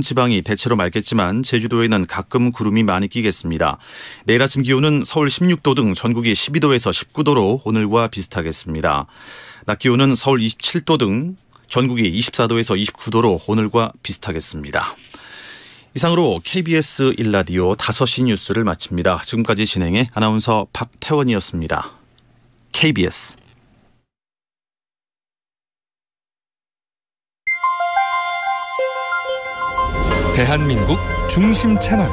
지방이 대체로 맑겠지만 제주도에는 가끔 구름이 많이 끼겠습니다. 내일 아침 기온은 서울 16도 등 전국이 12도에서 19도로 오늘과 비슷하겠습니다. 낮 기온은 서울 27도 등 전국이 24도에서 29도로 오늘과 비슷하겠습니다. 이상으로 KBS 1라디오 5시 뉴스를 마칩니다. 지금까지 진행해 아나운서 박태원이었습니다. KBS 대한민국 중심 채널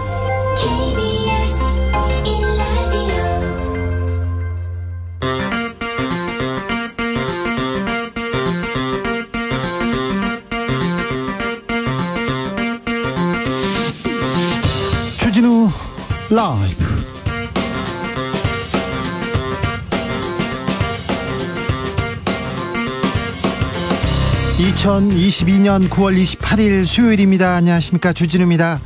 주진우 라이브. (2022년 9월 28일) 수요일입니다. 안녕하십니까, 주진우입니다.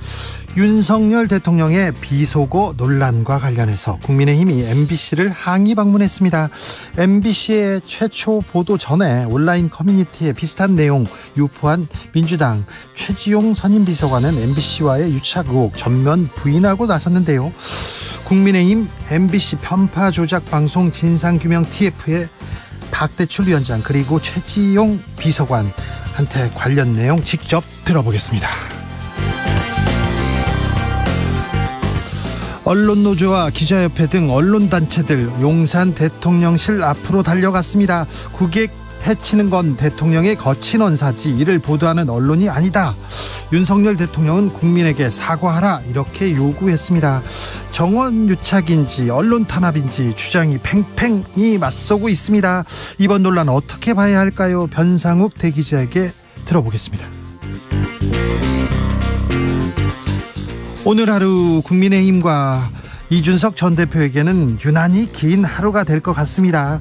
윤석열 대통령의 비속어 논란과 관련해서 국민의힘이 MBC를 항의 방문했습니다. MBC의 최초 보도 전에 온라인 커뮤니티에 비슷한 내용 유포한 민주당 최지용 선임비서관은 MBC와의 유착 의혹 전면 부인하고 나섰는데요. 국민의힘 MBC 편파 조작 방송 진상규명 TF의 박대출 위원장 그리고 최지용 비서관한테 관련 내용 직접 들어보겠습니다. 언론노조와 기자협회 등 언론단체들 용산 대통령실 앞으로 달려갔습니다. 국익 해치는 건 대통령의 거친 언사지 이를 보도하는 언론이 아니다. 윤석열 대통령은 국민에게 사과하라 이렇게 요구했습니다. 정원 유착인지 언론 탄압인지 주장이 팽팽히 맞서고 있습니다. 이번 논란 어떻게 봐야 할까요? 변상욱 대기자에게 들어보겠습니다. 오늘 하루 국민의힘과 이준석 전 대표에게는 유난히 긴 하루가 될 것 같습니다.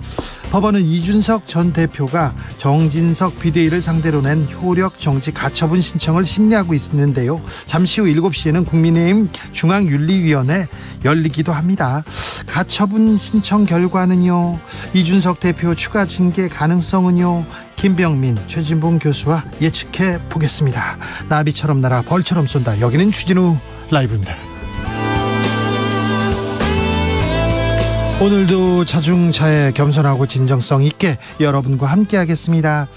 법원은 이준석 전 대표가 정진석 비대위를 상대로 낸 효력 정지 가처분 신청을 심리하고 있는데요. 잠시 후 7시에는 국민의힘 중앙윤리위원회 열리기도 합니다. 가처분 신청 결과는요, 이준석 대표 추가 징계 가능성은요, 김병민, 최진봉 교수와 예측해 보겠습니다. 나비처럼 날아 벌처럼 쏜다. 여기는 주진우 라이브입니다. 오늘도 자중차에 겸손하고 진정성 있게 여러분과 함께 하겠습니다.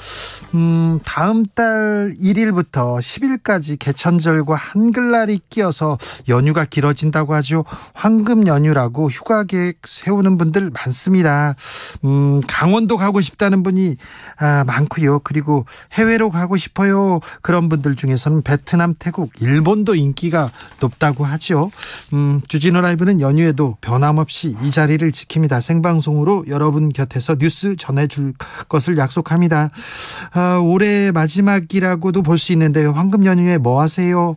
다음 달 1일부터 10일까지 개천절과 한글날이 끼어서 연휴가 길어진다고 하죠. 황금 연휴라고 휴가 계획 세우는 분들 많습니다. 강원도 가고 싶다는 분이 많고요. 그리고 해외로 가고 싶어요. 그런 분들 중에서는 베트남, 태국, 일본도 인기가 높다고 하죠. 주진우 라이브는 연휴에도 변함없이 이 자리를 지킵니다. 생방송으로 여러분 곁에서 뉴스 전해줄 것을 약속합니다. 올해 마지막이라고도 볼 수 있는데요. 황금 연휴에 뭐 하세요?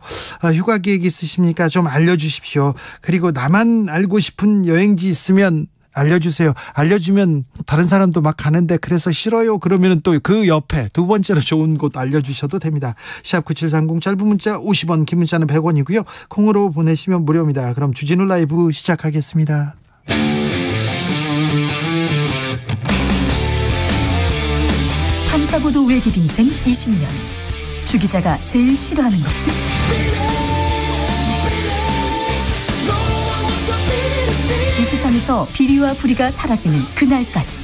휴가 계획 있으십니까? 좀 알려주십시오. 그리고 나만 알고 싶은 여행지 있으면 알려주세요. 알려주면 다른 사람도 막 가는데 그래서 싫어요 그러면 또 그 옆에 두 번째로 좋은 곳 알려주셔도 됩니다. 샵9730 짧은 문자 50원, 긴 문자는 100원이고요. 콩으로 보내시면 무료입니다. 그럼 주진우 라이브 시작하겠습니다. 탐사보도 외길 인생 20년. 주 기자가 제일 싫어하는 것은? 이 세상에서 비리와 부리가 사라지는 그날까지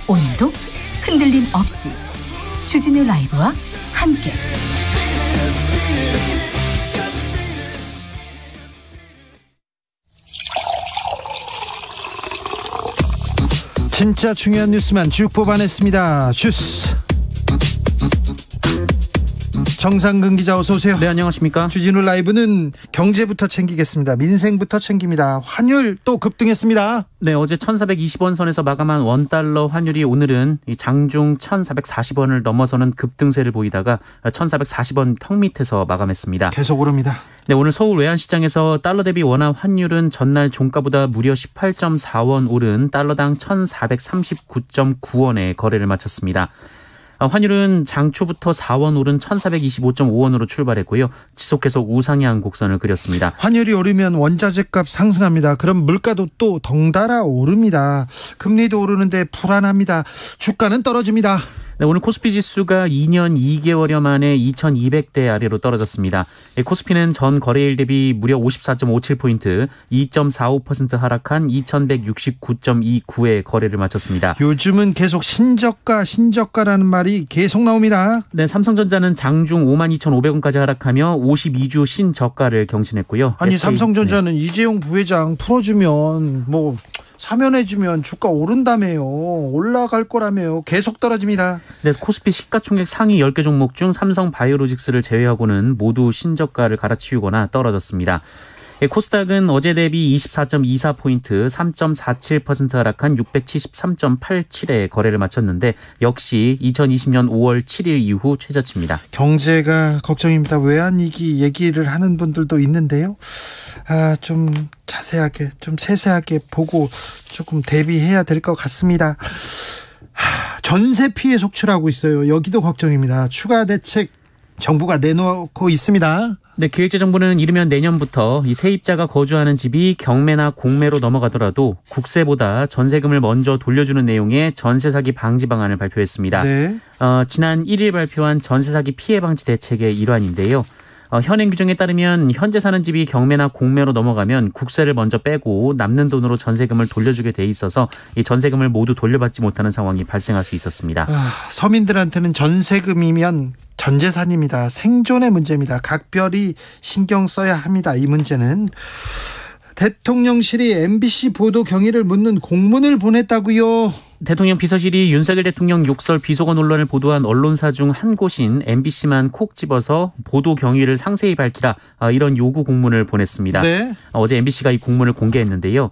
오늘도 흔들림 없이 주진우 라이브와 함께 진짜 중요한 뉴스만 쭉 뽑아냈습니다. 주스 정상근 기자 어서 오세요. 네, 안녕하십니까. 주진우 라이브는 경제부터 챙기겠습니다. 민생부터 챙깁니다. 환율 또 급등했습니다. 네, 어제 1420원 선에서 마감한 원달러 환율이 오늘은 장중 1440원을 넘어서는 급등세를 보이다가 1440원 턱 밑에서 마감했습니다. 계속 오릅니다. 네, 오늘 서울 외환시장에서 달러 대비 원화 환율은 전날 종가보다 무려 18.4원 오른 달러당 1439.9원에 거래를 마쳤습니다. 환율은 장초부터 4원 오른 1425.5원으로 출발했고요. 지속해서 우상향 곡선을 그렸습니다. 환율이 오르면 원자재값 상승합니다. 그럼 물가도 또 덩달아 오릅니다. 금리도 오르는데 불안합니다. 주가는 떨어집니다. 네, 오늘 코스피 지수가 2년 2개월여 만에 2200대 아래로 떨어졌습니다. 코스피는 전 거래일 대비 무려 54.57포인트, 2.45% 하락한 2169.29에 거래를 마쳤습니다. 요즘은 계속 신저가라는 말이 계속 나옵니다. 네, 삼성전자는 장중 52,500원까지 하락하며 52주 신저가를 경신했고요. 아니 삼성전자는 이재용 부회장 풀어주면 사면해주면 주가 오른다며요. 올라갈 거라며요. 계속 떨어집니다. 네, 코스피 시가총액 상위 10개 종목 중 삼성 바이오로직스를 제외하고는 모두 신저가를 갈아치우거나 떨어졌습니다. 코스닥은 어제 대비 24.24포인트, 3.47% 하락한 673.87에 거래를 마쳤는데 역시 2020년 5월 7일 이후 최저치입니다. 경제가 걱정입니다. 외환위기 얘기를 하는 분들도 있는데요. 좀 자세하게, 좀 세세하게 보고 조금 대비해야 될 것 같습니다. 전세 피해 속출하고 있어요. 여기도 걱정입니다. 추가 대책 정부가 내놓고 있습니다. 네, 기획재정부는 이르면 내년부터 이 세입자가 거주하는 집이 경매나 공매로 넘어가더라도 국세보다 전세금을 먼저 돌려주는 내용의 전세 사기 방지 방안을 발표했습니다. 네. 지난 1일 발표한 전세 사기 피해 방지 대책의 일환인데요. 현행 규정에 따르면 현재 사는 집이 경매나 공매로 넘어가면 국세를 먼저 빼고 남는 돈으로 전세금을 돌려주게 돼 있어서 이 전세금을 모두 돌려받지 못하는 상황이 발생할 수 있었습니다. 서민들한테는 전세금이면 전 재산입니다. 생존의 문제입니다. 각별히 신경 써야 합니다. 이 문제는. 대통령실이 MBC 보도 경위를 묻는 공문을 보냈다고요. 대통령 비서실이 윤석열 대통령 욕설 비속어 논란을 보도한 언론사 중 한 곳인 MBC만 콕 집어서 보도 경위를 상세히 밝히라, 이런 요구 공문을 보냈습니다. 네. 어제 MBC가 이 공문을 공개했는데요.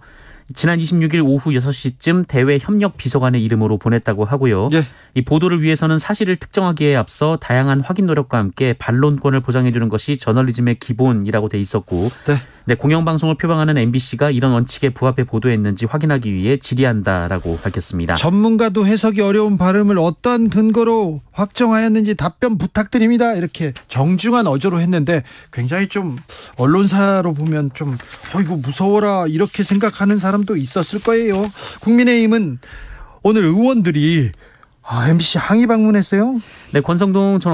지난 26일 오후 6시쯤 대외 협력 비서관의 이름으로 보냈다고 하고요. 예. 이 보도를 위해서는 사실을 특정하기에 앞서 다양한 확인 노력과 함께 반론권을 보장해 주는 것이 저널리즘의 기본이라고 돼 있었고, 네, 공영방송을 표방하는 MBC가 이런 원칙에 부합해 보도했는지 확인하기 위해 질의한다라고 밝혔습니다. 전문가도 해석이 어려운 발음을 어떤 근거로 확정하였는지 답변 부탁드립니다. 이렇게 정중한 어조로 했는데 굉장히 좀 언론사로 보면 좀 이거 무서워라 이렇게 생각하는 사람도 있었을 거예요. 국민의힘은 오늘 의원들이 MBC 항의 방문했어요. 네, 권성동 전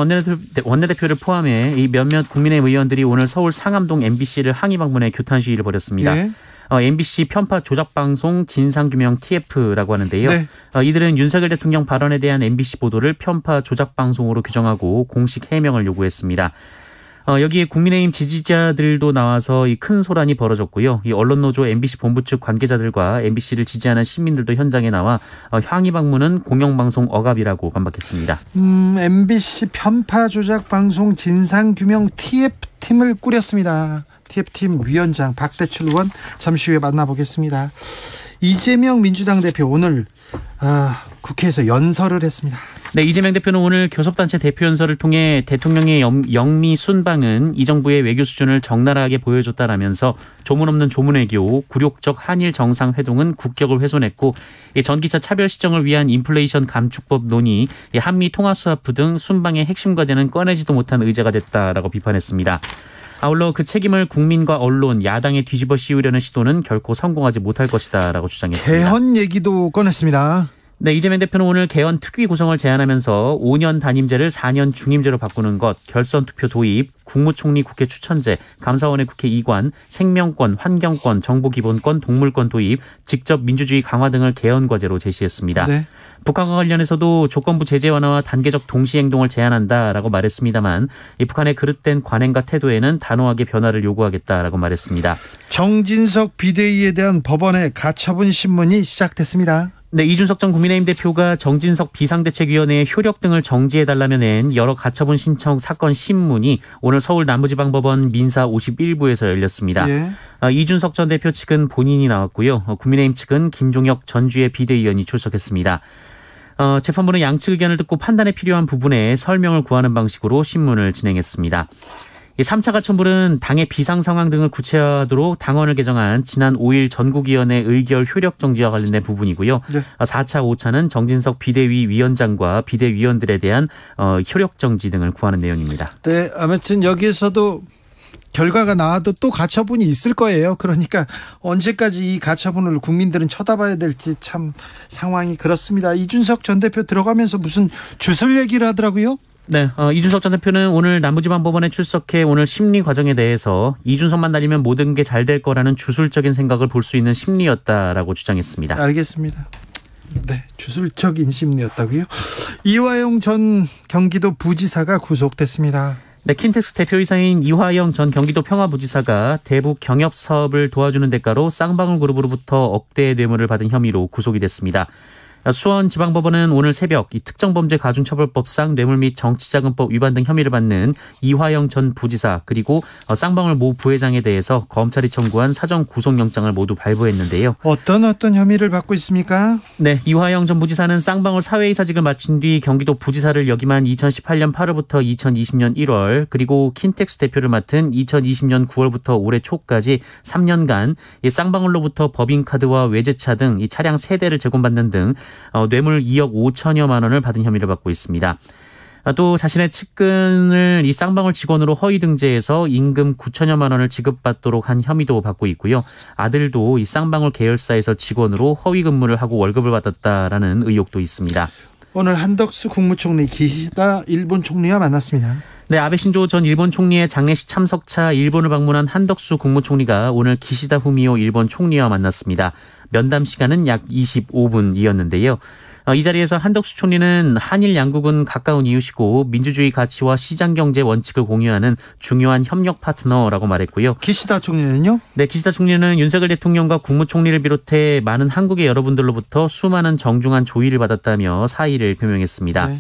원내대표를 포함해 이 몇몇 국민의힘 의원들이 오늘 서울 상암동 MBC를 항의 방문해 규탄 시위를 벌였습니다. 네. MBC 편파 조작방송 진상규명 TF라고 하는데요. 네. 이들은 윤석열 대통령 발언에 대한 MBC 보도를 편파 조작방송으로 규정하고 공식 해명을 요구했습니다. 여기에 국민의힘 지지자들도 나와서 이 큰 소란이 벌어졌고요. 이 언론노조 MBC 본부 측 관계자들과 MBC를 지지하는 시민들도 현장에 나와 항의 방문은 공영방송 억압이라고 반박했습니다. MBC 편파 조작 방송 진상규명 TF팀을 꾸렸습니다. TF팀 위원장 박대출 의원 잠시 후에 만나보겠습니다. 이재명 민주당 대표 오늘 국회에서 연설을 했습니다. 네, 이재명 대표는 오늘 교섭단체 대표 연설을 통해 대통령의 영미 순방은 이 정부의 외교 수준을 적나라하게 보여줬다라면서 조문 없는 조문외교, 굴욕적 한일 정상회동은 국격을 훼손했고 전기차 차별 시정을 위한 인플레이션 감축법 논의, 한미 통화수합부 등 순방의 핵심 과제는 꺼내지도 못한 의제가 됐다라고 비판했습니다. 아울러 그 책임을 국민과 언론, 야당에 뒤집어 씌우려는 시도는 결코 성공하지 못할 것이다라고 주장했습니다. 개헌 얘기도 꺼냈습니다. 네, 이재명 대표는 오늘 개헌 특위 구성을 제안하면서 5년 단임제를 4년 중임제로 바꾸는 것, 결선 투표 도입, 국무총리 국회 추천제, 감사원의 국회 이관, 생명권, 환경권, 정보기본권, 동물권 도입, 직접 민주주의 강화 등을 개헌 과제로 제시했습니다. 네. 북한과 관련해서도 조건부 제재 완화와 단계적 동시행동을 제안한다라고 말했습니다만 이 북한의 그릇된 관행과 태도에는 단호하게 변화를 요구하겠다라고 말했습니다. 정진석 비대위에 대한 법원의 가처분 신문이 시작됐습니다. 네, 이준석 전 국민의힘 대표가 정진석 비상대책위원회의 효력 등을 정지해달라며 낸 여러 가처분 신청 사건 신문이 오늘 서울 남부지방법원 민사 51부에서 열렸습니다. 예. 이준석 전 대표 측은 본인이 나왔고요. 국민의힘 측은 김종혁 전주의 비대위원이 출석했습니다. 재판부는 양측 의견을 듣고 판단에 필요한 부분에 설명을 구하는 방식으로 신문을 진행했습니다. 3차 가처분은 당의 비상 상황 등을 구체화하도록 당원을 개정한 지난 5일 전국위원회 의결 효력 정지와 관련된 부분이고요. 네. 4차, 5차는 정진석 비대위 위원장과 비대위원들에 대한 효력 정지 등을 구하는 내용입니다. 네, 아무튼 여기에서도 결과가 나와도 또 가처분이 있을 거예요. 그러니까 언제까지 이 가처분을 국민들은 쳐다봐야 될지 참 상황이 그렇습니다. 이준석 전 대표 들어가면서 무슨 주술 얘기를 하더라고요. 네, 이준석 전 대표는 오늘 남부지방법원에 출석해 오늘 심리 과정에 대해서 이준석만 날리면 모든 게 잘 될 거라는 주술적인 생각을 볼 수 있는 심리였다라고 주장했습니다. 알겠습니다. 네, 주술적인 심리였다고요? 이화영 전 경기도 부지사가 구속됐습니다. 네, 킨텍스 대표이사인 이화영 전 경기도 평화부지사가 대북 경협 사업을 도와주는 대가로 쌍방울 그룹으로부터 억대의 뇌물을 받은 혐의로 구속이 됐습니다. 수원지방법원은 오늘 새벽 이 특정범죄가중처벌법상 뇌물 및 정치자금법 위반 등 혐의를 받는 이화영 전 부지사 그리고 쌍방울 모 부회장에 대해서 검찰이 청구한 사전 구속영장을 모두 발부했는데요. 어떤 혐의를 받고 있습니까? 네, 이화영 전 부지사는 쌍방울 사회이사직을 마친 뒤 경기도 부지사를 역임한 2018년 8월부터 2020년 1월 그리고 킨텍스 대표를 맡은 2020년 9월부터 올해 초까지 3년간 이 쌍방울로부터 법인카드와 외제차 등 이 차량 3대를 제공받는 등 뇌물 2억 5천여만 원을 받은 혐의를 받고 있습니다. 또 자신의 측근을 이 쌍방울 직원으로 허위 등재해서 임금 9천여만 원을 지급받도록 한 혐의도 받고 있고요. 아들도 이 쌍방울 계열사에서 직원으로 허위 근무를 하고 월급을 받았다라는 의혹도 있습니다. 오늘 한덕수 국무총리 기시다 일본 총리와 만났습니다. 네, 아베 신조 전 일본 총리의 장례식 참석차 일본을 방문한 한덕수 국무총리가 오늘 기시다 후미오 일본 총리와 만났습니다. 면담 시간은 약 25분이었는데요. 이 자리에서 한덕수 총리는 한일 양국은 가까운 이웃이고 민주주의 가치와 시장경제 원칙을 공유하는 중요한 협력 파트너라고 말했고요. 기시다 총리는요? 네, 기시다 총리는 윤석열 대통령과 국무총리를 비롯해 많은 한국의 여러분들로부터 수많은 정중한 조의를 받았다며 사의를 표명했습니다. 네.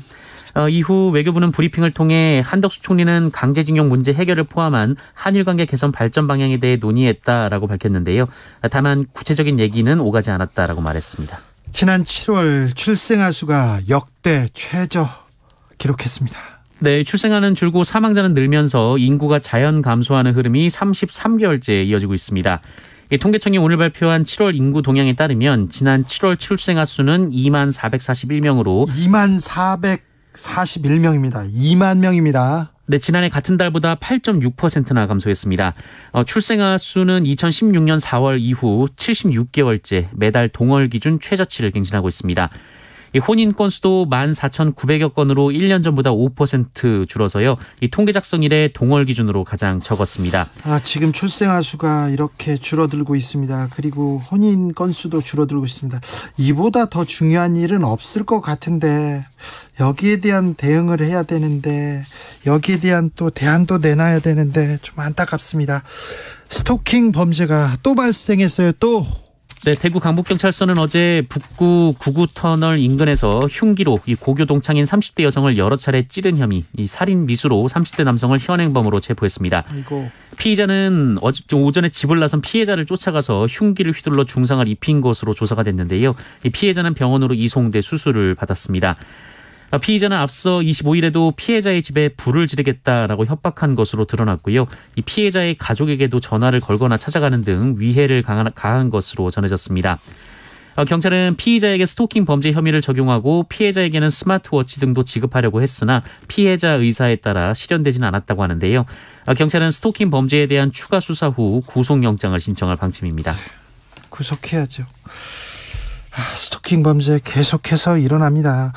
이후 외교부는 브리핑을 통해 한덕수 총리는 강제징용 문제 해결을 포함한 한일 관계 개선 발전 방향에 대해 논의했다라고 밝혔는데요. 다만 구체적인 얘기는 오가지 않았다라고 말했습니다. 지난 7월 출생아 수가 역대 최저 기록했습니다. 네, 출생아는 줄고 사망자는 늘면서 인구가 자연 감소하는 흐름이 33개월째 이어지고 있습니다. 통계청이 오늘 발표한 7월 인구 동향에 따르면 지난 7월 출생아 수는 2만 441명으로 41명입니다. 2만 명입니다. 네, 지난해 같은 달보다 8.6%나 감소했습니다. 출생아 수는 2016년 4월 이후 76개월째 매달 동월 기준 최저치를 갱신하고 있습니다. 혼인 건수도 14,900여 건으로 1년 전보다 5% 줄어서요. 이 통계 작성 이래 동월 기준으로 가장 적었습니다. 지금 출생아 수가 이렇게 줄어들고 있습니다. 그리고 혼인 건수도 줄어들고 있습니다. 이보다 더 중요한 일은 없을 것 같은데 여기에 대한 대응을 해야 되는데 여기에 대한 또 대안도 내놔야 되는데 좀 안타깝습니다. 스토킹 범죄가 또 발생했어요. 또. 네, 대구 강북경찰서는 어제 북구 구구터널 인근에서 흉기로 이 고교 동창인 30대 여성을 여러 차례 찌른 혐의, 이 살인 미수로 30대 남성을 현행범으로 체포했습니다. 아이고. 피의자는 오전에 집을 나선 피해자를 쫓아가서 흉기를 휘둘러 중상을 입힌 것으로 조사가 됐는데요. 이 피해자는 병원으로 이송돼 수술을 받았습니다. 피의자는 앞서 25일에도 피해자의 집에 불을 지르겠다라고 협박한 것으로 드러났고요. 이 피해자의 가족에게도 전화를 걸거나 찾아가는 등 위해를 가한 것으로 전해졌습니다. 경찰은 피의자에게 스토킹 범죄 혐의를 적용하고 피해자에게는 스마트워치 등도 지급하려고 했으나 피해자 의사에 따라 실현되지는 않았다고 하는데요. 경찰은 스토킹 범죄에 대한 추가 수사 후 구속영장을 신청할 방침입니다. 구속해야죠. 스토킹 범죄 계속해서 일어납니다.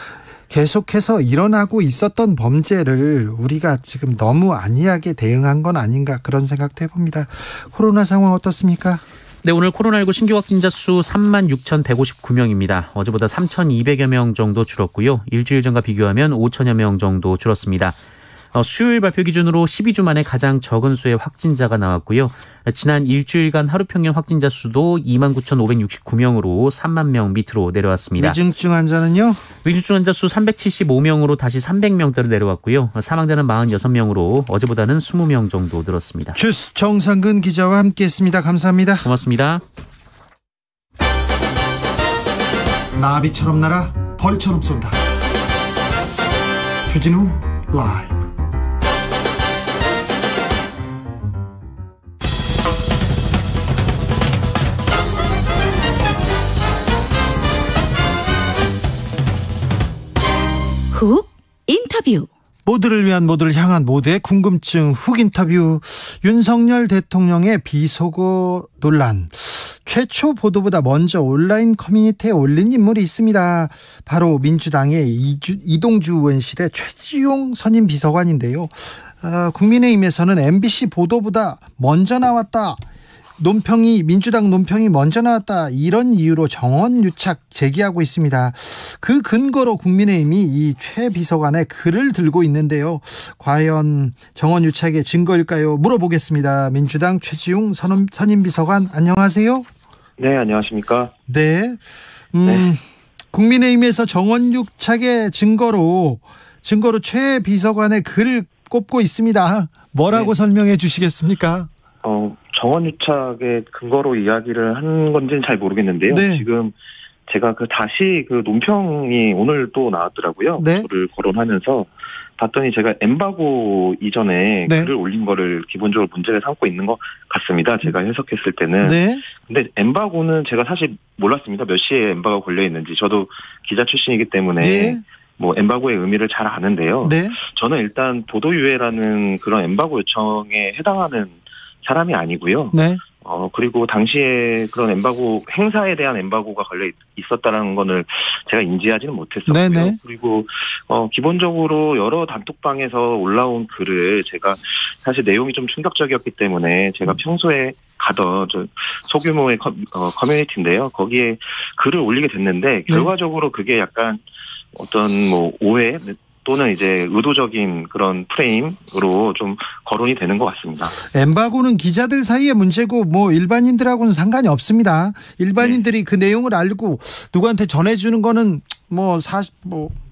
계속해서 일어나고 있었던 범죄를 우리가 지금 너무 안이하게 대응한 건 아닌가 그런 생각도 해봅니다. 코로나 상황 어떻습니까? 네, 오늘 코로나19 신규 확진자 수 36,159명입니다. 어제보다 3,200여 명 정도 줄었고요. 일주일 전과 비교하면 5천여 명 정도 줄었습니다. 수요일 발표 기준으로 12주 만에 가장 적은 수의 확진자가 나왔고요. 지난 일주일간 하루 평균 확진자 수도 29,569명으로 3만 명 밑으로 내려왔습니다. 위중증 환자는요? 위중증 환자 수 375명으로 다시 300명대로 내려왔고요. 사망자는 46명으로 어제보다는 20명 정도 늘었습니다. 주스 정상근 기자와 함께했습니다. 감사합니다. 고맙습니다. 나비처럼 날아 벌처럼 쏜다. 주진우 라이브. 훅 인터뷰. 모두를 위한 모두를 향한 모두의 궁금증 훅 인터뷰. 윤석열 대통령의 비속어 논란. 최초 보도보다 먼저 온라인 커뮤니티에 올린 인물이 있습니다. 바로 민주당의 이동주 의원실의 최지용 선임 비서관인데요. 국민의힘에서는 MBC 보도보다 먼저 나왔다. 민주당 논평이 먼저 나왔다. 이런 이유로 정원 유착 제기하고 있습니다. 그 근거로 국민의힘이 이 최 비서관의 글을 들고 있는데요. 과연 정원 유착의 증거일까요? 물어보겠습니다. 민주당 최지용 선임 비서관, 안녕하세요. 네, 안녕하십니까. 네. 국민의힘에서 정원 유착의 증거로 최 비서관의 글을 꼽고 있습니다. 뭐라고 설명해 주시겠습니까? 정원 유착의 근거로 이야기를 한 건지는 잘 모르겠는데요. 네. 지금 제가 다시 논평이 오늘 또 나왔더라고요. 네. 저를 거론하면서 봤더니 제가 엠바고 이전에 네. 글을 올린 거를 기본적으로 문제를 삼고 있는 것 같습니다. 제가 해석했을 때는. 네. 근데 엠바고는 제가 사실 몰랐습니다. 몇 시에 엠바고가 걸려 있는지. 저도 기자 출신이기 때문에 네. 엠바고의 의미를 잘 아는데요. 네. 저는 일단 보도유예라는 그런 엠바고 요청에 해당하는 사람이 아니고요. 네. 그리고 당시에 그런 엠바고 행사에 대한 엠바고가 걸려 있었다는 거를 제가 인지하지는 못했었고요. 네네. 그리고 기본적으로 여러 단톡방에서 올라온 글을 제가 사실 내용이 좀 충격적이었기 때문에 제가 평소에 가던 소규모의 커뮤니티인데요. 거기에 글을 올리게 됐는데 결과적으로 그게 약간 어떤 오해 또는 이제 의도적인 그런 프레임으로 좀 거론이 되는 것 같습니다. 엠바고는 기자들 사이의 문제고 일반인들하고는 상관이 없습니다. 일반인들이 네. 그 내용을 알고 누구한테 전해주는 거는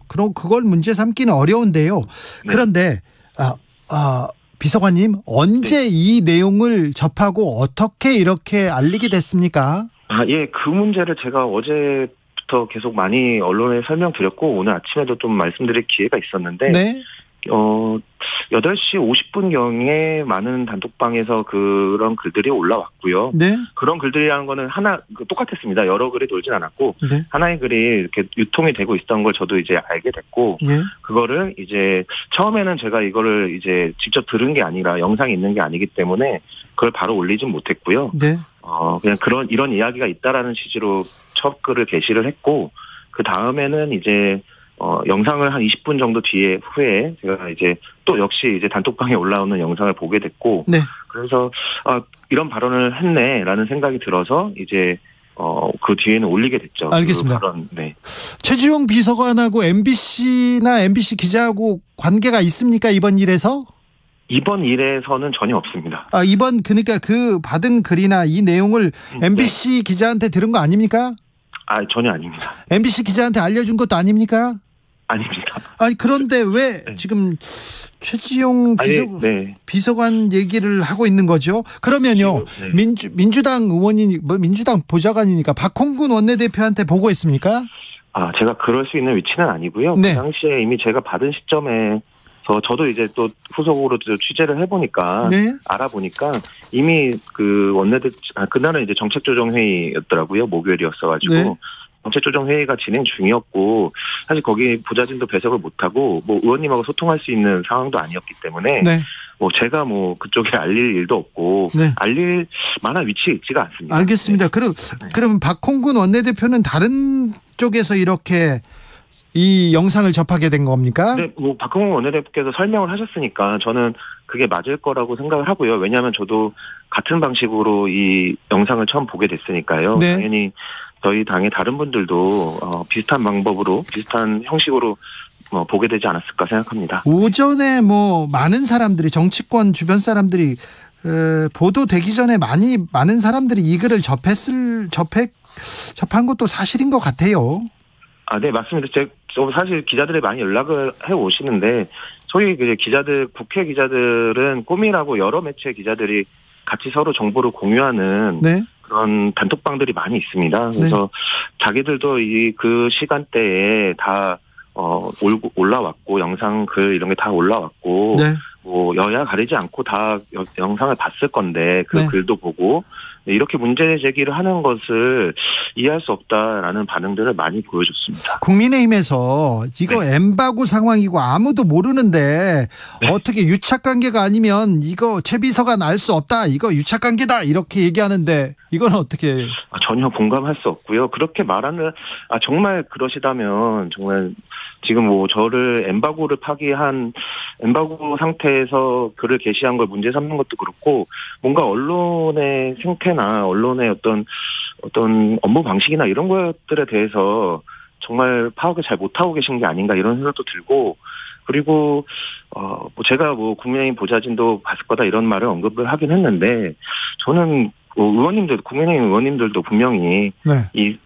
그걸 문제 삼기는 어려운데요. 네. 그런데 비서관님 언제 네. 이 내용을 접하고 어떻게 이렇게 알리게 됐습니까? 예, 그 문제를 제가 어제 계속 많이 언론에 설명드렸고 오늘 아침에도 좀 말씀드릴 기회가 있었는데 네. 8시 50분경에 많은 단톡방에서 그런 글들이 올라왔고요. 네. 그런 글들이라는 거는 똑같았습니다. 여러 글이 돌진 않았고 네. 하나의 글이 이렇게 유통이 되고 있었던 걸 저도 이제 알게 됐고 네. 그거를 이제 처음에는 제가 이거를 이제 직접 들은 게 아니라 영상이 있는 게 아니기 때문에 그걸 바로 올리진 못했고요. 네. 그냥 이런 이야기가 있다라는 취지로 첫 글을 게시를 했고 그 다음에는 이제 영상을 한 20분 정도 후에 제가 이제 또 역시 이제 단톡방에 올라오는 영상을 보게 됐고 네. 그래서 이런 발언을 했네라는 생각이 들어서 이제 그 뒤에는 올리게 됐죠. 알겠습니다. 네. 최지용 비서관하고 MBC나 MBC 기자하고 관계가 있습니까? 이번 일에서? 이번 일에서는 전혀 없습니다. 그러니까 그 받은 글이나 이 내용을 MBC 기자한테 들은 거 아닙니까? 전혀 아닙니다. MBC 기자한테 알려준 것도 아닙니까? 아닙니다. 그런데 왜 지금 최지용 비서관 얘기를 하고 있는 거죠? 그러면요, 민주당 의원이 민주당 보좌관이니까 박홍근 원내대표한테 보고했습니까? 제가 그럴 수 있는 위치는 아니고요. 네. 그 당시에 이미 제가 받은 시점에 저도 이제 또 후속으로 취재를 해보니까 네. 알아보니까 이미 그날은 이제 정책조정회의였더라고요. 목요일이었어가지고 네. 정책조정회의가 진행 중이었고 사실 거기 부자진도 배석을 못하고 의원님하고 소통할 수 있는 상황도 아니었기 때문에 네. 제가 그쪽에 알릴 일도 없고 네. 알릴 만한 위치에 있지가 않습니다. 알겠습니다. 네. 그럼 박홍근 원내대표는 다른 쪽에서 이렇게 이 영상을 접하게 된 겁니까? 네, 박홍근 원내대표께서 설명을 하셨으니까 저는 그게 맞을 거라고 생각을 하고요. 왜냐하면 저도 같은 방식으로 이 영상을 처음 보게 됐으니까요. 네. 당연히 저희 당의 다른 분들도 비슷한 방법으로 비슷한 형식으로 보게 되지 않았을까 생각합니다. 오전에 많은 사람들이 정치권 주변 사람들이 보도되기 전에 많은 사람들이 이 글을 접한 것도 사실인 것 같아요. 네, 맞습니다. 사실 기자들이 많이 연락을 해 오시는데, 소위 국회 기자들은 꿈이라고 여러 매체 기자들이 같이 서로 정보를 공유하는 네. 그런 단톡방들이 많이 있습니다. 그래서 자기들도 그 시간대에 다 올라왔고, 영상 글 이런 게 다 올라왔고, 네. 뭐 여야 가리지 않고 다 영상을 봤을 건데 그 네. 글도 보고 이렇게 문제 제기를 하는 것을 이해할 수 없다라는 반응들을 많이 보여줬습니다. 국민의힘에서 이거 엠바고 상황이고 아무도 모르는데 어떻게 유착관계가 아니면 이거 최 비서관 알 수 없다, 이거 유착관계다 이렇게 얘기하는데 이건 어떻게? 전혀 공감할 수 없고요. 그렇게 말하는 정말 그러시다면 정말 지금 뭐 저를 엠바고를 파기한 엠바고 상태에서 글을 게시한 걸 문제 삼는 것도 그렇고 뭔가 언론의 생태나 언론의 어떤 업무 방식이나 이런 것들에 대해서 정말 파악을 잘 못하고 계신 게 아닌가 이런 생각도 들고 그리고 뭐 제가 뭐 국민의힘 보좌진도 봤을 거다 이런 말을 언급을 하긴 했는데 저는 의원님들, 국민의힘 의원님들도 분명히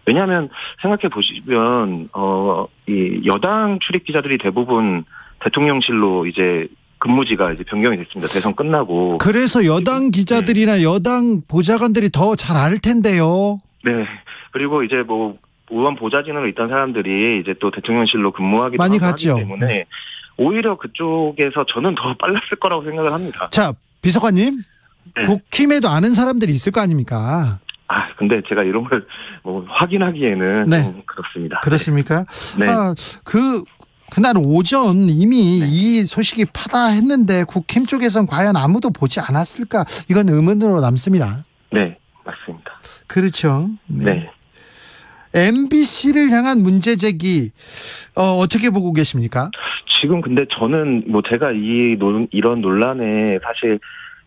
왜냐하면 생각해 보시면 이 여당 출입 기자들이 대부분 대통령실로 이제 근무지가 이제 변경이 됐습니다. 대선 끝나고. 그래서 여당 기자들이나 여당 보좌관들이 더 잘 알 텐데요. 네. 그리고 이제 뭐 의원 보좌진으로 있던 사람들이 이제 또 대통령실로 근무하기도 많이 하기 갔죠. 때문에 오히려 그쪽에서 저는 더 빨랐을 거라고 생각을 합니다. 자, 비서관님. 네. 국힘에도 아는 사람들이 있을 거 아닙니까? 근데 제가 이런 걸 뭐 확인하기에는 좀 그렇습니다. 그렇습니까? 네. 그날 오전 이미 이 소식이 파다했는데 국힘 쪽에선 과연 아무도 보지 않았을까? 이건 의문으로 남습니다. 네, 맞습니다. 그렇죠. 네. MBC를 향한 문제 제기 어떻게 보고 계십니까? 지금 근데 저는 뭐 제가 이런 논란에 사실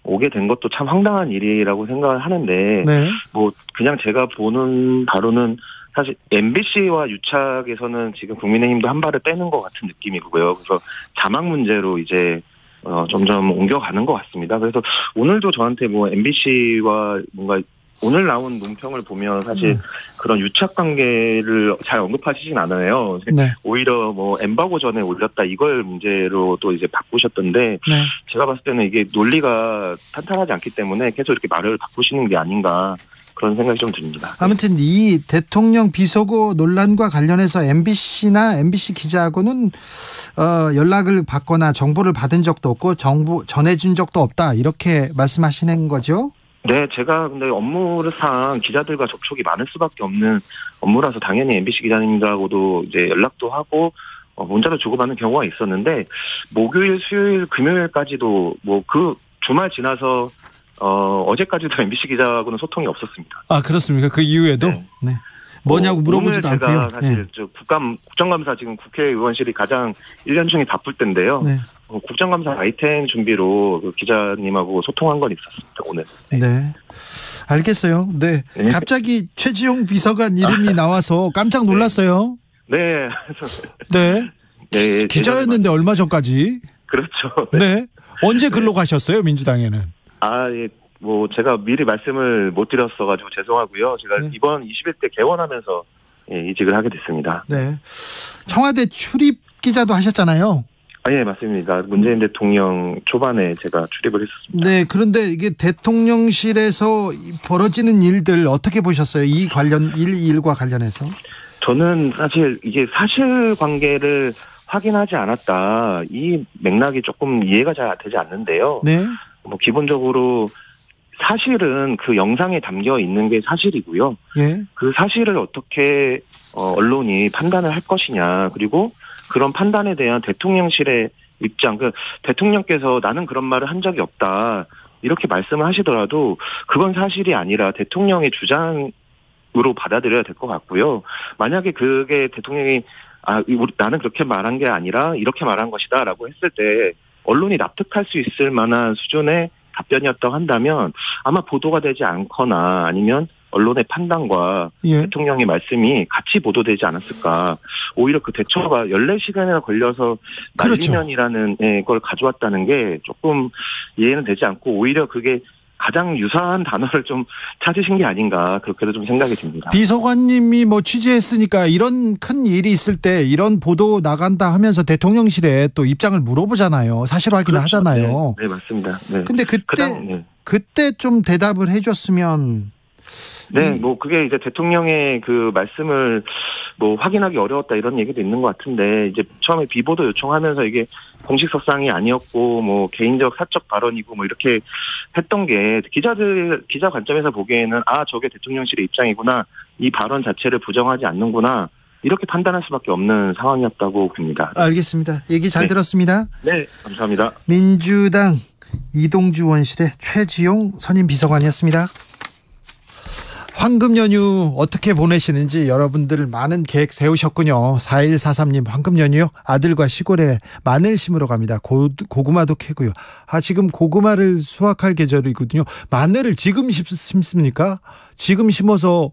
오게 된 것도 참 황당한 일이라고 생각을 하는데 뭐 그냥 제가 보는 바로는 사실 MBC와 유착에서는 지금 국민의힘도 한 발을 빼는 것 같은 느낌이고요. 그래서 자막 문제로 이제 점점 옮겨가는 것 같습니다. 그래서 오늘도 저한테 뭐 MBC와 뭔가 오늘 나온 논평을 보면 사실 그런 유착 관계를 잘 언급하시진 않아요. 오히려 뭐 엠바고 전에 올렸다 이걸 문제로 또 이제 바꾸셨던데 제가 봤을 때는 이게 논리가 탄탄하지 않기 때문에 계속 이렇게 말을 바꾸시는 게 아닌가 그런 생각이 좀 듭니다. 아무튼 이 대통령 비서고 논란과 관련해서 MBC나 MBC 기자하고는 연락을 받거나 정보를 받은 적도 없고 정보 전해준 적도 없다 이렇게 말씀하시는 거죠? 네, 제가 근데 업무상 기자들과 접촉이 많을 수밖에 없는 업무라서 당연히 MBC 기자님들하고도 이제 연락도 하고 문자도 주고받는 경우가 있었는데 목요일, 수요일, 금요일까지도 뭐 그 주말 지나서 어제까지도 MBC 기자하고는 소통이 없었습니다. 그렇습니까? 그 이후에도? 네. 뭐냐고 물어보지도 오늘 않고요. 제가 사실 국정감사 지금 국회의원실이 가장 1년 중에 바쁠 때인데요. 국정감사 아이템 준비로 그 기자님하고 소통한 건 있었습니다. 오늘. 네. 알겠어요. 네. 갑자기 최지용 비서관 이름이 나와서 깜짝 놀랐어요. 네. 네. 기자였는데 얼마 전까지. 그렇죠. 네. 언제 글로 가셨어요, 민주당에는? 예. 뭐 제가 미리 말씀을 못 드렸어가지고 죄송하고요. 제가 이번 21대 개원하면서 이직을 하게 됐습니다. 네. 청와대 출입 기자도 하셨잖아요. 예, 맞습니다. 문재인 대통령 초반에 제가 출입을 했었습니다. 네, 그런데 이게 대통령실에서 벌어지는 일들 어떻게 보셨어요? 이 일과 관련해서? 저는 사실 이게 사실관계를 확인하지 않았다. 이 맥락이 조금 이해가 잘 되지 않는데요. 네. 뭐 기본적으로 사실은 그 영상에 담겨 있는 게 사실이고요. 그 사실을 어떻게 언론이 판단을 할 것이냐. 그리고 그런 판단에 대한 대통령실의 입장. 대통령께서 나는 그런 말을 한 적이 없다. 이렇게 말씀을 하시더라도 그건 사실이 아니라 대통령의 주장으로 받아들여야 될 것 같고요. 만약에 그게 대통령이 나는 그렇게 말한 게 아니라 이렇게 말한 것이다 라고 했을 때 언론이 납득할 수 있을 만한 수준의 답변이었다고 한다면 아마 보도가 되지 않거나 아니면 언론의 판단과 대통령의 말씀이 같이 보도되지 않았을까. 오히려 그 대처가 14시간이나 걸려서 말리면이라는 걸 가져왔다는 게 조금 이해는 되지 않고 오히려 그게 가장 유사한 단어를 좀 찾으신 게 아닌가 그렇게도 좀 생각이 듭니다. 비서관님이 뭐 취재했으니까 이런 큰 일이 있을 때 이런 보도 나간다 하면서 대통령실에 또 입장을 물어보잖아요. 사실 확인을 하잖아요. 네, 맞습니다. 네. 근데 그때 좀 대답을 해줬으면 네, 뭐 그게 이제 대통령의 그 말씀을 뭐 확인하기 어려웠다 이런 얘기도 있는 것 같은데 이제 처음에 비보도 요청하면서 이게 공식석상이 아니었고 뭐 개인적 사적 발언이고 뭐 이렇게 했던 게 기자 관점에서 보기에는 저게 대통령실의 입장이구나, 이 발언 자체를 부정하지 않는구나, 이렇게 판단할 수밖에 없는 상황이었다고 봅니다. 알겠습니다. 얘기 잘 들었습니다. 네, 감사합니다. 민주당 이동주 원실의 최지용 선임 비서관이었습니다. 황금 연휴 어떻게 보내시는지 여러분들 많은 계획 세우셨군요. 4143님 황금 연휴요? 아들과 시골에 마늘 심으러 갑니다. 고구마도 캐고요. 지금 고구마를 수확할 계절이거든요. 마늘을 지금 심습니까? 지금 심어서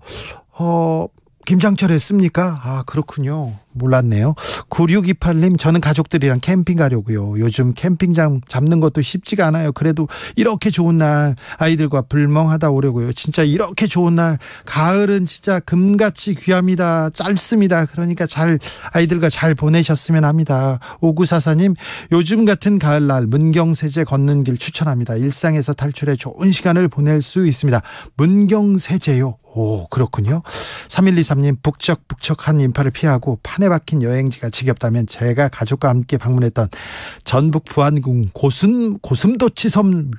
김장철에 씁니까? 그렇군요. 몰랐네요. 9628님 저는 가족들이랑 캠핑 가려고요. 요즘 캠핑장 잡는 것도 쉽지가 않아요. 그래도 이렇게 좋은 날 아이들과 불멍하다 오려고요. 진짜 이렇게 좋은 날, 가을은 진짜 금같이 귀합니다. 짧습니다. 그러니까 아이들과 잘 보내셨으면 합니다. 5944님 요즘 같은 가을날 문경세제 걷는 길 추천합니다. 일상에서 탈출해 좋은 시간을 보낼 수 있습니다. 문경세제요. 그렇군요. 3123님 북적북적한 인파를 피하고 판에 박힌 여행지가 지겹다면 제가 가족과 함께 방문했던 전북 부안군 고슴도치섬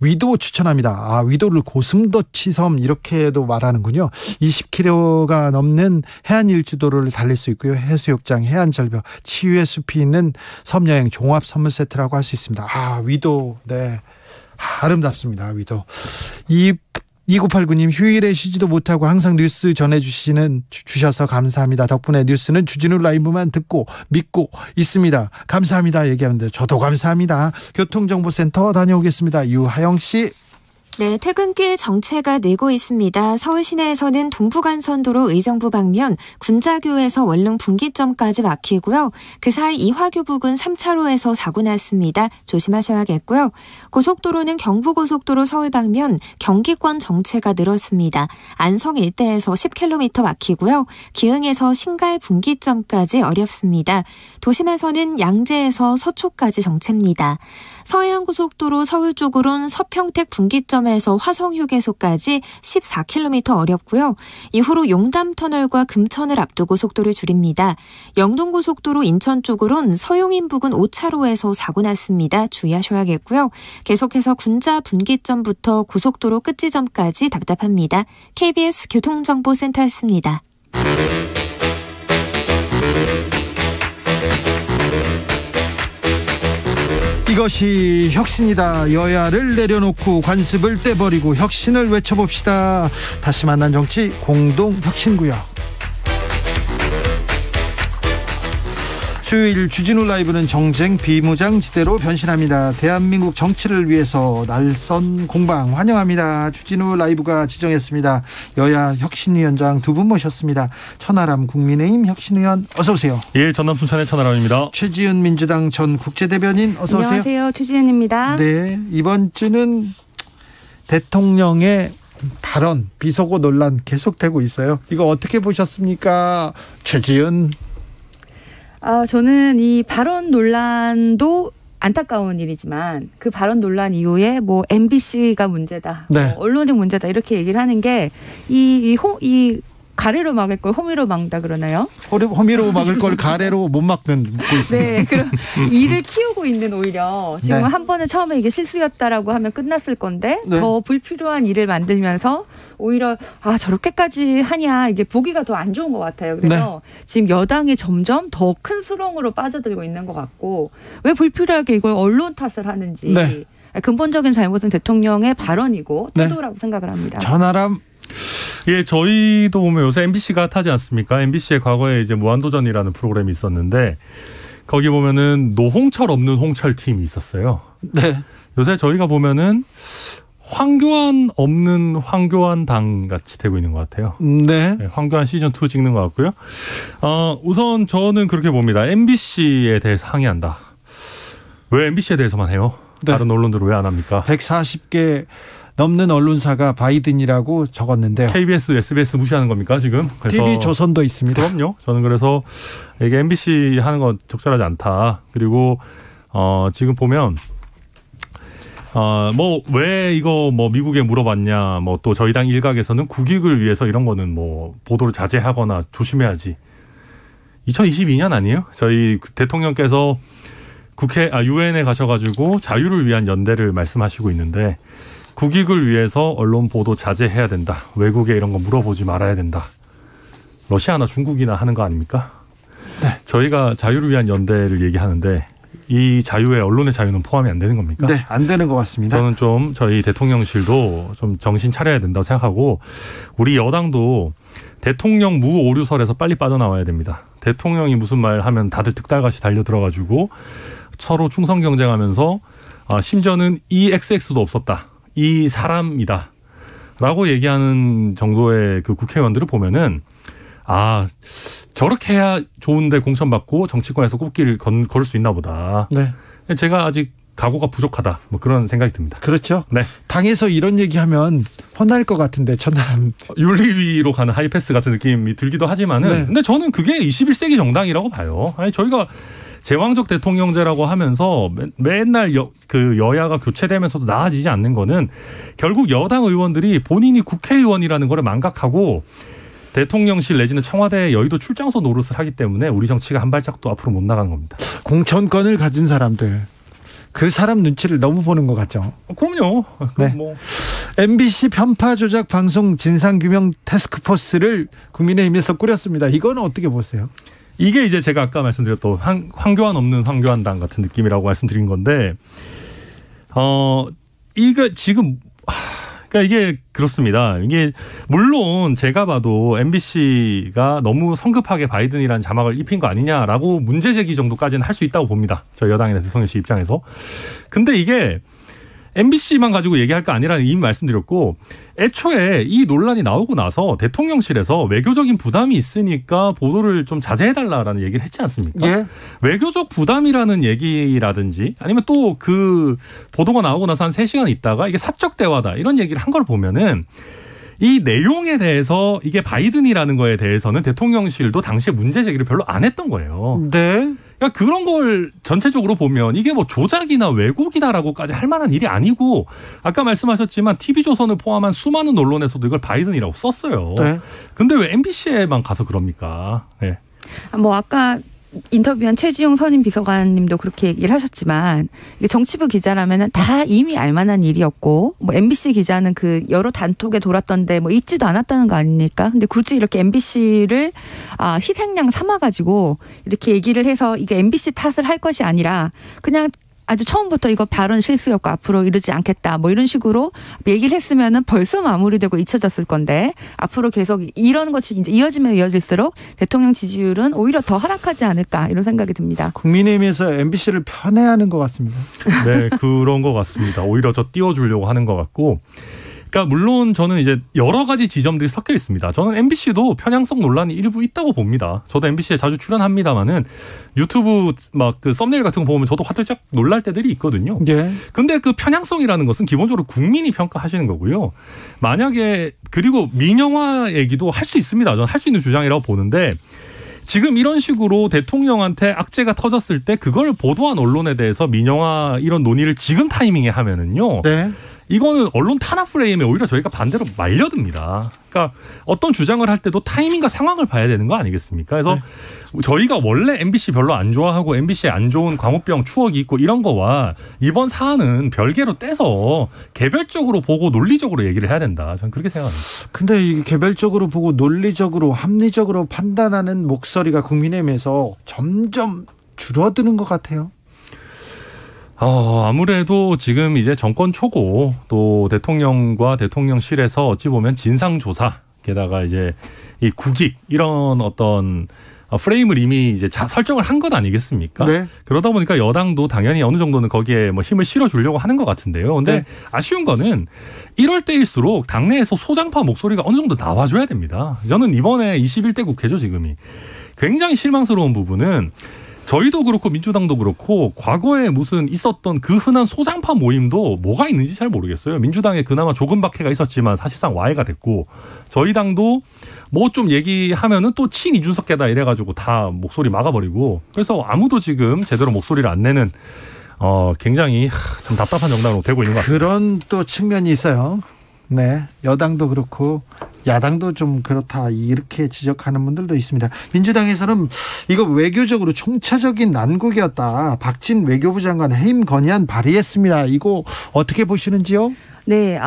위도 추천합니다. 위도를 고슴도치섬 이렇게도 말하는군요. 20km가 넘는 해안 일주도를 달릴 수 있고요. 해수욕장, 해안절벽, 치유의 숲이 있는 섬여행 종합 선물 세트라고 할 수 있습니다. 위도, 네, 아름답습니다. 위도. 2989님 휴일에 쉬지도 못하고 항상 뉴스 전해주셔서 감사합니다. 덕분에 뉴스는 주진우 라이브만 듣고 믿고 있습니다. 감사합니다 얘기하는데 저도 감사합니다. 교통정보센터 다녀오겠습니다. 유하영씨. 네, 퇴근길 정체가 늘고 있습니다. 서울 시내에서는 동부간선도로 의정부 방면 군자교에서 원룸 분기점까지 막히고요. 그 사이 이화교 부근 3차로에서 사고 났습니다. 조심하셔야겠고요. 고속도로는 경부고속도로 서울 방면 경기권 정체가 늘었습니다. 안성 일대에서 10km 막히고요. 기흥에서 신갈 분기점까지 어렵습니다. 도심에서는 양재에서 서초까지 정체입니다. 서해안고속도로 서울 쪽으로는 서평택 분기점에서 화성휴게소까지 14km 어렵고요. 이후로 용담터널과 금천을 앞두고 속도를 줄입니다. 영동고속도로 인천 쪽으로는 서용인 부근 5차로에서 사고 났습니다. 주의하셔야겠고요. 계속해서 군자 분기점부터 고속도로 끝지점까지 답답합니다. KBS 교통정보센터였습니다. 이것이 혁신이다. 여야를 내려놓고 관습을 떼버리고 혁신을 외쳐봅시다. 다시 만난 정치 공동혁신구역. 수요일 주진우 라이브는 정쟁 비무장지대로 변신합니다. 대한민국 정치를 위해서 날선 공방 환영합니다. 주진우 라이브가 지정했습니다. 여야 혁신위원장 두 분 모셨습니다. 천하람 국민의힘 혁신위원 어서 오세요. 예, 전남 순천의 천하람입니다. 최지은 민주당 전 국제대변인 어서 오세요. 안녕하세요. 최지은입니다. 네, 이번 주는 대통령의 발언 비속어 논란 계속되고 있어요. 이거 어떻게 보셨습니까, 최지은? 저는 이 발언 논란도 안타까운 일이지만 그 발언 논란 이후에 뭐 MBC가 문제다, 네. 언론이 문제다 이렇게 얘기를 하는 게 이 가래로 막을 걸 호미로 막다 그러나요? 호미로 막을 걸 가래로 못 막고 있습니다. 네, 그럼 일을 키우고 있는 오히려 지금 네. 한 번은 처음에 이게 실수였다라고 하면 끝났을 건데 네. 더 불필요한 일을 만들면서 오히려 저렇게까지 하냐 이게 보기가 더 안 좋은 것 같아요. 그래서 지금 여당이 점점 더 큰 수렁으로 빠져들고 있는 것 같고 왜 불필요하게 이걸 언론 탓을 하는지 근본적인 잘못은 대통령의 발언이고 태도라고 생각을 합니다. 전하람. 예, 저희도 보면 요새 MBC가 타지 않습니까? MBC의 과거에 이제 무한도전이라는 프로그램이 있었는데 거기 보면은 노홍철 없는 홍철 팀이 있었어요. 네. 요새 저희가 보면은 황교안 없는 황교안 당 같이 되고 있는 것 같아요. 네. 황교안 시즌2 찍는 것 같고요. 우선 저는 그렇게 봅니다. MBC에 대해서 항의한다. 왜 MBC에 대해서만 해요? 네. 다른 언론들은 왜 안 합니까? 140개 넘는 언론사가 바이든이라고 적었는데요. KBS, SBS 무시하는 겁니까 지금? 그래서 TV조선도 있습니다. 그럼요. 저는 그래서 이게 MBC 하는 건 적절하지 않다. 그리고 지금 보면 뭐 왜 이거 뭐 미국에 물어봤냐, 뭐 또 저희 당 일각에서는 국익을 위해서 이런 거는 뭐 보도를 자제하거나 조심해야지. 2022년 아니에요? 저희 대통령께서 유엔에 가셔가지고 자유를 위한 연대를 말씀하시고 있는데 국익을 위해서 언론 보도 자제해야 된다. 외국에 이런 거 물어보지 말아야 된다. 러시아나 중국이나 하는 거 아닙니까? 네. 저희가 자유를 위한 연대를 얘기하는데 이 자유에 언론의 자유는 포함이 안 되는 겁니까? 네, 안 되는 것 같습니다. 저는 좀 저희 대통령실도 좀 정신 차려야 된다고 생각하고 우리 여당도 대통령 무오류설에서 빨리 빠져나와야 됩니다. 대통령이 무슨 말 하면 다들 득달같이 달려들어가지고 서로 충성 경쟁하면서 심지어는 이 XX도 없었다. 이 사람이다. 라고 얘기하는 정도의 그 국회의원들을 보면은 저렇게 해야 좋은데 공천받고 정치권에서 꽃길을 걸을 수 있나 보다. 네. 제가 아직 각오가 부족하다. 뭐 그런 생각이 듭니다. 그렇죠. 네. 당에서 이런 얘기하면 혼날 것 같은데 전화람 윤리위로 가는 하이패스 같은 느낌이 들기도 하지만은 네. 근데 저는 그게 21세기 정당이라고 봐요. 아니 저희가 제왕적 대통령제라고 하면서 맨날 여야가 교체되면서도 나아지지 않는 거는 결국 여당 의원들이 본인이 국회의원이라는 거를 망각하고 대통령실 내지는 청와대 여의도 출장소 노릇을 하기 때문에 우리 정치가 한 발짝도 앞으로 못 나가는 겁니다. 공천권을 가진 사람들, 그 사람 눈치를 너무 보는 것 같죠. 그럼요. 네. MBC 편파 조작 방송 진상규명 태스크포스를 국민의힘에서 꾸렸습니다. 이건 어떻게 보세요? 이게 이제 제가 아까 말씀드렸던 황교안 없는 황교안당 같은 느낌이라고 말씀드린 건데, 이거 지금 그러니까 이게 그렇습니다. 이게 물론 제가 봐도 MBC가 너무 성급하게 바이든이라는 자막을 입힌 거 아니냐라고 문제 제기 정도까지는 할 수 있다고 봅니다. 저 여당이나 대통령실 입장에서. 근데 이게 MBC만 가지고 얘기할 거 아니라는 이미 말씀드렸고 애초에 이 논란이 나오고 나서 대통령실에서 외교적인 부담이 있으니까 보도를 좀 자제해달라라는 얘기를 했지 않습니까? 예. 외교적 부담이라는 얘기라든지 아니면 또 그 보도가 나오고 나서 한 3시간 있다가 이게 사적 대화다 이런 얘기를 한 걸 보면은 이 내용에 대해서 이게 바이든이라는 거에 대해서는 대통령실도 당시에 문제 제기를 별로 안 했던 거예요. 네. 그러니까 그런 걸 전체적으로 보면 이게 뭐 조작이나 왜곡이다라고까지 할 만한 일이 아니고 아까 말씀하셨지만 TV조선을 포함한 수많은 언론에서도 이걸 바이든이라고 썼어요. 네. 근데 왜 MBC에만 가서 그럽니까? 네. 뭐 아까 인터뷰한 최지용 선임 비서관님도 그렇게 얘기를 하셨지만 이게 정치부 기자라면은 다 이미 알만한 일이었고 뭐 MBC 기자는 그 여러 단톡에 돌았던데 뭐 있지도 않았다는 거 아닙니까? 근데 굳이 이렇게 MBC를 희생양 삼아가지고 이렇게 얘기를 해서 이게 MBC 탓을 할 것이 아니라 그냥 아주 처음부터 이거 발언 실수였고 앞으로 이러지 않겠다 뭐 이런 식으로 얘기를 했으면은 벌써 마무리되고 잊혀졌을 건데 앞으로 계속 이런 것이 이제 이어지면 이어질수록 대통령 지지율은 오히려 더 하락하지 않을까 이런 생각이 듭니다. 국민의힘에서 MBC를 편애하는 것 같습니다. 네, 그런 것 같습니다. 오히려 저 띄워주려고 하는 것 같고. 그러니까 물론 저는 이제 여러 가지 지점들이 섞여 있습니다. 저는 MBC도 편향성 논란이 일부 있다고 봅니다. 저도 MBC에 자주 출연합니다만은 유튜브 막 그 썸네일 같은 거 보면 저도 화들짝 놀랄 때들이 있거든요. 예. 근데 그 편향성이라는 것은 기본적으로 국민이 평가하시는 거고요. 만약에 그리고 민영화 얘기도 할 수 있습니다. 저는 할 수 있는 주장이라고 보는데 지금 이런 식으로 대통령한테 악재가 터졌을 때 그걸 보도한 언론에 대해서 민영화 이런 논의를 지금 타이밍에 하면은요. 네. 이거는 언론 탄압 프레임에 오히려 저희가 반대로 말려듭니다. 그러니까 어떤 주장을 할 때도 타이밍과 상황을 봐야 되는 거 아니겠습니까? 그래서 네. 저희가 원래 MBC 별로 안 좋아하고 MBC에 안 좋은 광우병 추억이 있고 이런 거와 이번 사안은 별개로 떼서 개별적으로 보고 논리적으로 얘기를 해야 된다. 저는 그렇게 생각합니다. 근데 이 개별적으로 보고 논리적으로 합리적으로 판단하는 목소리가 국민의힘에서 점점 줄어드는 것 같아요. 아무래도 지금 이제 정권 초고 또 대통령과 대통령실에서 어찌 보면 진상조사 게다가 이제 이 국익 이런 어떤 프레임을 이미 이제 설정을 한 것 아니겠습니까? 네. 그러다 보니까 여당도 당연히 어느 정도는 거기에 뭐 힘을 실어주려고 하는 것 같은데요. 근데 네. 아쉬운 거는 이럴 때일수록 당내에서 소장파 목소리가 어느 정도 나와줘야 됩니다. 저는 이번에 21대 국회죠, 지금이. 굉장히 실망스러운 부분은 저희도 그렇고 민주당도 그렇고 과거에 무슨 있었던 그 흔한 소장파 모임도 뭐가 있는지 잘 모르겠어요. 민주당에 그나마 조금 박해가 있었지만 사실상 와해가 됐고 저희 당도 뭐 좀 얘기하면은 또 친 이준석계다 이래가지고 다 목소리 막아버리고 그래서 아무도 지금 제대로 목소리를 안 내는 굉장히 좀 답답한 정당으로 되고 있는 것 같습니다. 그런 또 측면이 있어요. 네, 여당도 그렇고 야당도 좀 그렇다 이렇게 지적하는 분들도 있습니다. 민주당에서는 이거 외교적으로 총체적인 난국이었다. 박진 외교부 장관 해임 건의안 발의했습니다. 이거 어떻게 보시는지요? 네,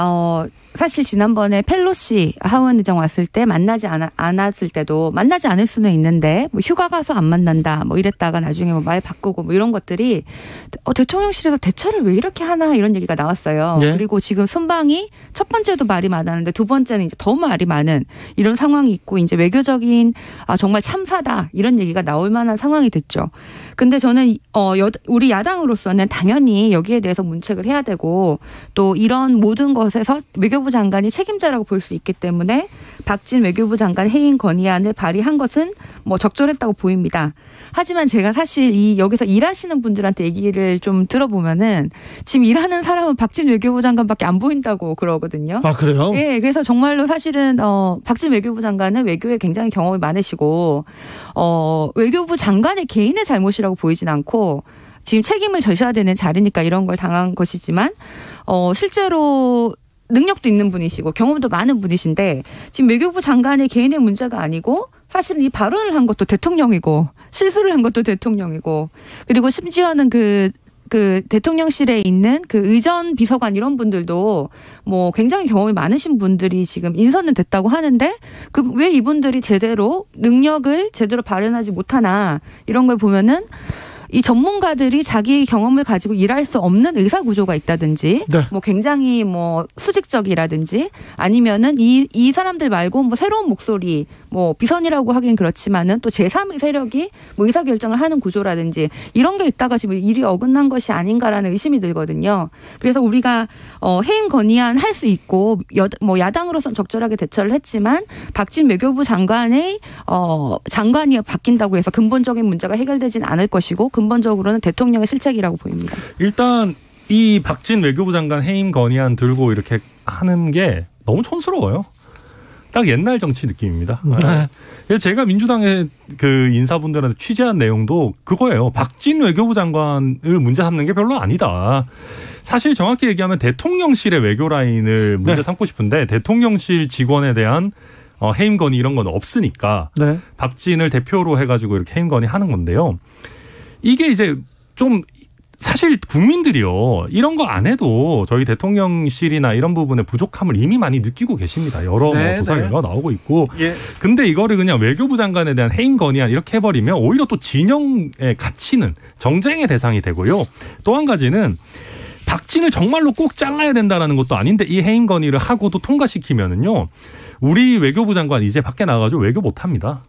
사실 지난번에 펠로시 하원 의장 왔을 때 만나지 않았을 때도 만나지 않을 수는 있는데 뭐 휴가 가서 안 만난다 뭐 이랬다가 나중에 뭐 말 바꾸고 뭐 이런 것들이 대통령실에서 대처를 왜 이렇게 하나 이런 얘기가 나왔어요. 네. 그리고 지금 순방이 첫 번째도 말이 많았는데 두 번째는 이제 더 말이 많은 이런 상황이 있고 이제 외교적인 정말 참사다 이런 얘기가 나올 만한 상황이 됐죠. 근데 저는 우리 야당으로서는 당연히 여기에 대해서 문책을 해야 되고 또 이런 모든 것에서 외교부 장관이 책임자라고 볼 수 있기 때문에 박진 외교부 장관 해임 건의안을 발의한 것은 뭐 적절했다고 보입니다. 하지만 제가 사실 여기서 일하시는 분들한테 얘기를 좀 들어보면은 지금 일하는 사람은 박진 외교부 장관밖에 안 보인다고 그러거든요. 아, 그래요? 네, 그래서 정말로 사실은 박진 외교부 장관은 외교에 굉장히 경험이 많으시고 외교부 장관의 개인의 잘못이라고 보이진 않고 지금 책임을 져셔야 되는 자리니까 이런 걸 당한 것이지만 실제로 능력도 있는 분이시고 경험도 많은 분이신데 지금 외교부 장관의 개인의 문제가 아니고 사실은 이 발언을 한 것도 대통령이고 실수를 한 것도 대통령이고 그리고 심지어는 그 대통령실에 있는 그 의전 비서관 이런 분들도 뭐 굉장히 경험이 많으신 분들이 지금 인선은 됐다고 하는데 왜 이분들이 제대로 능력을 제대로 발현하지 못하나 이런 걸 보면은 이 전문가들이 자기 경험을 가지고 일할 수 없는 의사 구조가 있다든지, 네. 뭐 굉장히 뭐 수직적이라든지, 아니면은 이 사람들 말고 뭐 새로운 목소리, 뭐 비선이라고 하긴 그렇지만은 또 제3의 세력이 뭐 의사 결정을 하는 구조라든지 이런 게 있다가 지금 일이 어긋난 것이 아닌가라는 의심이 들거든요. 그래서 우리가 해임 건의안 할 수 있고 뭐 야당으로서는 적절하게 대처를 했지만 박진 외교부 장관의 장관이 바뀐다고 해서 근본적인 문제가 해결되진 않을 것이고. 근본적으로는 대통령의 실책이라고 보입니다. 일단 이 박진 외교부 장관 해임 건의안 들고 이렇게 하는 게 너무 촌스러워요. 딱 옛날 정치 느낌입니다. 네. 제가 민주당의 그 인사분들한테 취재한 내용도 그거예요. 박진 외교부 장관을 문제 삼는 게 별로 아니다. 사실 정확히 얘기하면 대통령실의 외교 라인을 문제 네. 삼고 싶은데 대통령실 직원에 대한 해임 건의 이런 건 없으니까 네. 박진을 대표로 해가지고 이렇게 해임 건의 하는 건데요. 이게 이제 좀 사실 국민들이요. 이런 거 안 해도 저희 대통령실이나 이런 부분의 부족함을 이미 많이 느끼고 계십니다. 여러 네, 조사 결과가 나오고 있고. 예. 근데 이거를 그냥 외교부 장관에 대한 해임 건의안 이렇게 해버리면 오히려 또 진영에 갇히는 정쟁의 대상이 되고요. 또 한 가지는 박진을 정말로 꼭 잘라야 된다라는 것도 아닌데 이 해임 건의를 하고도 통과시키면은요. 우리 외교부 장관 이제 밖에 나가가지고 외교 못합니다.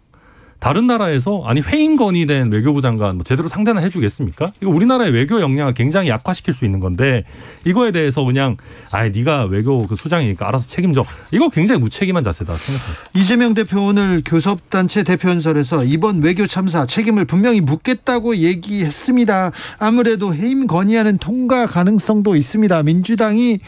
다른 나라에서 해임 건의된 외교부 장관 뭐 제대로 상대나 해주겠습니까? 이거 우리나라의 외교 역량을 굉장히 약화시킬 수 있는 건데 이거에 대해서 그냥 네가 외교 그 수장이니까 알아서 책임져. 이거 굉장히 무책임한 자세다 생각합니다. 이재명 대표 오늘 교섭단체 대표연설에서 이번 외교 참사 책임을 분명히 묻겠다고 얘기했습니다. 아무래도 해임 건의안은 통과 가능성도 있습니다. 민주당이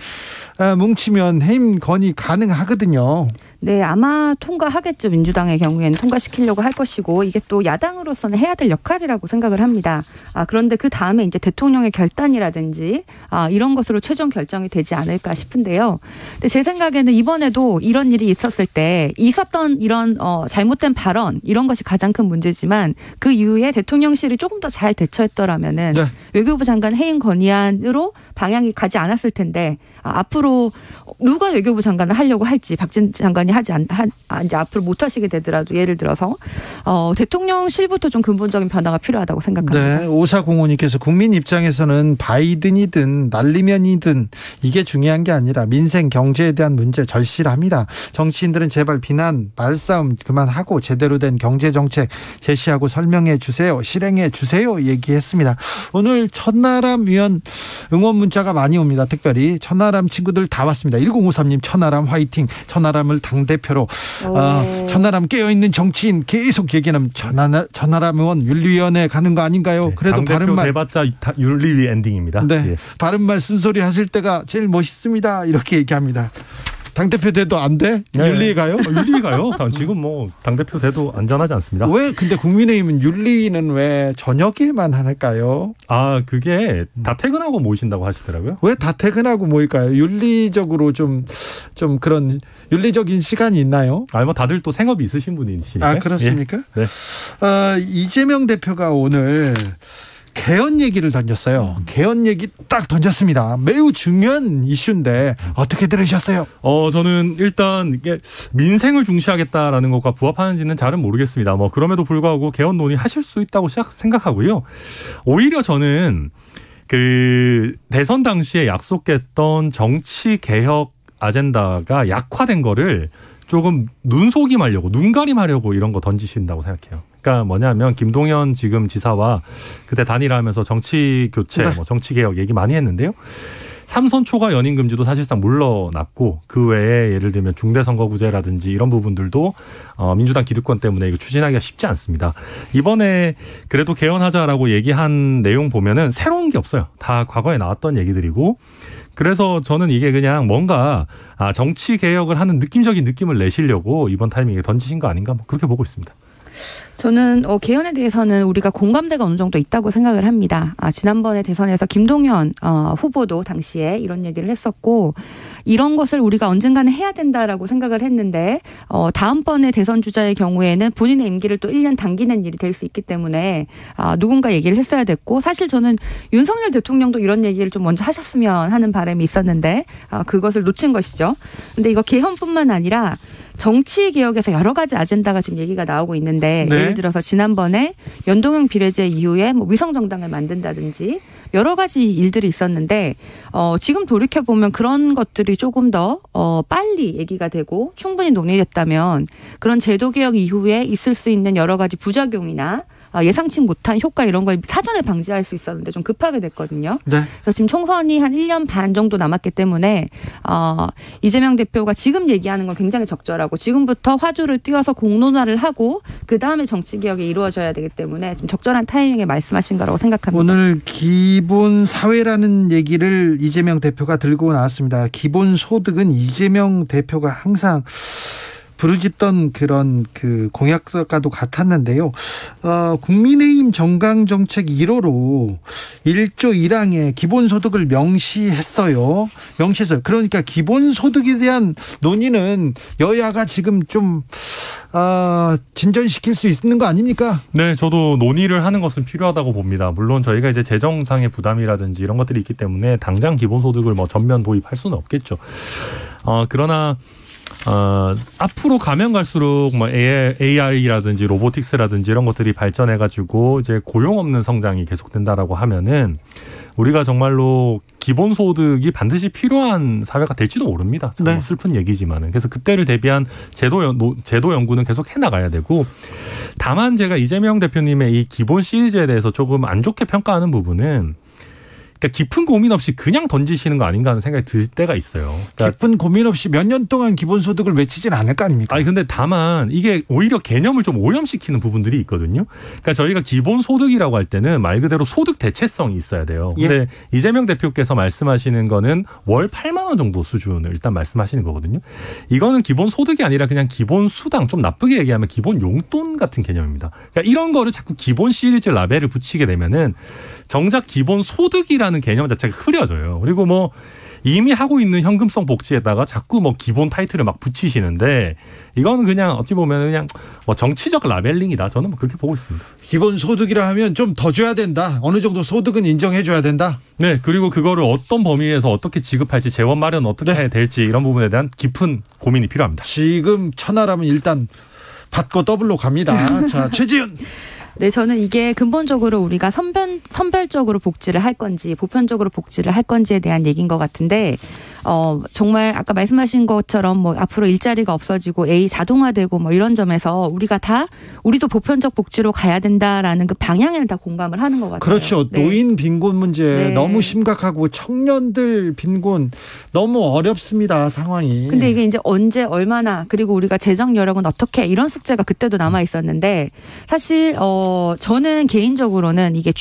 뭉치면 해임 건의 가능하거든요. 네, 아마 통과하겠죠. 민주당의 경우에는 통과시키려고 할 것이고 이게 또 야당으로서는 해야 될 역할이라고 생각을 합니다. 그런데 그 다음에 이제 대통령의 결단이라든지 이런 것으로 최종 결정이 되지 않을까 싶은데요. 근데 제 생각에는 이번에도 이런 일이 있었을 때 있었던 이런 잘못된 발언 이런 것이 가장 큰 문제지만 그 이후에 대통령실이 조금 더 잘 대처했더라면은 네. 외교부 장관 해임 건의안으로 방향이 가지 않았을 텐데 앞으로 누가 외교부 장관을 하려고 할지 박진 장관이 이제 앞으로 못 하시게 되더라도 예를 들어서 대통령실부터 좀 근본적인 변화가 필요하다고 생각합니다. 네, 5405님께서 국민 입장에서는 바이든이든 날리면이든 이게 중요한 게 아니라 민생 경제에 대한 문제 절실합니다. 정치인들은 제발 비난 말싸움 그만하고 제대로 된 경제정책 제시하고 설명해 주세요. 실행해 주세요. 얘기했습니다. 오늘 천하람 위원 응원 문자가 많이 옵니다. 특별히 천하람 친구들 다 왔습니다. 1053님 천하람 화이팅. 천하람을 당대표로 천하람 깨어있는 정치인 계속 얘기하면 천하람 의원 윤리위원회 가는 거 아닌가요? 네, 그래도 당대표 바른말 대봤자 윤리위 엔딩입니다. 네, 예. 바른말 쓴소리 하실 때가 제일 멋있습니다. 이렇게 얘기합니다. 당대표 돼도 안 돼? 네. 윤리위 가요? 윤리위 가요. 지금 뭐 당대표 돼도 안전하지 않습니다. 왜 근데 국민의힘은 윤리위는 왜 저녁에만 할까요? 아, 그게 다 퇴근하고 모이신다고 하시더라고요. 왜 다 퇴근하고 모일까요? 윤리적으로 좀 그런 윤리적인 시간이 있나요? 뭐 다들 또 생업이 있으신 분이시니까. 아, 그렇습니까? 예. 네. 이재명 대표가 오늘 개헌 얘기를 던졌어요. 개헌 얘기 딱 던졌습니다. 매우 중요한 이슈인데 어떻게 들으셨어요? 저는 일단 이게 민생을 중시하겠다라는 것과 부합하는지는 잘은 모르겠습니다. 뭐 그럼에도 불구하고 개헌 논의하실 수 있다고 생각하고요. 오히려 저는 그 대선 당시에 약속했던 정치 개혁 아젠다가 약화된 거를 조금 눈속임하려고 눈가림하려고 이런 거 던지신다고 생각해요. 그러니까 뭐냐면 김동연 지금 지사와 그때 단일화하면서 정치 교체, 네. 정치 개혁 얘기 많이 했는데요. 삼선 초과 연임 금지도 사실상 물러났고 그 외에 예를 들면 중대선거구제라든지 이런 부분들도 민주당 기득권 때문에 이거 추진하기가 쉽지 않습니다. 이번에 그래도 개헌하자라고 얘기한 내용 보면은 새로운 게 없어요. 다 과거에 나왔던 얘기들이고. 그래서 저는 이게 그냥 뭔가 정치 개혁을 하는 느낌적인 느낌을 내시려고 이번 타이밍에 던지신 거 아닌가 그렇게 보고 있습니다. 저는 개헌에 대해서는 우리가 공감대가 어느 정도 있다고 생각을 합니다. 지난번에 대선에서 김동연 후보도 당시에 이런 얘기를 했었고 이런 것을 우리가 언젠가는 해야 된다라고 생각을 했는데 다음번에 대선 주자의 경우에는 본인의 임기를 또 1년 당기는 일이 될 수 있기 때문에 누군가 얘기를 했어야 됐고 사실 저는 윤석열 대통령도 이런 얘기를 좀 먼저 하셨으면 하는 바람이 있었는데 그것을 놓친 것이죠. 근데 이거 개헌뿐만 아니라 정치 개혁에서 여러 가지 아젠다가 지금 얘기가 나오고 있는데 네. 예를 들어서 지난번에 연동형 비례제 이후에 뭐 위성정당을 만든다든지 여러 가지 일들이 있었는데 지금 돌이켜보면 그런 것들이 조금 더 빨리 얘기가 되고 충분히 논의됐다면 그런 제도 개혁 이후에 있을 수 있는 여러 가지 부작용이나 예상치 못한 효과 이런 걸 사전에 방지할 수 있었는데 좀 급하게 됐거든요. 네. 그래서 지금 총선이 한 1년 반 정도 남았기 때문에 이재명 대표가 지금 얘기하는 건 굉장히 적절하고 지금부터 화두를 띄워서 공론화를 하고 그다음에 정치개혁이 이루어져야 되기 때문에 좀 적절한 타이밍에 말씀하신 거라고 생각합니다. 오늘 기본 사회라는 얘기를 이재명 대표가 들고 나왔습니다. 기본 소득은 이재명 대표가 항상 부르짖던 그런 그 공약과도 같았는데요. 국민의힘 정강정책 1호로 1조 1항에 기본소득을 명시했어요. 그러니까 기본소득에 대한 논의는 여야가 지금 좀 진전시킬 수 있는 거 아닙니까? 네, 저도 논의를 하는 것은 필요하다고 봅니다. 물론 저희가 이제 재정상의 부담이라든지 이런 것들이 있기 때문에 당장 기본소득을 뭐 전면 도입할 수는 없겠죠. 그러나 앞으로 가면 갈수록 뭐 AI라든지 로보틱스라든지 이런 것들이 발전해가지고 이제 고용 없는 성장이 계속된다라고 하면은 우리가 정말로 기본소득이 반드시 필요한 사회가 될지도 모릅니다. 참 네. 슬픈 얘기지만은. 그래서 그때를 대비한 제도 연구는 계속 해나가야 되고 다만 제가 이재명 대표님의 이 기본 시리즈에 대해서 조금 안 좋게 평가하는 부분은 그러니까 깊은 고민 없이 그냥 던지시는 거 아닌가 하는 생각이 들 때가 있어요. 그러니까 깊은 고민 없이 몇 년 동안 기본소득을 외치진 않을 거 아닙니까? 아니 근데 다만 이게 오히려 개념을 좀 오염시키는 부분들이 있거든요. 그러니까 저희가 기본소득이라고 할 때는 말 그대로 소득 대체성이 있어야 돼요. 근데 예. 이재명 대표께서 말씀하시는 거는 월 8만 원 정도 수준을 일단 말씀하시는 거거든요. 이거는 기본소득이 아니라 그냥 기본수당, 좀 나쁘게 얘기하면 기본 용돈 같은 개념입니다. 그러니까 이런 거를 자꾸 기본 시리즈 라벨을 붙이게 되면은 정작 기본소득이라는 개념 자체가 흐려져요. 그리고 뭐 이미 하고 있는 현금성 복지에다가 자꾸 뭐 기본 타이틀을 막 붙이시는데 이거는 그냥 어찌 보면 그냥 뭐 정치적 라벨링이다. 저는 뭐 그렇게 보고 있습니다. 기본소득이라 하면 좀 더 줘야 된다. 어느 정도 소득은 인정해 줘야 된다. 네. 그리고 그거를 어떤 범위에서 어떻게 지급할지 재원 마련 어떻게 해야 될지 이런 부분에 대한 깊은 고민이 필요합니다. 지금 천하라면 일단 받고 더블로 갑니다. 자, 최지은. 네, 저는 이게 근본적으로 우리가 선별적으로 복지를 할 건지 보편적으로 복지를 할 건지에 대한 얘기인 것 같은데 정말 아까 말씀하신 것처럼 뭐 앞으로 일자리가 없어지고 AI 자동화되고 뭐 이런 점에서 우리도 보편적 복지로 가야 된다라는 그 방향에는 다 공감을 하는 것 같아요. 그렇죠. 네. 노인 빈곤 문제 네. 너무 심각하고 청년들 빈곤 너무 어렵습니다. 상황이. 근데 이게 이제 언제 얼마나 그리고 우리가 재정 여력은 어떻게 이런 숙제가 그때도 남아 있었는데 사실 저는 개인적으로는 이게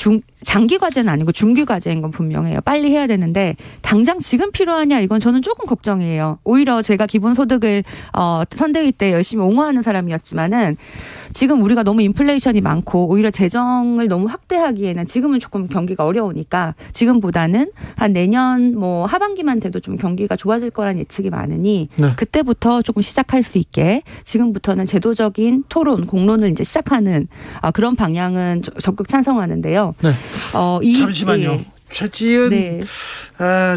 장기 과제는 아니고 중기 과제인 건 분명해요. 빨리 해야 되는데 당장 지금 필요하냐 이건 저는 조금 걱정이에요. 오히려 제가 기본소득을 선대위 때 열심히 옹호하는 사람이었지만은 지금 우리가 너무 인플레이션이 많고 오히려 재정을 너무 확대하기에는 지금은 조금 경기가 어려우니까 지금보다는 한 내년 뭐 하반기만 돼도 좀 경기가 좋아질 거란 예측이 많으니 네. 그때부터 조금 시작할 수 있게 지금부터는 제도적인 토론, 공론을 이제 시작하는 그런 방향은 적극 찬성하는데요. 네. 잠시만요. 네. 최지은 네.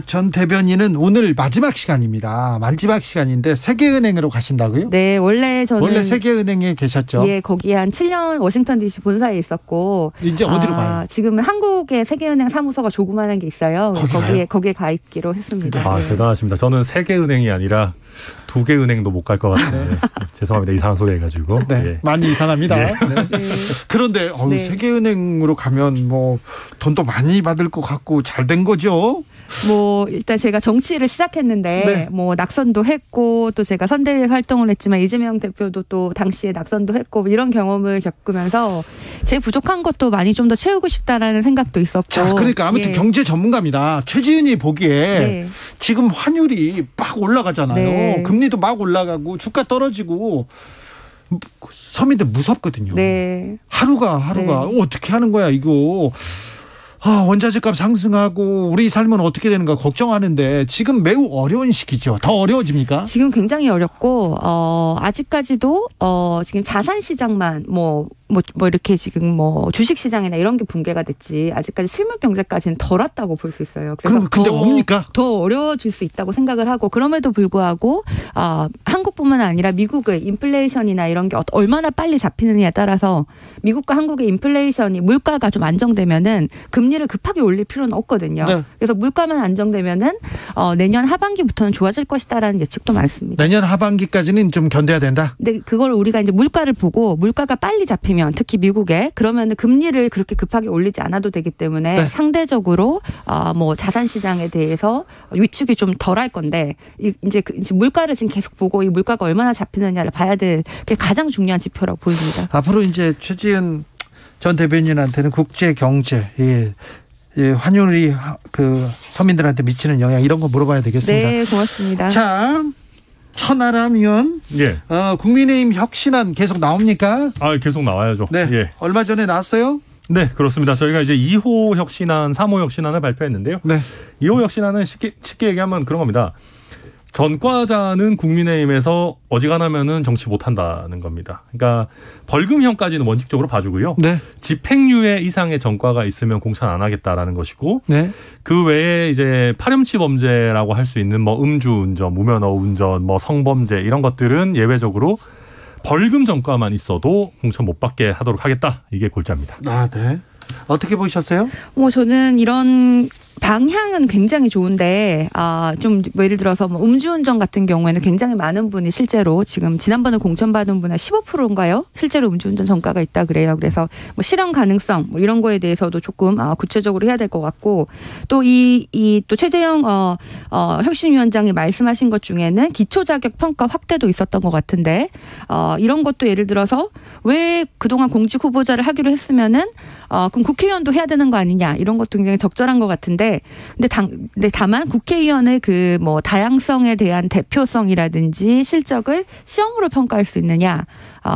전 대변인은 오늘 마지막 시간입니다. 마지막 시간인데 세계은행으로 가신다고요? 네, 원래 세계은행에 계셨죠? 예, 거기 한 7년 워싱턴 DC 본사에 있었고 이제 어디로 가요? 지금은 한국의 세계은행 사무소가 조그마한 게 있어요. 거기에 가 있기로 했습니다. 네. 대단하십니다. 저는 세계은행이 아니라 2개 은행도 못 갈 것 같은데 죄송합니다. 이상한 소리 해가지고. 네, 예. 많이 이상합니다. 예. 네. 그런데 세계은행으로 가면 뭐 돈도 많이 받을 것 같고 잘 된 거죠? 뭐 일단 제가 정치를 시작했는데 네. 뭐 낙선도 했고 또 제가 선대위에서 활동을 했지만 이재명 대표도 또 당시에 낙선도 했고 이런 경험을 겪으면서 제 부족한 것도 많이 좀 더 채우고 싶다라는 생각도 있었고. 자, 그러니까 아무튼 경제 전문가입니다. 최지은이 보기에 지금 환율이 막 올라가잖아요. 네. 금리도 막 올라가고 주가 떨어지고 서민들 무섭거든요. 네. 하루가 어떻게 하는 거야 이거. 원자재값 상승하고 우리 삶은 어떻게 되는가 걱정하는데 지금 매우 어려운 시기죠. 더 어려워집니까? 지금 굉장히 어렵고 아직까지도 지금 자산 시장만 뭐 이렇게 지금 뭐 주식 시장이나 이런 게 붕괴가 됐지 아직까지 실물 경제까지는 덜 왔다고 볼 수 있어요. 그래서 그럼 근데 뭡니까? 더 어려워질 수 있다고 생각을 하고 그럼에도 불구하고 한국뿐만 아니라 미국의 인플레이션이나 이런 게 얼마나 빨리 잡히느냐에 따라서 미국과 한국의 인플레이션이 물가가 좀 안정되면은 금리를 급하게 올릴 필요는 없거든요. 네. 그래서 물가만 안정되면은 내년 하반기부터는 좋아질 것이다라는 예측도 많습니다. 내년 하반기까지는 좀 견뎌야 된다. 근데 그걸 우리가 이제 물가를 보고 물가가 빨리 잡히면 특히 미국에 그러면 금리를 그렇게 급하게 올리지 않아도 되기 때문에 상대적으로 뭐 자산 시장에 대해서 위축이 좀 덜할 건데 이제 물가를 지금 계속 보고 이 물가가 얼마나 잡히느냐를 봐야 될 게 가장 중요한 지표라고 보입니다. 앞으로 이제 최지은 전 대변인한테는 국제 경제 환율이 그 서민들한테 미치는 영향 이런 거 물어봐야 되겠습니다. 네, 고맙습니다. 자. 천하람 의원, 국민의힘 혁신안 계속 나옵니까? 계속 나와야죠. 네, 예. 얼마 전에 나왔어요? 네, 그렇습니다. 저희가 이제 2호 혁신안, 3호 혁신안을 발표했는데요. 네. 2호 혁신안은 쉽게 얘기하면 그런 겁니다. 전과자는 국민의힘에서 어지간하면은 정치 못한다는 겁니다. 그러니까 벌금형까지는 원칙적으로 봐주고요. 네. 집행유예 이상의 전과가 있으면 공천 안 하겠다라는 것이고, 네. 그 외에 이제 파렴치 범죄라고 할 수 있는 뭐 음주운전, 무면허 운전, 뭐 성범죄 이런 것들은 예외적으로 벌금 전과만 있어도 공천 못 받게 하도록 하겠다. 이게 골자입니다. 아, 네. 어떻게 보셨어요? 저는 이런 방향은 굉장히 좋은데 좀 뭐 예를 들어서 뭐 음주운전 같은 경우에는 굉장히 많은 분이 실제로 지금 지난번에 공천받은 분의 15%인가요? 실제로 음주운전 전과가 있다 그래요. 그래서 뭐 실현 가능성 뭐 이런 거에 대해서도 조금 구체적으로 해야 될 것 같고 또 또 최재형 혁신위원장이 말씀하신 것 중에는 기초자격 평가 확대도 있었던 것 같은데 이런 것도 예를 들어서 왜 그동안 공직 후보자를 하기로 했으면은 그럼 국회의원도 해야 되는 거 아니냐 이런 것도 굉장히 적절한 것 같은데 근데 다만 국회의원의 그 뭐 다양성에 대한 대표성이라든지 실적을 시험으로 평가할 수 있느냐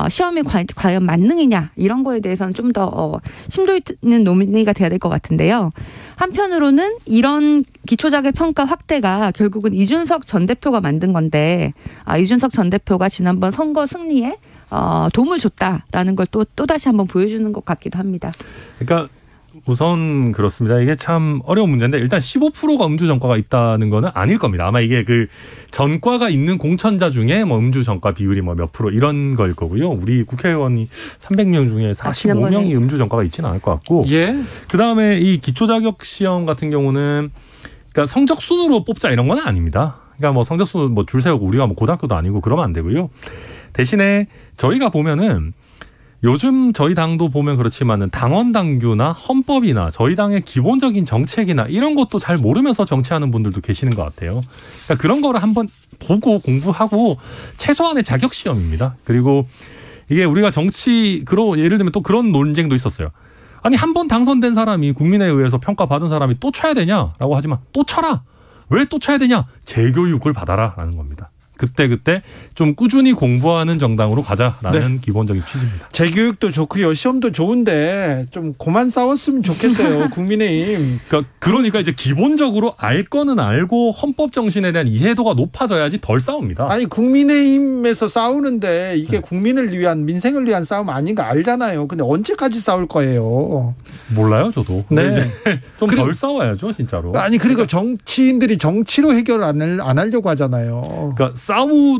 시험이 과연 만능이냐 이런 거에 대해서는 좀 더 심도 있는 논의가 돼야 될 것 같은데요. 한편으로는 이런 기초자격 평가 확대가 결국은 이준석 전 대표가 만든 건데 이준석 전 대표가 지난번 선거 승리에 도움을 줬다라는 걸 또 다시 한번 보여주는 것 같기도 합니다. 그러니까 우선 그렇습니다. 이게 참 어려운 문제인데 일단 15%가 음주 전과가 있다는 거는 아닐 겁니다. 아마 이게 그 전과가 있는 공천자 중에 뭐 음주 전과 비율이 뭐 몇 프로 이런 걸 거고요. 우리 국회의원이 300명 중에 45명이 음주 전과가 있지는 않을 것 같고. 그다음에 이 기초 자격 시험 같은 경우는 그러니까 성적 순으로 뽑자 이런 건 아닙니다. 그러니까 뭐 성적 순 뭐 줄 세우고 우리가 뭐 고등학교도 아니고 그러면 안 되고요. 대신에 저희가 보면은 요즘 저희 당도 보면 그렇지만은 당원 당규나 헌법이나 저희 당의 기본적인 정책이나 이런 것도 잘 모르면서 정치하는 분들도 계시는 것 같아요. 그러니까 그런 거를 한번 보고 공부하고 최소한의 자격 시험입니다. 그리고 이게 우리가 예를 들면 또 그런 논쟁도 있었어요. 아니 한 번 당선된 사람이 국민에 의해서 평가받은 사람이 또 쳐야 되냐라고 하지만 또 쳐라. 왜 또 쳐야 되냐? 재교육을 받아라라는 겁니다. 그때 좀 꾸준히 공부하는 정당으로 가자라는 네. 기본적인 취지입니다. 재교육도 좋고요. 시험도 좋은데 좀 그만 싸웠으면 좋겠어요. 국민의힘. 그러니까 이제 기본적으로 알 거는 알고 헌법 정신에 대한 이해도가 높아져야지 덜 싸웁니다. 아니 국민의힘에서 싸우는데 이게 네. 국민을 위한 민생을 위한 싸움 아닌 거 알잖아요. 근데 언제까지 싸울 거예요? 몰라요, 저도. 네. 좀 덜 싸워야죠, 진짜로. 아니 그리고 정치인들이 정치로 해결 안 하려고 하잖아요. 그러니까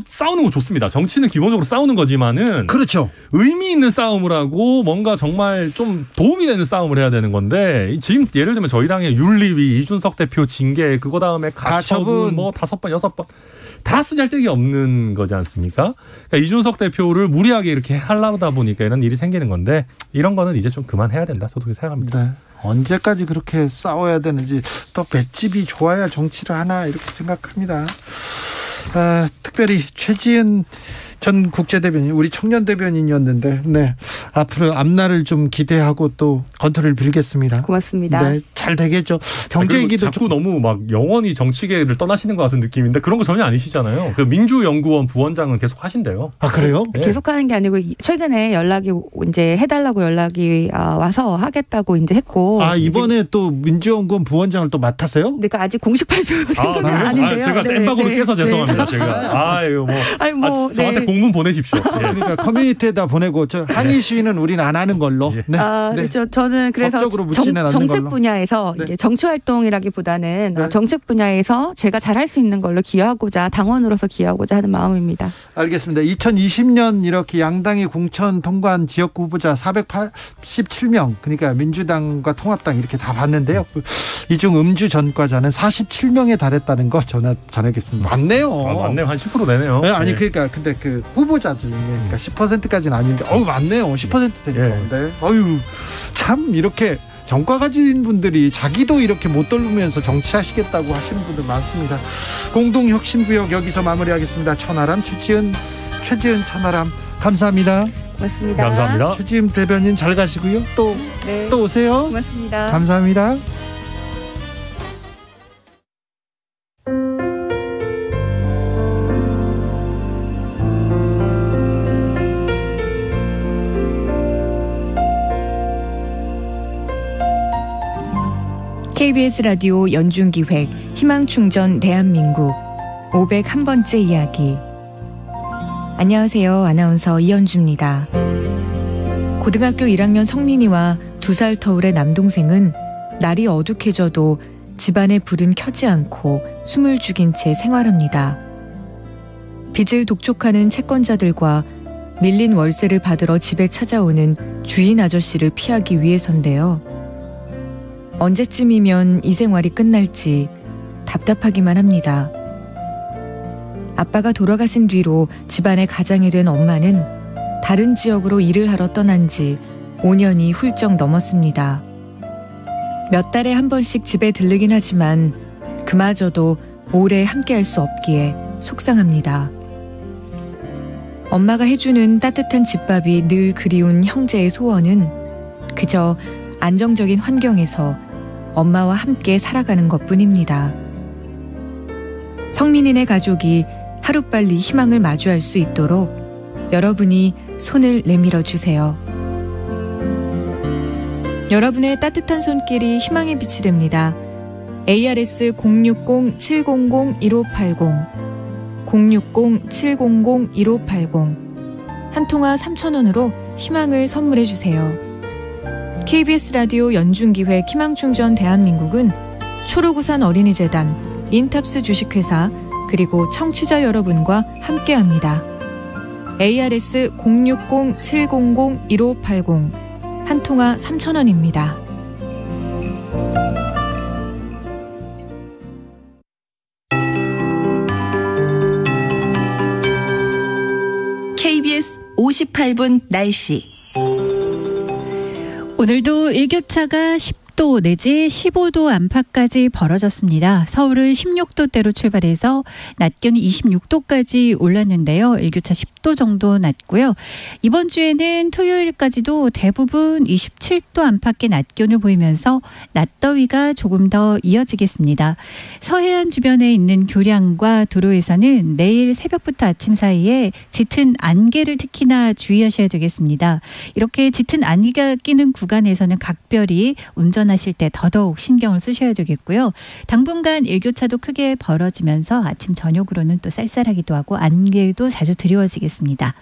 싸우는 거 좋습니다. 정치는 기본적으로 싸우는 거지만은 그렇죠. 의미 있는 싸움을 하고 뭔가 정말 좀 도움이 되는 싸움을 해야 되는 건데 지금 예를 들면 저희 당의 윤리위, 이준석 대표 징계, 그거 다음에 가처분 뭐 5번, 6번 다 쓰잘데기 없는 거지 않습니까? 그러니까 이준석 대표를 무리하게 이렇게 하려다 보니까 이런 일이 생기는 건데 이런 거는 이제 좀 그만해야 된다. 저도 그렇게 생각합니다. 네. 언제까지 그렇게 싸워야 되는지 또 맷집이 좋아야 정치를 하나 이렇게 생각합니다. 특별히 최지은 전 국제대변인, 우리 청년 대변인이었는데, 네. 앞으로 앞날을 좀 기대하고 또 건투를 빌겠습니다. 고맙습니다. 네. 잘 되겠죠. 경제 얘기도 자꾸 너무 막 영원히 정치계를 떠나시는 것 같은 느낌인데 그런 거 전혀 아니시잖아요. 그 민주연구원 부원장은 계속 하신대요. 아, 그래요? 네. 계속 하는 게 아니고 최근에 연락이 이제 해달라고 연락이 와서 하겠다고 이제 했고. 아, 이번에 또 민주연구원 부원장을 또 맡았어요? 그러니까 아직 공식 발표 생각은 아닌데요. 제가 땜박으로 깨서 죄송합니다. 제가. 저한테 공문 보내십시오. 그러니까 커뮤니티에다 보내고 항의 시위는 우리는 안 하는 걸로. 네. 네. 저는 그래서 정책 분야에서 네. 이게 정치 활동이라기보다는 네. 정책 분야에서 제가 잘할 수 있는 걸로 기여하고자 당원으로서 기여하고자 하는 마음입니다. 알겠습니다. 2020년 이렇게 양당이 공천 통과한 지역구 후보자 487명, 그러니까 민주당과 통합당 이렇게 다 봤는데요. 이 중 음주 전과자는 47명에 달했다는 거 전하겠습니다. 맞네요. 맞네요. 한 10% 되네요. 네, 아니 그러니까 근데 그 후보자들 그러니까 10%까지는 아닌데 맞네요. 10% 되니까. 네. 참 이렇게 전과 가진 분들이 자기도 이렇게 못 돌보면서 정치하시겠다고 하시는 분들 많습니다. 공동혁신구역 여기서 마무리하겠습니다. 천하람 최지은 천하람 감사합니다. 고맙습니다. 감사합니다. 최지은 대변인 잘 가시고요. 또 오세요. 고맙습니다. 감사합니다. KBS 라디오 연중기획 희망충전 대한민국 501번째 이야기. 안녕하세요. 아나운서 이현주입니다. 고등학교 1학년 성민이와 2살 터울의 남동생은 날이 어둑해져도 집안의 불은 켜지 않고 숨을 죽인 채 생활합니다. 빚을 독촉하는 채권자들과 밀린 월세를 받으러 집에 찾아오는 주인 아저씨를 피하기 위해서인데요. 언제쯤이면 이 생활이 끝날지 답답하기만 합니다. 아빠가 돌아가신 뒤로 집안의 가장이 된 엄마는 다른 지역으로 일을 하러 떠난 지 5년이 훌쩍 넘었습니다. 몇 달에 한 번씩 집에 들르긴 하지만 그마저도 오래 함께할 수 없기에 속상합니다. 엄마가 해주는 따뜻한 집밥이 늘 그리운 형제의 소원은 그저 안정적인 환경에서 엄마와 함께 살아가는 것뿐입니다. 성민이네 가족이 하루빨리 희망을 마주할 수 있도록 여러분이 손을 내밀어 주세요. 여러분의 따뜻한 손길이 희망의 빛이 됩니다. ARS 060-700-1580 060-700-1580 한 통화 3,000원으로 희망을 선물해 주세요. KBS 라디오 연중기획 희망충전 대한민국은 초록우산 어린이재단, 인탑스 주식회사 그리고 청취자 여러분과 함께합니다. ARS 060-700-1580 한 통화 3,000원입니다. KBS 58분 날씨. 오늘도 일교차가 10도 내지 15도 안팎까지 벌어졌습니다. 서울은 16도대로 출발해서 낮 기온이 26도까지 올랐는데요. 일교차 10도 10도 정도 낮고요. 이번 주에는 토요일까지도 대부분 27도 안팎의 낮 기온을 보이면서 낮더위가 조금 더 이어지겠습니다. 서해안 주변에 있는 교량과 도로에서는 내일 새벽부터 아침 사이에 짙은 안개를 특히나 주의하셔야 되겠습니다. 이렇게 짙은 안개가 끼는 구간에서는 각별히 운전하실 때 더더욱 신경을 쓰셔야 되겠고요. 당분간 일교차도 크게 벌어지면서 아침 저녁으로는 또 쌀쌀하기도 하고 안개도 자주 드리워지겠습니다.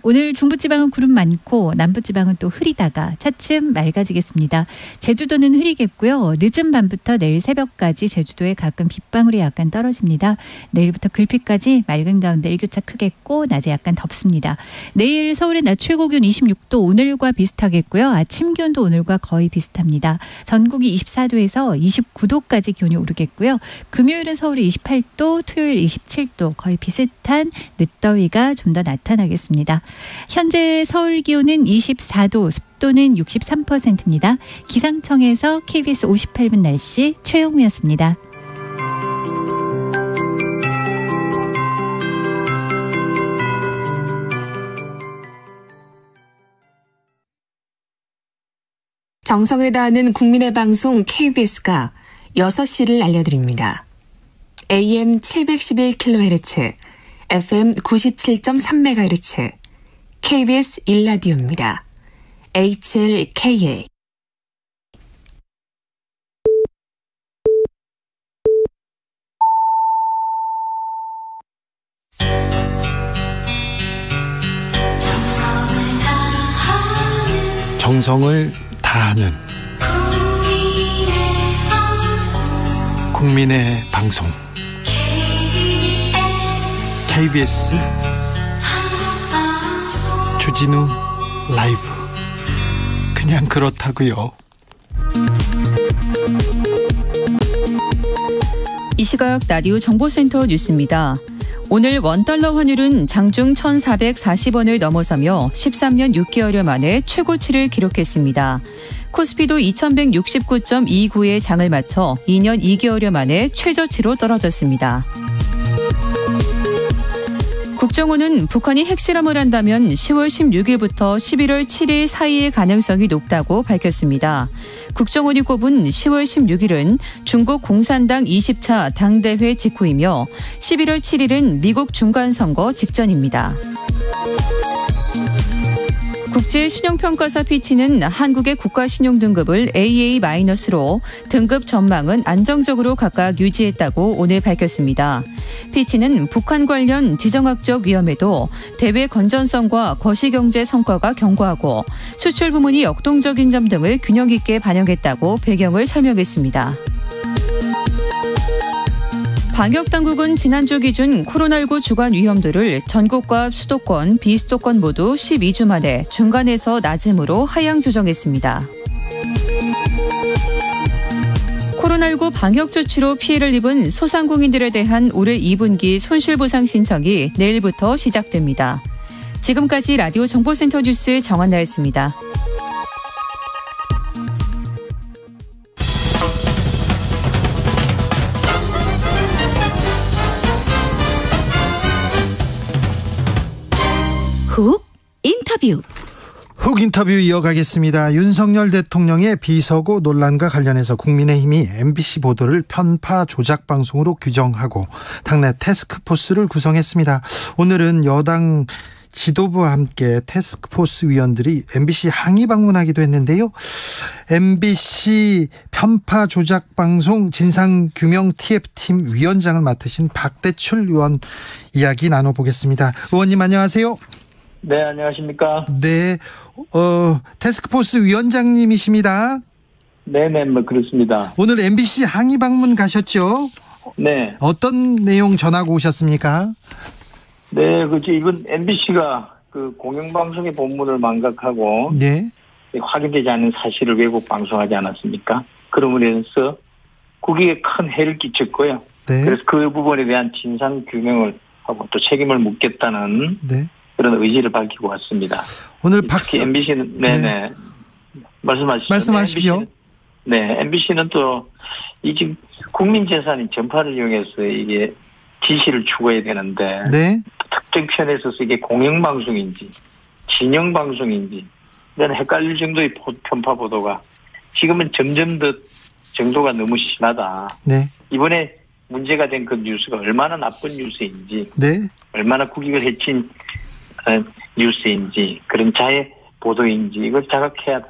오늘 중부지방은 구름 많고 남부지방은 또 흐리다가 차츰 맑아지겠습니다. 제주도는 흐리겠고요. 늦은 밤부터 내일 새벽까지 제주도에 가끔 빗방울이 약간 떨어집니다. 내일부터 글피까지 맑은 가운데 일교차 크겠고 낮에 약간 덥습니다. 내일 서울의 낮 최고 기온 26도 오늘과 비슷하겠고요. 아침 기온도 오늘과 거의 비슷합니다. 전국이 24도에서 29도까지 기온이 오르겠고요. 금요일은 서울이 28도, 토요일 27도 거의 비슷한 늦더위가 좀 더 나타나겠습니다. 현재 서울 기온은 24도, 습도는 63%입니다. 기상청에서 KBS 58분 날씨 최영우였습니다. 정성을 다하는 국민의 방송 KBS가 6시를 알려드립니다. AM 711kHz, FM 97.3MHz, KBS 1라디오입니다. HLKA. 정성을 다하는 국민의 방송 KBS 주진우 라이브. 그냥 그렇다고요. 이 시각 라디오 정보센터 뉴스입니다. 오늘 원달러 환율은 장중 1,440원을 넘어서며 13년 6개월여 만에 최고치를 기록했습니다. 코스피도 2,169.29의 장을 마쳐 2년 2개월여 만에 최저치로 떨어졌습니다. 국정원은 북한이 핵실험을 한다면 10월 16일부터 11월 7일 사이의 가능성이 높다고 밝혔습니다. 국정원이 꼽은 10월 16일은 중국 공산당 20차 당대회 직후이며 11월 7일은 미국 중간선거 직전입니다. 국제신용평가사 피치는 한국의 국가신용등급을 AA-로 등급 전망은 안정적으로 각각 유지했다고 오늘 밝혔습니다. 피치는 북한 관련 지정학적 위험에도 대외 건전성과 거시경제 성과가 견고하고 수출 부문이 역동적인 점 등을 균형 있게 반영했다고 배경을 설명했습니다. 방역당국은 지난주 기준 코로나19 주간 위험도를 전국과 수도권, 비수도권 모두 12주 만에 중간에서 낮음으로 하향 조정했습니다. 코로나19 방역 조치로 피해를 입은 소상공인들에 대한 올해 2분기 손실보상 신청이 내일부터 시작됩니다. 지금까지 라디오 정보센터 뉴스 정한나였습니다. 훅 인터뷰. 훅 인터뷰 이어가겠습니다. 윤석열 대통령의 비서고 논란과 관련해서 국민의힘이 MBC 보도를 편파 조작 방송으로 규정하고 당내 태스크포스를 구성했습니다. 오늘은 여당 지도부와 함께 태스크포스 위원들이 MBC 항의 방문하기도 했는데요. MBC 편파 조작 방송 진상규명 TF팀 위원장을 맡으신 박대출 의원 이야기 나눠보겠습니다. 의원님 안녕하세요. 네, 안녕하십니까. 네, 태스크포스 위원장님이십니다. 네네, 뭐 그렇습니다. 오늘 MBC 항의 방문 가셨죠? 네. 어떤 내용 전하고 오셨습니까? 네, 이번 MBC가 그 공영방송의 본문을 망각하고 네. 확인되지 않은 사실을 왜곡 방송하지 않았습니까? 그러므로 인해서 국익에 큰 해를 끼쳤고요. 네. 그래서 그 부분에 대한 진상 규명을 하고 또 책임을 묻겠다는 네. 그런 의지를 밝히고 왔습니다. 오늘 특히 MBC는 네네 말씀하십시오. MBC는 또 이 지금 국민 재산인 전파를 이용해서 이게 지시를 추구해야 되는데 네. 특정 편에 있어서 이게 공영방송인지 진영방송인지 이런 헷갈릴 정도의 편파 보도가 지금은 점점 더 정도가 너무 심하다. 네. 이번에 문제가 된 그 뉴스가 얼마나 나쁜 뉴스인지, 네. 얼마나 국익을 해친 뉴스인지, 그런 자해 보도인지 이걸 자각해야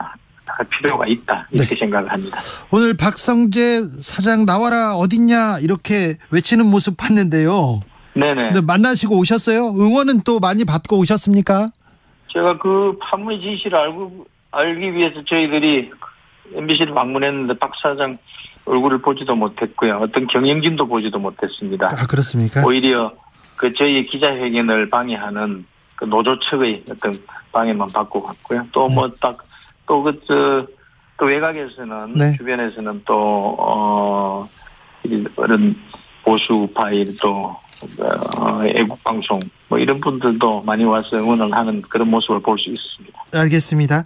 할 필요가 있다 이렇게 생각을 합니다. 오늘 박성재 사장 나와라 어딨냐 이렇게 외치는 모습 봤는데요. 네네. 근데 만나시고 오셨어요? 응원은 또 많이 받고 오셨습니까? 제가 그 판문의 진실을 알기 위해서 저희들이 MBC를 방문했는데 박 사장 얼굴을 보지도 못했고요. 어떤 경영진도 보지도 못했습니다. 아, 그렇습니까? 오히려 그 저희의 기자회견을 방해하는 그 노조 측의 어떤 방해만 받고 갔고요. 또 뭐 딱 또 또 외곽에서는 네. 주변에서는 또 이런 보수파일 또 애국 방송 뭐 이런 분들도 많이 와서 응원을 하는 그런 모습을 볼 수 있습니다. 알겠습니다.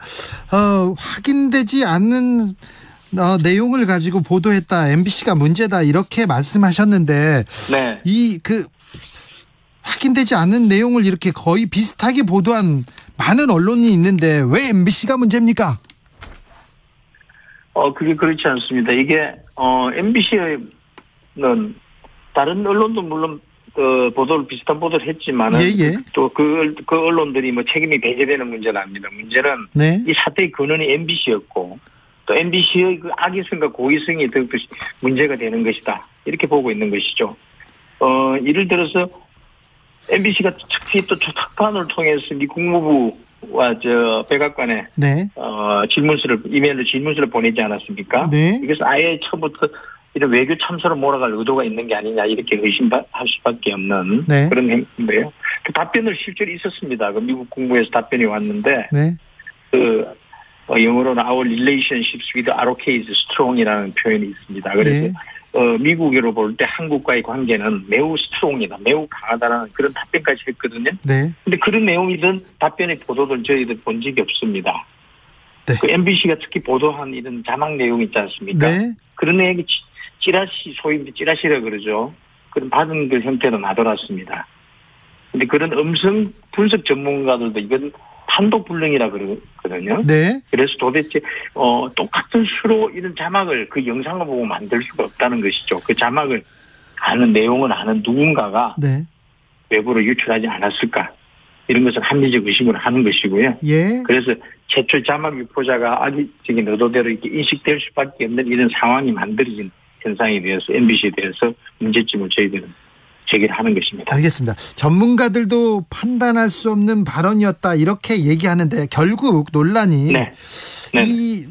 확인되지 않는 내용을 가지고 보도했다. MBC가 문제다 이렇게 말씀하셨는데 네. 확인되지 않은 내용을 이렇게 거의 비슷하게 보도한 많은 언론이 있는데 왜 MBC가 문제입니까? 그게 그렇지 않습니다. 이게 MBC는 다른 언론도 물론 보도를 비슷한 보도를 했지만은 또 그 언론들이 뭐 책임이 배제되는 문제는 아닙니다. 문제는 네. 이 사태의 근원이 MBC였고 또 MBC의 그 악의성과 고의성이 더욱더 문제가 되는 것이다. 이렇게 보고 있는 것이죠. 예를 들어서 MBC가 특히 또 특파원을 통해서 미 국무부와 백악관에 네. 이메일로 질문서를 보내지 않았습니까? 네. 이것은 아예 처음부터 이런 외교 참사로 몰아갈 의도가 있는 게 아니냐 이렇게 의심할 수밖에 없는 네. 그런 행위인데요. 그 답변을 실제로 있었습니다. 그 미국 국무부에서 답변이 왔는데 네. 영어로는 Our relationships with ROK is strong이라는 표현이 있습니다. 그래서 미국으로 볼 때 한국과의 관계는 매우 스트롱이다, 매우 강하다라는 그런 답변까지 했거든요. 네. 근데 그런 내용이든 답변의 보도를 저희들 본 적이 없습니다. 네. 그 MBC가 특히 보도한 이런 자막 내용 있지 않습니까? 네. 그런 내용이 소위 찌라시라 그러죠. 그런 받은 그 형태로 나돌았습니다. 근데 그런 음성 분석 전문가들도 이건 판독불능이라 그러거든요. 네. 그래서 도대체 똑같은 수로 이런 자막을 그 영상을 보고 만들 수가 없다는 것이죠. 그 자막을 아는 내용을 아는 누군가가 네. 외부로 유출하지 않았을까? 이런 것을 합리적 의심을 하는 것이고요. 예. 그래서 최초 자막 유포자가 악의적인 의도대로 이렇게 인식될 수밖에 없는 이런 상황이 만들어진 현상에 대해서 MBC에 대해서 문제점을 저희들은 제기를 하는 것입니다. 알겠습니다. 전문가들도 판단할 수 없는 발언이었다 이렇게 얘기하는데 결국 논란이 이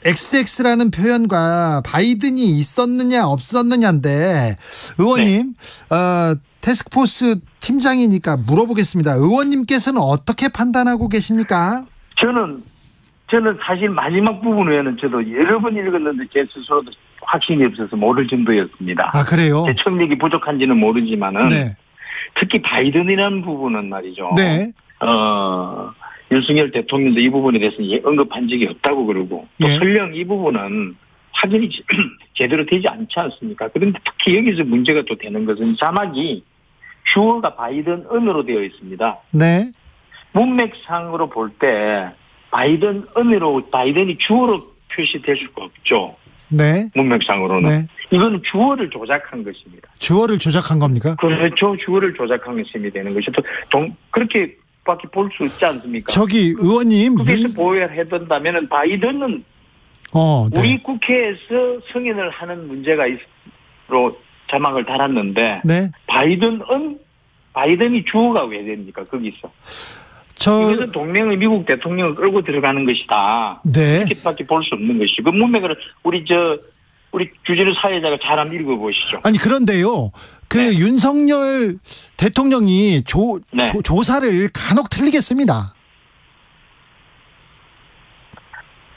XX라는 표현과 바이든이 있었느냐 없었느냐인데 의원님 태스크포스 팀장이니까 물어보겠습니다. 의원님께서는 어떻게 판단하고 계십니까? 저는 사실 마지막 부분 외에는 저도 여러 번 읽었는데 제 스스로도 확신이 없어서 모를 정도였습니다. 아, 그래요? 제 청력이 부족한지는 모르지만은 네. 특히 바이든이라는 부분은 말이죠. 네. 윤석열 대통령도 이 부분에 대해서 언급한 적이 없다고 그러고 또 설령 이 부분은 확인이 제대로 되지 않지 않습니까? 그런데 특히 여기서 문제가 또 되는 것은 자막이 주어가 바이든 언어로 되어 있습니다. 네. 문맥상으로 볼 때 바이든이 주어로 표시될 수가 없죠. 네. 문맥상으로는. 네. 이거는 주어를 조작한 것입니다. 주어를 조작한 겁니까? 그렇죠. 주어를 조작한 것이 되는 것이 그렇게밖에 볼 수 있지 않습니까? 저기 의원님. 국회에서 보여야 해둔다면 바이든은 우리 국회에서 승인을 하는 문제가 있로 자막을 달았는데 네. 바이든이 주어가 왜 됩니까? 거기서. 이것은 동맹의 미국 대통령을 끌고 들어가는 것이다. 네. 이렇게밖에 볼 수 없는 것이죠. 그 문맥을 우리 주진우 사회자가 잘 한번 읽어보시죠. 아니 그런데요. 윤석열 대통령이 조사를 간혹 틀리겠습니다.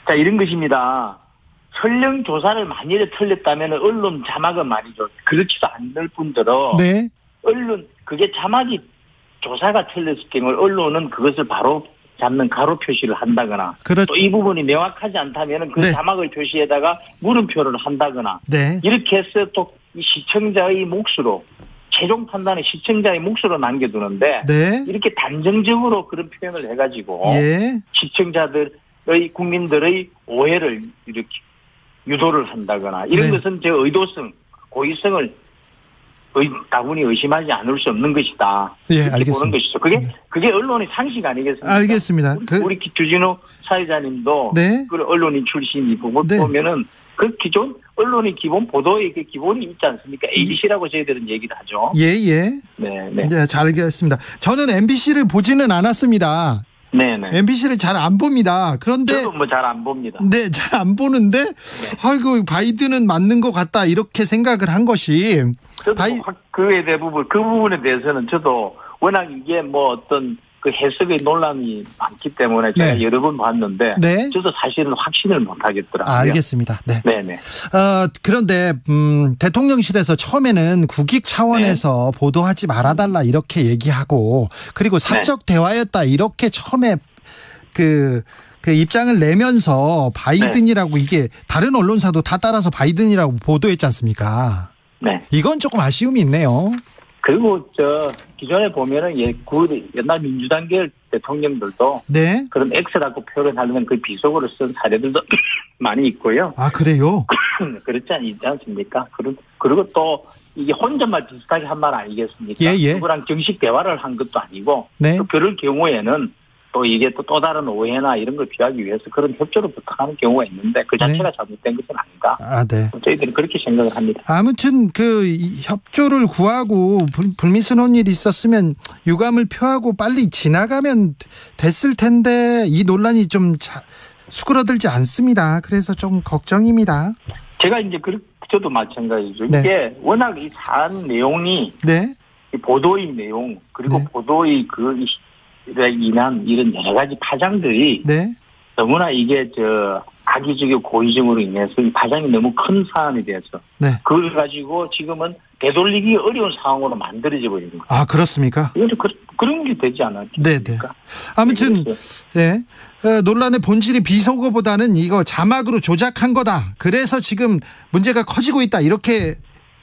자, 이런 것입니다. 설령 조사를 만일에 틀렸다면 언론 자막은 말이죠. 그렇지도 않을 뿐더러 네. 그게 자막이 조사가 틀렸을 경우 언론은 그것을 바로 잡는 가로 표시를 한다거나 또 이 부분이 명확하지 않다면 그 자막을 표시에다가 물음표를 한다거나 이렇게 해서 또 이 시청자의 몫으로 최종 판단은 시청자의 몫으로 남겨두는데 네. 이렇게 단정적으로 그런 표현을 해가지고 예. 시청자들의 국민들의 오해를 이렇게 유도를 한다거나 이런 네. 것은 제 의도성, 고의성을 다분히 의심하지 않을 수 없는 것이다. 예, 이렇게 알겠습니다. 보는 것이죠. 그게 언론의 상식 아니겠습니까? 알겠습니다. 우리 주진우 사회자님도 네. 그 언론인 출신이 보면은 그 기존 언론의 기본 보도의 그 기본이 있지 않습니까? ABC라고 저희들은 얘기를 하죠. 예. 네. 네, 잘 알겠습니다. 저는 MBC를 보지는 않았습니다. 네네. MBC를 잘 안 봅니다. 그런데 저도 뭐 잘 안 봅니다. 네, 잘 안 보는데 아이고 바이든은 맞는 것 같다 이렇게 생각을 한 것이 그에 대부분 그 부분에 대해서는 저도 워낙 이게 뭐 어떤 그 해석의 논란이 많기 때문에 제가 네. 여러 번 봤는데 네. 저도 사실은 확신을 못 하겠더라고요. 알겠습니다. 네. 네네. 그런데 대통령실에서 처음에는 국익 차원에서 보도하지 말아달라 이렇게 얘기하고 그리고 사적 대화였다 이렇게 처음에 그 입장을 내면서 바이든이라고 이게 다른 언론사도 다 따라서 바이든이라고 보도했지 않습니까? 네. 이건 조금 아쉬움이 있네요. 그리고 기존에 보면은 옛날 민주당계 대통령들도 네. 그런 X라고 표현하려면 그 비속어를 쓴 사례들도 많이 있고요. 아, 그래요? 그렇지 않습니까? 그리고 또 이게 혼자만 비슷하게 한 말 아니겠습니까? 예. 누구랑 정식 대화를 한 것도 아니고 네. 또 그럴 경우에는 또 이게 또 다른 오해나 이런 걸 피하기 위해서 그런 협조를 부탁하는 경우가 있는데 그 자체가 잘못된 것은 아닌가? 네. 저희들은 그렇게 생각을 합니다. 아무튼 협조를 구하고 불미스러운 일이 있었으면 유감을 표하고 빨리 지나가면 됐을 텐데 이 논란이 좀 수그러들지 않습니다. 그래서 좀 걱정입니다. 제가 이제 저도 마찬가지죠. 네. 이게 워낙 이 사안 내용이 이 보도의 내용 그리고 보도의 인한 이런 여러 가지 파장들이 너무나 이게 악의적이고 고의적으로 인해서 이 파장이 너무 큰 사안이 돼서 그걸 가지고 지금은 되돌리기 어려운 상황으로 만들어져 버리는 거예요. 아, 그렇습니까? 그런 게 되지 않았습니까? 아무튼 논란의 본질이 비속어보다는 이거 자막으로 조작한 거다. 그래서 지금 문제가 커지고 있다. 이렇게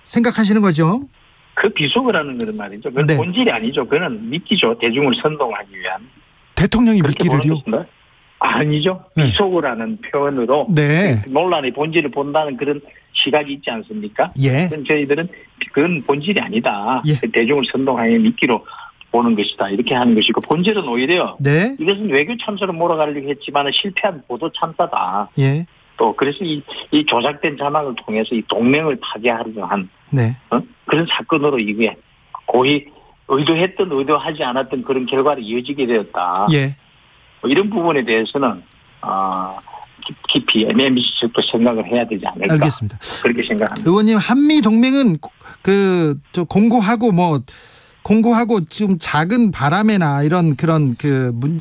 생각하시는 거죠? 그 비속어라는 것은 말이죠. 그건 본질이 아니죠. 그거는 미끼죠. 대중을 선동하기 위한. 대통령이 미끼를요? 아니죠. 비속어라는 표현으로 논란의 본질을 본다는 그런 시각이 있지 않습니까? 그건 저희들은 그건 본질이 아니다. 대중을 선동하기 미끼로 보는 것이다. 이렇게 하는 것이고 본질은 오히려 이것은 외교 참사로 몰아가려고 했지만 실패한 보도 참사다. 또 그래서 이 조작된 자막을 통해서 이 동맹을 파괴하려고 한 그런 사건으로 이게 고의 의도했든 의도하지 않았던 그런 결과로 이어지게 되었다. 뭐 이런 부분에 대해서는 깊이 MBC 측도 생각을 해야 되지 않을까. 알겠습니다. 그렇게 생각합니다. 의원님, 한미 동맹은 공고하고 지금 작은 바람에나 이런 그런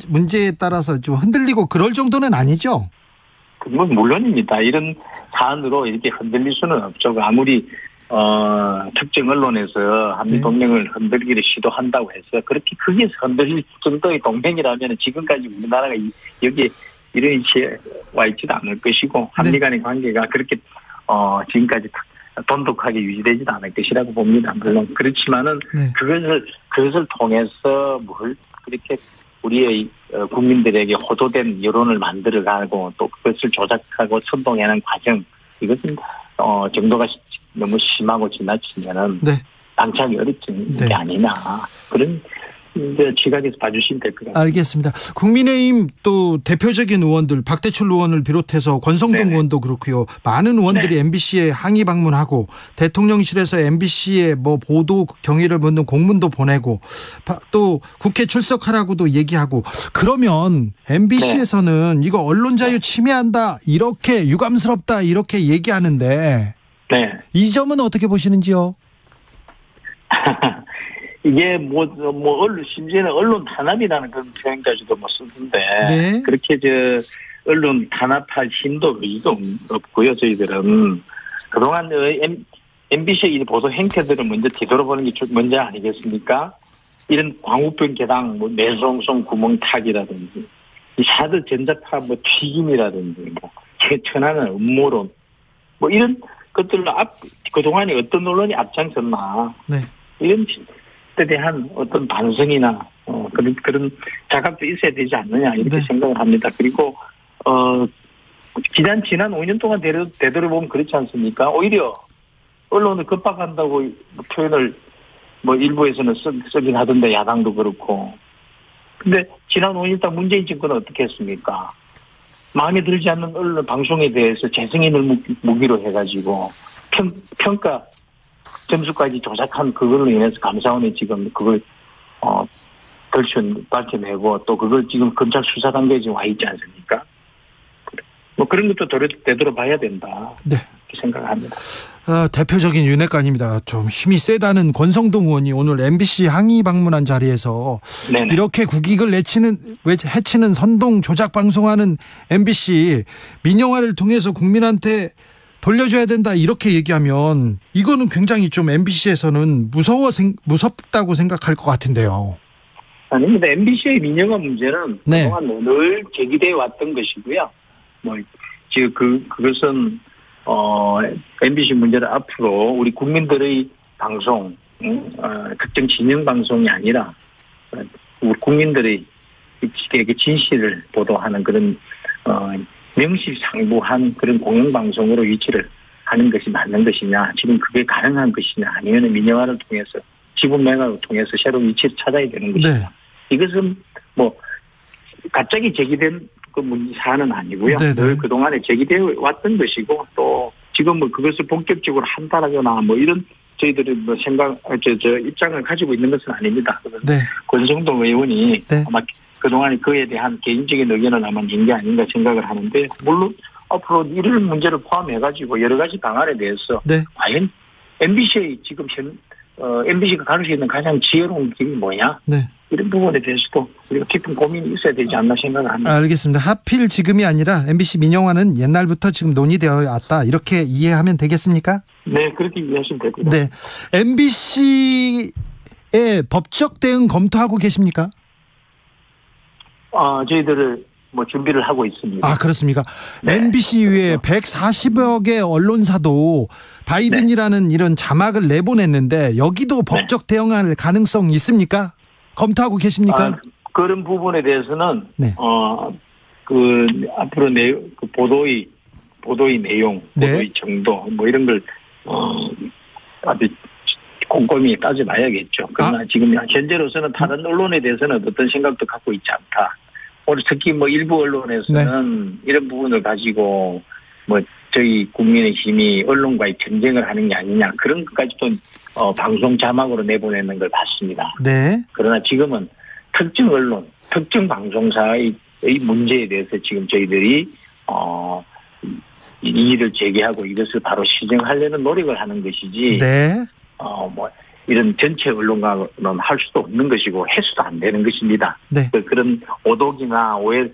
문제에 따라서 좀 흔들리고 그럴 정도는 아니죠? 그건 물론입니다. 이런 사안으로 이렇게 흔들릴 수는 없죠. 아무리 특정 언론에서 한미 동맹을 흔들기를 시도한다고 해서 그렇게 크게 흔들릴 정도의 동맹이라면 지금까지 우리나라가 여기에 이런 위치에 와 있지도 않을 것이고 한미 간의 관계가 그렇게 지금까지 돈독하게 유지되지도 않을 것이라고 봅니다. 물론 그렇지만은 그것을 통해서 뭘 그렇게 우리의 국민들에게 호도된 여론을 만들어가고 또 그것을 조작하고 선동하는 과정 이것은 정도가 너무 심하고 지나치면은 방참이 어렵진 게 아니나 그런 이제 시각에서 봐주시면 될 것 같습니다. 알겠습니다. 국민의힘 또 대표적인 의원들 박대출 의원을 비롯해서 권성동 의원도 그렇고요. 많은 의원들이 MBC에 항의 방문하고 대통령실에서 MBC에 뭐 보도 경위를 묻는 공문도 보내고 또 국회 출석하라고도 얘기하고 그러면 MBC에서는 이거 언론 자유 침해한다 이렇게 유감스럽다 이렇게 얘기하는데 이 점은 어떻게 보시는지요? 이게 심지어는 언론 탄압이라는 그런 표현까지도 쓰던데 그렇게 언론 탄압할 힘도 의지도 없고요. 저희들은 그동안 MBC의 보도 행태들을 먼저 뒤돌아보는 게 먼저 아니겠습니까? 이런 광우병 개당, 매송송 구멍 타기라든지 이 샤드 전자파 튀김이라든지 천하는 음모론 이런 것들로 그동안에 어떤 언론이 앞장섰나 이런 데 대한 어떤 반성이나 그런 자각도 있어야 되지 않느냐 이렇게 생각을 합니다. 그리고 지난 5년 동안 되돌아보면 그렇지 않습니까? 오히려 언론을 급박한다고 표현을 일부에서는 쓰긴 하던데 야당도 그렇고. 근데 지난 5년 동안 문재인 정권은 어떻게 했습니까? 마음에 들지 않는 언론 방송에 대해서 재승인을 무기로 해가지고 평가 점수까지 조작한 그걸로 인해서 감사원이 지금 그걸 밝혀내고 또 그걸 지금 검찰 수사 단계에 지금 와 있지 않습니까? 그런 것도 되돌아봐야 된다. 네. 이렇게 생각합니다. 대표적인 윤핵관입니다. 좀 힘이 세다는 권성동 의원이 오늘 MBC 항의 방문한 자리에서 네네. 이렇게 국익을 해치는 선동 조작 방송하는 MBC 민영화를 통해서 국민한테 돌려줘야 된다 이렇게 얘기하면 이거는 굉장히 좀 MBC에서는 무섭다고 생각할 것 같은데요. 아닙니다. MBC의 민영화 문제는 그동안 늘 제기되어 왔던 것이고요. 지금 그것은 MBC 문제를 앞으로 우리 국민들의 방송, 특정 진영 방송이 아니라 우리 국민들의 진실을 보도하는 그런 명실상부한 그런 공영방송으로 위치를 하는 것이 맞는 것이냐, 지금 그게 가능한 것이냐, 아니면 민영화를 통해서 지분 매각을 통해서 새로운 위치를 찾아야 되는 것이냐. 네. 이것은 갑자기 제기된 그 사안은 아니고요. 늘 그동안에 제기되어 왔던 것이고 또 지금 그것을 본격적으로 한다거나 이런 저희들이 입장을 가지고 있는 것은 아닙니다. 네. 권성동 의원이 아마 그동안에 그에 대한 개인적인 의견을 아마 낸 게 아닌가 생각을 하는데 물론 앞으로 이런 문제를 포함해가지고 여러 가지 방안에 대해서 과연 MBC의 지금 MBC가 가질 수 있는 가장 지혜로운 길이 뭐냐? 네. 이런 부분에 대해서도 우리가 깊은 고민이 있어야 되지 않나 생각을 합니다. 알겠습니다. 하필 지금이 아니라 MBC 민영화는 옛날부터 지금 논의되어 왔다. 이렇게 이해하면 되겠습니까? 네. 그렇게 이해하시면 되고요. 네. MBC의 법적 대응 검토하고 계십니까? 저희들을 준비를 하고 있습니다. 아, 그렇습니까? 네. MBC 외에 140여 개 언론사도 바이든이라는 이런 자막을 내보냈는데 여기도 법적 대응할 가능성이 있습니까? 검토하고 계십니까? 그런 부분에 대해서는 앞으로 보도의 내용, 보도의 정도 이런 걸 아주 꼼꼼히 따져봐야겠죠. 그러나 지금 현재로서는 다른 언론에 대해서는 어떤 생각도 갖고 있지 않다. 오늘 특히 일부 언론에서는 이런 부분을 가지고 저희 국민의힘이 언론과의 전쟁을 하는 게 아니냐 그런 것까지도 방송 자막으로 내보내는 걸 봤습니다. 네. 그러나 지금은 특정 언론, 특정 방송사의 문제에 대해서 지금 저희들이 이의를 제기하고 이것을 바로 시정하려는 노력을 하는 것이지. 네. 이런 전체 언론과는 할 수도 없는 것이고 해서도 안 되는 것입니다. 네. 그런 오독이나 오해,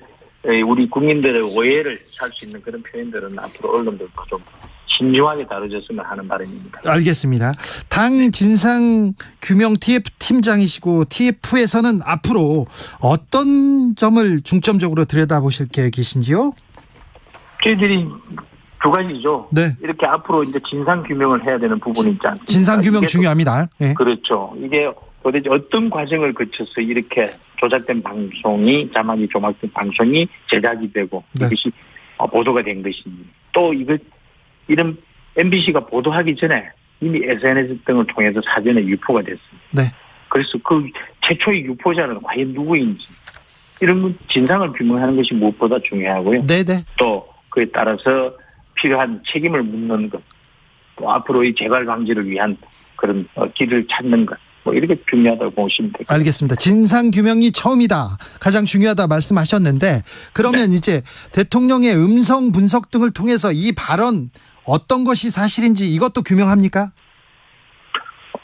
우리 국민들의 오해를 살 수 있는 그런 표현들은 앞으로 언론들도 좀 신중하게 다뤄졌으면 하는 바람입니다. 알겠습니다. 당 진상규명 TF 팀장이시고 TF에서는 앞으로 어떤 점을 중점적으로 들여다보실 계획이신지요? 저희들이 두 가지죠. 네. 이렇게 앞으로 이제 진상규명을 해야 되는 부분이 있지 않습니까? 진상규명 중요합니다. 네. 그렇죠. 이게 도대체 어떤 과정을 거쳐서 이렇게 조작된 방송이, 자막이 조작된 방송이 제작이 되고 이것이 보도가 된 것인지. 또 이런 MBC가 보도하기 전에 이미 SNS 등을 통해서 사전에 유포가 됐습니다. 네. 그래서 그 최초의 유포자는 과연 누구인지 이런 진상을 규명하는 것이 무엇보다 중요하고요. 네네. 또 그에 따라서 필요한 책임을 묻는 것, 또 앞으로의 재발 방지를 위한 그런 길을 찾는 것, 이렇게 중요하다고 보시면 됩니다. 알겠습니다. 진상규명이 처음이다, 가장 중요하다 말씀하셨는데 그러면 이제 대통령의 음성 분석 등을 통해서 이 발언 어떤 것이 사실인지 이것도 규명합니까?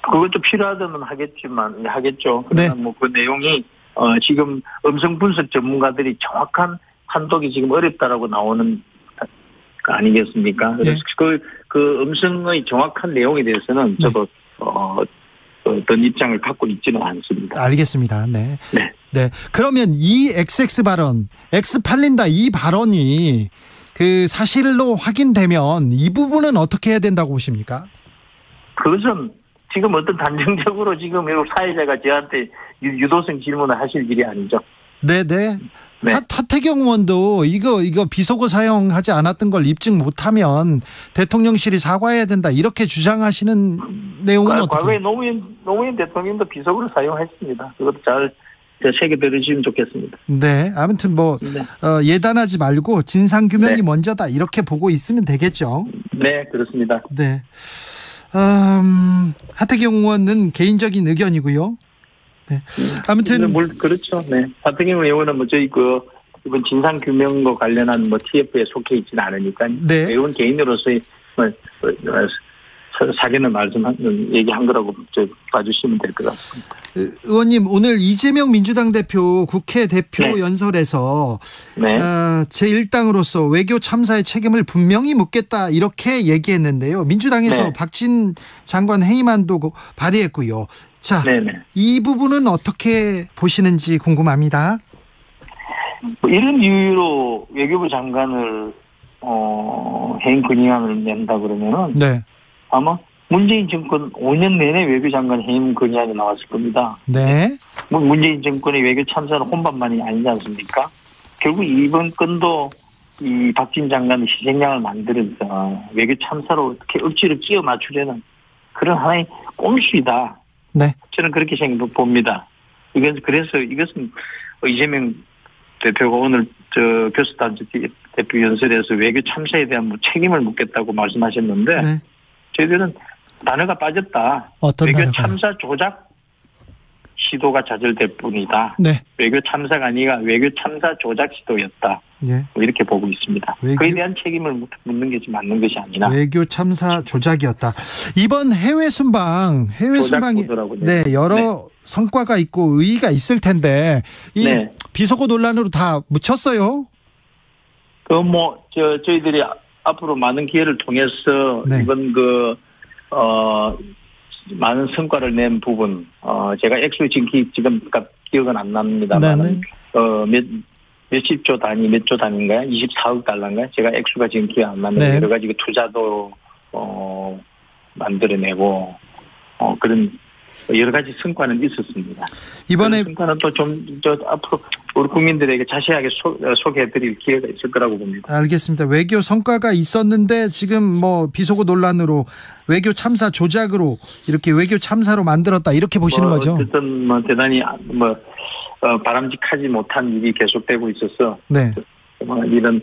그것도 필요하다면 하겠죠. 그러나 그 내용이 지금 음성 분석 전문가들이 정확한 판독이 지금 어렵다라고 나오는 거 아니겠습니까? 그래서 그 음성의 정확한 내용에 대해서는 저도 어떤 입장을 갖고 있지는 않습니다. 알겠습니다. 네. 그러면 이 XX 발언, X 팔린다 이 발언이 그 사실로 확인되면 이 부분은 어떻게 해야 된다고 보십니까? 그것은 지금 어떤 단정적으로 지금 외국 사회자가 저한테 유도성 질문을 하실 일이 아니죠. 네네. 하태경 의원도 이거 비속어 사용하지 않았던 걸 입증 못하면 대통령실이 사과해야 된다 이렇게 주장하시는 내용은 어떻게? 과거에 노무현 대통령도 비속어를 사용했습니다. 그것도 잘 새겨 들으시면 좋겠습니다. 네, 아무튼 예단하지 말고 진상 규명이 먼저다 이렇게 보고 있으면 되겠죠. 네, 그렇습니다. 네. 하태경 의원은 개인적인 의견이고요. 네. 아무튼 그렇죠. 네. 하태경 의원은 저희 이번 진상 규명과 관련한 TF에 속해 있지는 않으니까 네. 의원 개인으로서의 사견을 얘기한 거라고 봐주시면 될 것 같습니다. 의원님, 오늘 이재명 민주당 대표 국회 대표 연설에서 제1당으로서 외교 참사의 책임을 분명히 묻겠다 이렇게 얘기했는데요. 민주당에서 박진 장관 해임안도 발의했고요. 자, 이 부분은 어떻게 보시는지 궁금합니다. 이런 이유로 외교부 장관을 해임 건의안을 낸다 그러면은 아마 문재인 정권 5년 내내 외교장관 해임 건의안이 나왔을 겁니다. 네. 문재인 정권의 외교 참사는 혼밥만이 아니지 않습니까? 결국 이번 건도 이 박진 장관의 희생양을 만들어서 외교 참사로 어떻게 억지로 끼워 맞추려는 그런 하나의 꼼수이다. 네. 저는 그렇게 봅니다. 그래서 이것은 이재명 대표가 오늘 교수단체 대표 연설에서 외교 참사에 대한 책임을 묻겠다고 말씀하셨는데 저희들은 단어가 빠졌다. 외교 참사 조작 시도가 좌절될 뿐이다. 외교 참사가 아니라 외교 참사 조작 시도였다. 이렇게 보고 있습니다. 그에 대한 책임을 묻는 게 맞는 것이 아니라 외교 참사 조작이었다. 이번 해외 순방이 여러 성과가 있고 의의가 있을 텐데 이 비속어 논란으로 다 묻혔어요. 저희들이 앞으로 많은 기회를 통해서 이번 많은 성과를 낸 부분, 제가 액수 지금 기억은 안 납니다만, 몇십조 단위, 몇 조 단위인가요? 24억 달러인가요? 제가 액수가 지금 기억 안 나는데, 여러 가지 투자도, 만들어내고, 그런 여러 가지 성과는 있었습니다. 이번에 성과는 또 앞으로 우리 국민들에게 자세하게 소개해드릴 기회가 있을 거라고 봅니다. 알겠습니다. 외교 성과가 있었는데 지금 비속어 논란으로 외교 참사 조작으로 이렇게 외교 참사로 만들었다 이렇게 보시는 거죠? 어쨌든 대단히 바람직하지 못한 일이 계속되고 있어서 이런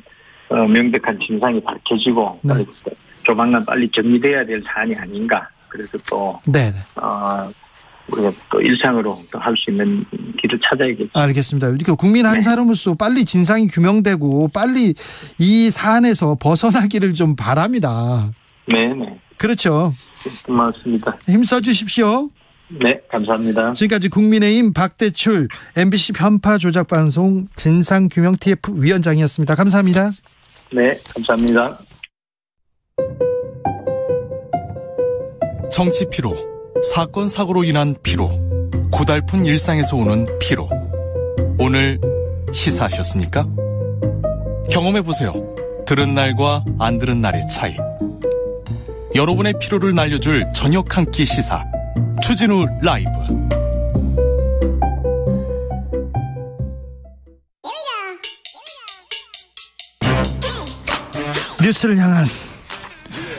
명백한 진상이 밝혀지고 조만간 빨리 정리돼야 될 사안이 아닌가. 그래서 또 우리가 또 일상으로 또 할 수 있는 길을 찾아야겠죠. 알겠습니다. 그러니까 국민 한 사람으로서 빨리 진상이 규명되고 빨리 이 사안에서 벗어나기를 좀 바랍니다. 네네. 그렇죠. 고맙습니다. 힘써 주십시오. 네, 감사합니다. 지금까지 국민의힘 박대출 MBC 편파 조작 방송 진상규명 TF 위원장이었습니다. 감사합니다. 네, 감사합니다. 정치 피로, 사건 사고로 인한 피로, 고달픈 일상에서 오는 피로. 오늘 시사하셨습니까? 경험해보세요. 들은 날과 안 들은 날의 차이. 여러분의 피로를 날려줄 저녁 한 끼 시사 추진우 라이브. 뉴스를 향한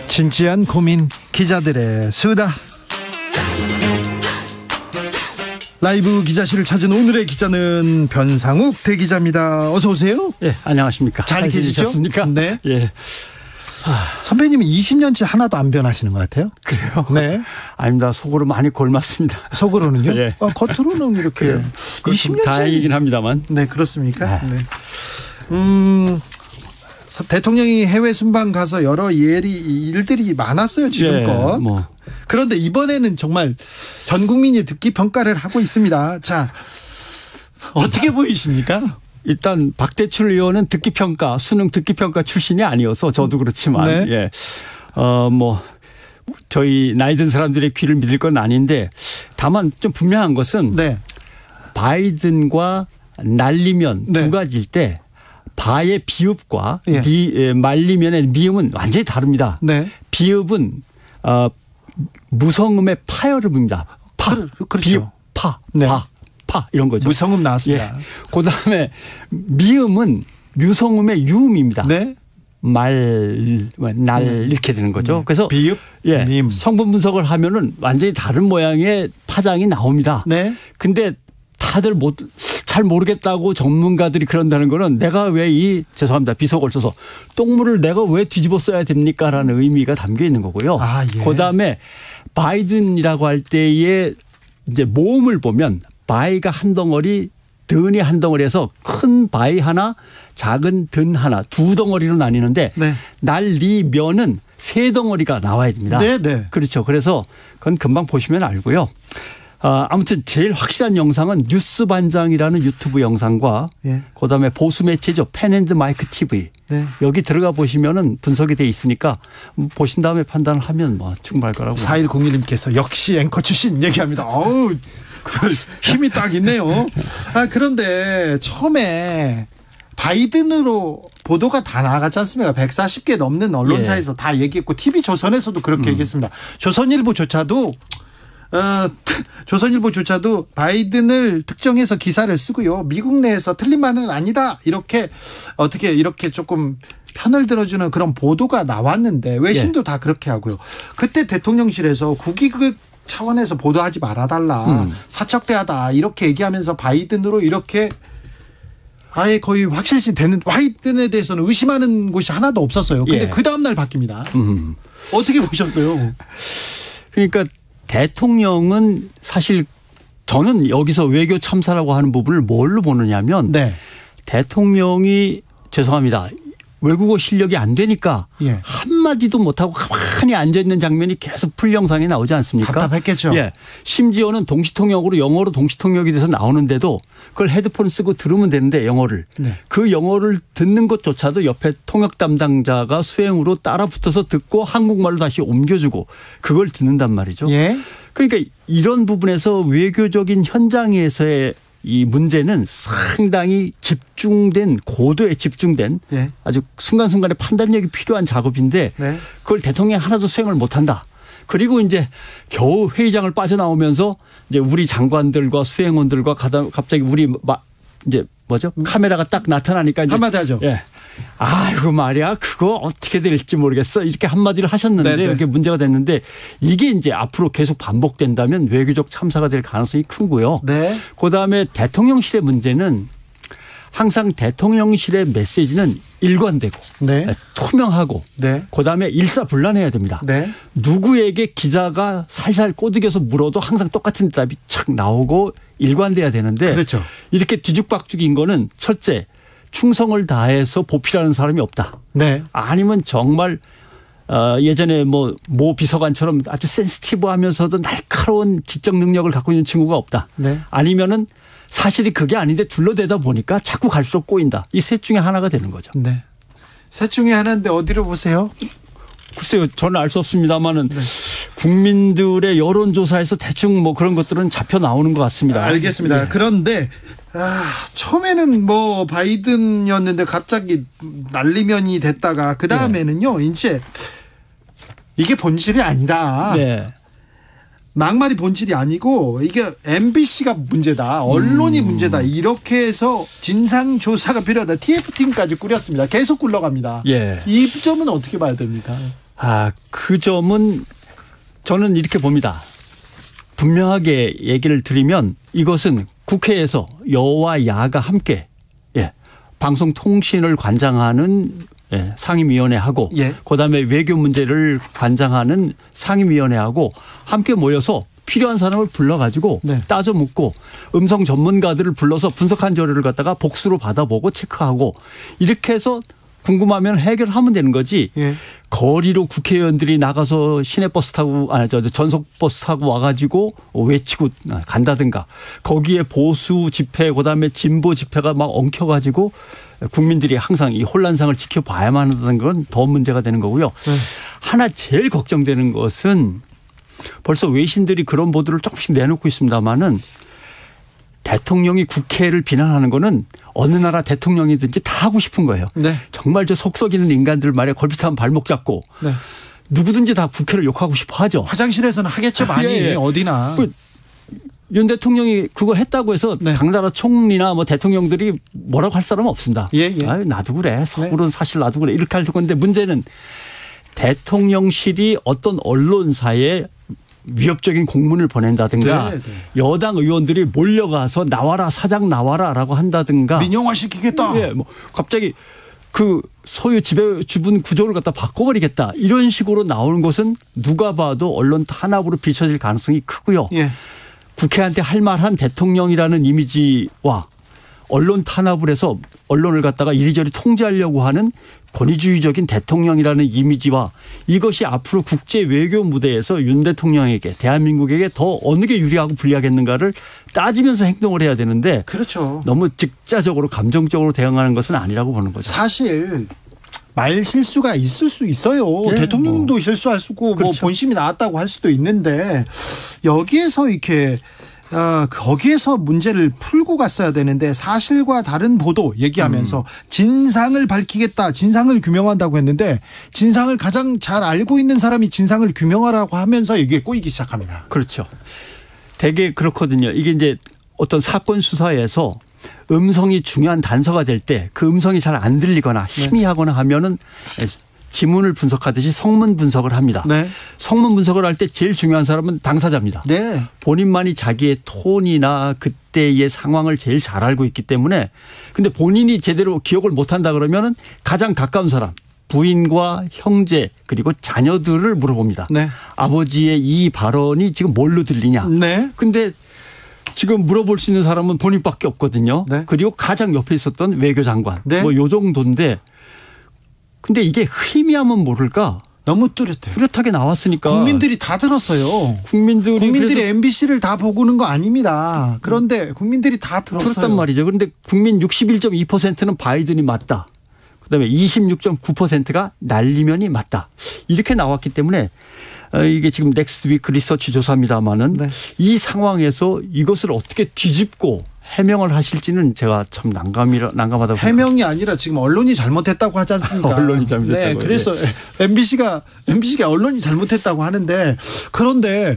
진지한 고민, 기자들의 수다. 라이브 기자실을 찾은 오늘의 기자는 변상욱 대기자입니다. 어서 오세요. 네, 안녕하십니까. 잘 계시죠? 네. 예. 선배님이 20년째 하나도 안 변하시는 것 같아요. 그래요? 네. 아닙니다. 속으로 많이 골맞습니다. 속으로는요? 네. 겉으로는 이렇게 20년째 다행이긴 합니다만. 네, 그렇습니까? 네. 대통령이 해외 순방 가서 여러 일들이 많았어요, 지금껏. 그런데 이번에는 정말 전 국민이 듣기 평가를 하고 있습니다. 자, 어떻게 보이십니까? 일단 박대출 의원은 듣기평가, 수능 듣기평가 출신이 아니어서 저도 그렇지만, 저희 나이 든 사람들의 귀를 믿을 건 아닌데, 다만 좀 분명한 것은 바이든과 날리면 두 가지일 때 바의 비읍과 말리면의 미음은 완전히 다릅니다. 비읍은 무성음의 파열을 봅니다. 그렇죠. 파, 네. 파 이런 거죠. 무성음 나왔습니다. 예. 그다음에 미음은 유성음의 유음입니다. 네. 날 이렇게 되는 거죠. 그래서 비읍, 예, 밈. 성분 분석을 하면은 완전히 다른 모양의 파장이 나옵니다. 네. 근데 다들 잘 모르겠다고 전문가들이 그런다는 거는 내가 왜 죄송합니다. 비속어를 써서 똥물을 내가 왜 뒤집어 써야 됩니까라는 의미가 담겨 있는 거고요. 예. 그다음에 바이든이라고 할 때의 이제 모음을 보면 바이가 한 덩어리, 든이 한 덩어리에서 큰 바이 하나, 작은 든 하나, 두 덩어리로 나뉘는데 네. 날리면은 세 덩어리가 나와야 됩니다. 네, 네. 그렇죠. 그래서 그건 금방 보시면 알고요. 아무튼 제일 확실한 영상은 뉴스 반장이라는 유튜브 영상과 예. 그다음에 보수 매체죠. 펜앤드마이크 TV. 네. 여기 들어가 보시면은 분석이 돼 있으니까 보신 다음에 판단을 하면 충분할 거라고. 4101님께서 역시 앵커 출신 얘기합니다. 어우, 힘이 딱 있네요. 그런데 처음에 바이든으로 보도가 다 나갔지 않습니까? 140개 넘는 언론사에서 다 얘기했고 TV조선에서도 그렇게 얘기했습니다. 조선일보조차도 바이든을 특정해서 기사를 쓰고요. 미국 내에서 틀린 말은 아니다. 이렇게 조금 편을 들어주는 그런 보도가 나왔는데 외신도 다 그렇게 하고요. 그때 대통령실에서 국익 차원에서 보도하지 말아달라. 사척대하다. 이렇게 얘기하면서 바이든으로 이렇게 아예 거의 확실시 되는 바이든에 대해서는 의심하는 곳이 하나도 없었어요. 근데 그 다음날 바뀝니다. 어떻게 보셨어요? 그러니까 대통령은 사실 저는 여기서 외교 참사라고 하는 부분을 뭘로 보느냐면 대통령이 죄송합니다. 외국어 실력이 안 되니까 한마디도 못하고 가만히 앉아있는 장면이 계속 풀영상에 나오지 않습니까? 답답했겠죠. 예. 심지어는 동시통역으로 영어로 동시통역이 돼서 나오는데도 그걸 헤드폰 쓰고 들으면 되는데 영어를. 그 영어를 듣는 것조차도 옆에 통역 담당자가 수행으로 따라 붙어서 듣고 한국말로 다시 옮겨주고 그걸 듣는단 말이죠. 그러니까 이런 부분에서 외교적인 현장에서의 이 문제는 상당히 고도에 집중된 아주 순간순간에 판단력이 필요한 작업인데 그걸 대통령이 하나도 수행을 못한다. 그리고 이제 겨우 회의장을 빠져나오면서 이제 우리 장관들과 수행원들과 갑자기 카메라가 딱 나타나니까 이제 한마디 하죠. 아이고 말이야 그거 어떻게 될지 모르겠어 이렇게 한마디를 하셨는데 이렇게 문제가 됐는데 이게 이제 앞으로 계속 반복된다면 외교적 참사가 될 가능성이 크고요. 그다음에 대통령실의 문제는 항상 대통령실의 메시지는 일관되고 투명하고 그다음에 일사불란해야 됩니다. 누구에게 기자가 살살 꼬드겨서 물어도 항상 똑같은 답이 착 나오고 일관돼야 되는데 이렇게 뒤죽박죽인 거는 첫째 충성을 다해서 보필하는 사람이 없다. 아니면 정말 예전에 모 비서관처럼 아주 센시티브하면서도 날카로운 지적 능력을 갖고 있는 친구가 없다. 아니면은 사실이 그게 아닌데 둘러대다 보니까 자꾸 갈수록 꼬인다. 이 셋 중에 하나가 되는 거죠. 셋 중에 하나인데 어디로 보세요? 글쎄요. 저는 알 수 없습니다만은 국민들의 여론조사에서 대충 그런 것들은 잡혀 나오는 것 같습니다. 알겠습니다. 그런데 처음에는 바이든이었는데 갑자기 날리면이 됐다가 그 다음에는요. 이제 이게 본질이 아니다. 막말이 본질이 아니고 이게 MBC가 문제다. 언론이 문제다. 이렇게 해서 진상조사가 필요하다. TF팀까지 꾸렸습니다. 계속 굴러갑니다. 이 점은 어떻게 봐야 됩니까? 그 점은 저는 이렇게 봅니다. 분명하게 얘기를 드리면 이것은 국회에서 여와 야가 함께 방송통신을 관장하는 상임위원회하고 그다음에 외교 문제를 관장하는 상임위원회하고 함께 모여서 필요한 사람을 불러가지고 따져 묻고 음성 전문가들을 불러서 분석한 자료를 갖다가 복수로 받아보고 체크하고 이렇게 해서 궁금하면 해결하면 되는 거지. 거리로 국회의원들이 나가서 시내버스 타고 전속버스 타고 와가지고 외치고 간다든가 거기에 보수 집회 그다음에 진보 집회가 막 엉켜가지고 국민들이 항상 이 혼란상을 지켜봐야만 한다는 건 더 문제가 되는 거고요. 하나 제일 걱정되는 것은 벌써 외신들이 그런 보도를 조금씩 내놓고 있습니다마는 대통령이 국회를 비난하는 거는 어느 나라 대통령이든지 다 하고 싶은 거예요. 정말 저 속 썩이는 인간들 말에 걸핏하면 발목 잡고 누구든지 다 국회를 욕하고 싶어 하죠. 화장실에서는 하겠죠. 많이. 예. 어디나. 윤 대통령이 그거 했다고 해서 당나라 총리나 뭐 대통령들이 뭐라고 할 사람은 없습니다. 예. 아유, 나도 그래. 서울은 사실 나도 그래. 이렇게 할 건데 문제는 대통령실이 어떤 언론사에 위협적인 공문을 보낸다든가 여당 의원들이 몰려가서 나와라 사장 나와라라고 한다든가 민영화시키겠다. 예, 뭐 갑자기 그 소유 지분 구조를 갖다 바꿔버리겠다 이런 식으로 나오는 것은 누가 봐도 언론 탄압으로 비춰질 가능성이 크고요. 예. 국회한테 할 말한 대통령이라는 이미지와 언론 탄압을 해서 언론을 갖다가 이리저리 통제하려고 하는 권위주의적인 대통령이라는 이미지와 이것이 앞으로 국제 외교 무대에서 윤 대통령에게 대한민국에게 더 어느 게 유리하고 불리하겠는가를 따지면서 행동을 해야 되는데 그렇죠. 너무 직자적으로 감정적으로 대응하는 것은 아니라고 보는 거죠. 사실 말 실수가 있을 수 있어요. 네, 대통령도 실수할 수 있고 그렇죠. 뭐 본심이 나왔다고 할 수도 있는데 여기에서 이렇게 거기에서 문제를 풀고 갔어야 되는데 사실과 다른 보도 얘기하면서 진상을 밝히겠다. 진상을 규명한다고 했는데 진상을 가장 잘 알고 있는 사람이 진상을 규명하라고 하면서 이게 꼬이기 시작합니다. 그렇죠. 되게 그렇거든요. 이게 이제 어떤 사건 수사에서 음성이 중요한 단서가 될 때 그 음성이 잘 안 들리거나 희미하거나 하면은 지문을 분석하듯이 성문 분석을 합니다. 네. 성문 분석을 할 때 제일 중요한 사람은 당사자입니다. 네. 본인만이 자기의 톤이나 그때의 상황을 제일 잘 알고 있기 때문에 근데 본인이 제대로 기억을 못한다 그러면은 가장 가까운 사람 부인과 형제 그리고 자녀들을 물어봅니다. 네. 아버지의 이 발언이 지금 뭘로 들리냐. 네. 근데 지금 물어볼 수 있는 사람은 본인밖에 없거든요. 네. 그리고 가장 옆에 있었던 외교장관. 네. 뭐 요 정도인데 근데 이게 희미하면 모를까. 너무 뚜렷해요. 뚜렷하게 나왔으니까. 국민들이 다 들었어요. 국민들이 MBC를 다 보고는 거 아닙니다. 그런데 국민들이 다 들었어요. 들었단 말이죠. 그런데 국민 61.2%는 바이든이 맞다. 그다음에 26.9%가 날리면이 맞다. 이렇게 나왔기 때문에 이게 지금 넥스트 위크 리서치 조사입니다마는 이 상황에서 이것을 어떻게 뒤집고 해명을 하실지는 제가 참 난감하다고 해명이 아니라 지금 언론이 잘못했다고 하지 않습니까? 언론이 잘못했다고. 네, 그래서 MBC가 언론이 잘못했다고 하는데 그런데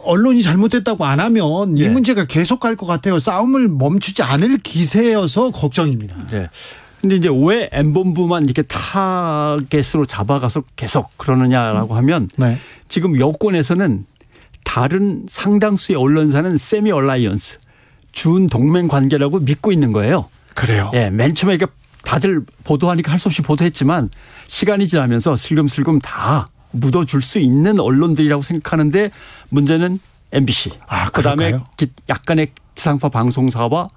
언론이 잘못했다고 안 하면 이 문제가 계속 갈 것 같아요. 싸움을 멈추지 않을 기세여서 걱정입니다. 네. 근데 이제 왜 M본부만 이렇게 타겟으로 잡아가서 계속 그러느냐라고 하면 지금 여권에서는 다른 상당수의 언론사는 세미 얼라이언스 준 동맹 관계라고 믿고 있는 거예요. 그래요? 예, 맨 처음에 다들 보도하니까 할 수 없이 보도했지만 시간이 지나면서 슬금슬금 다 묻어줄 수 있는 언론들이라고 생각하는데 문제는 MBC. 그다음에 약간의 지상파 방송사와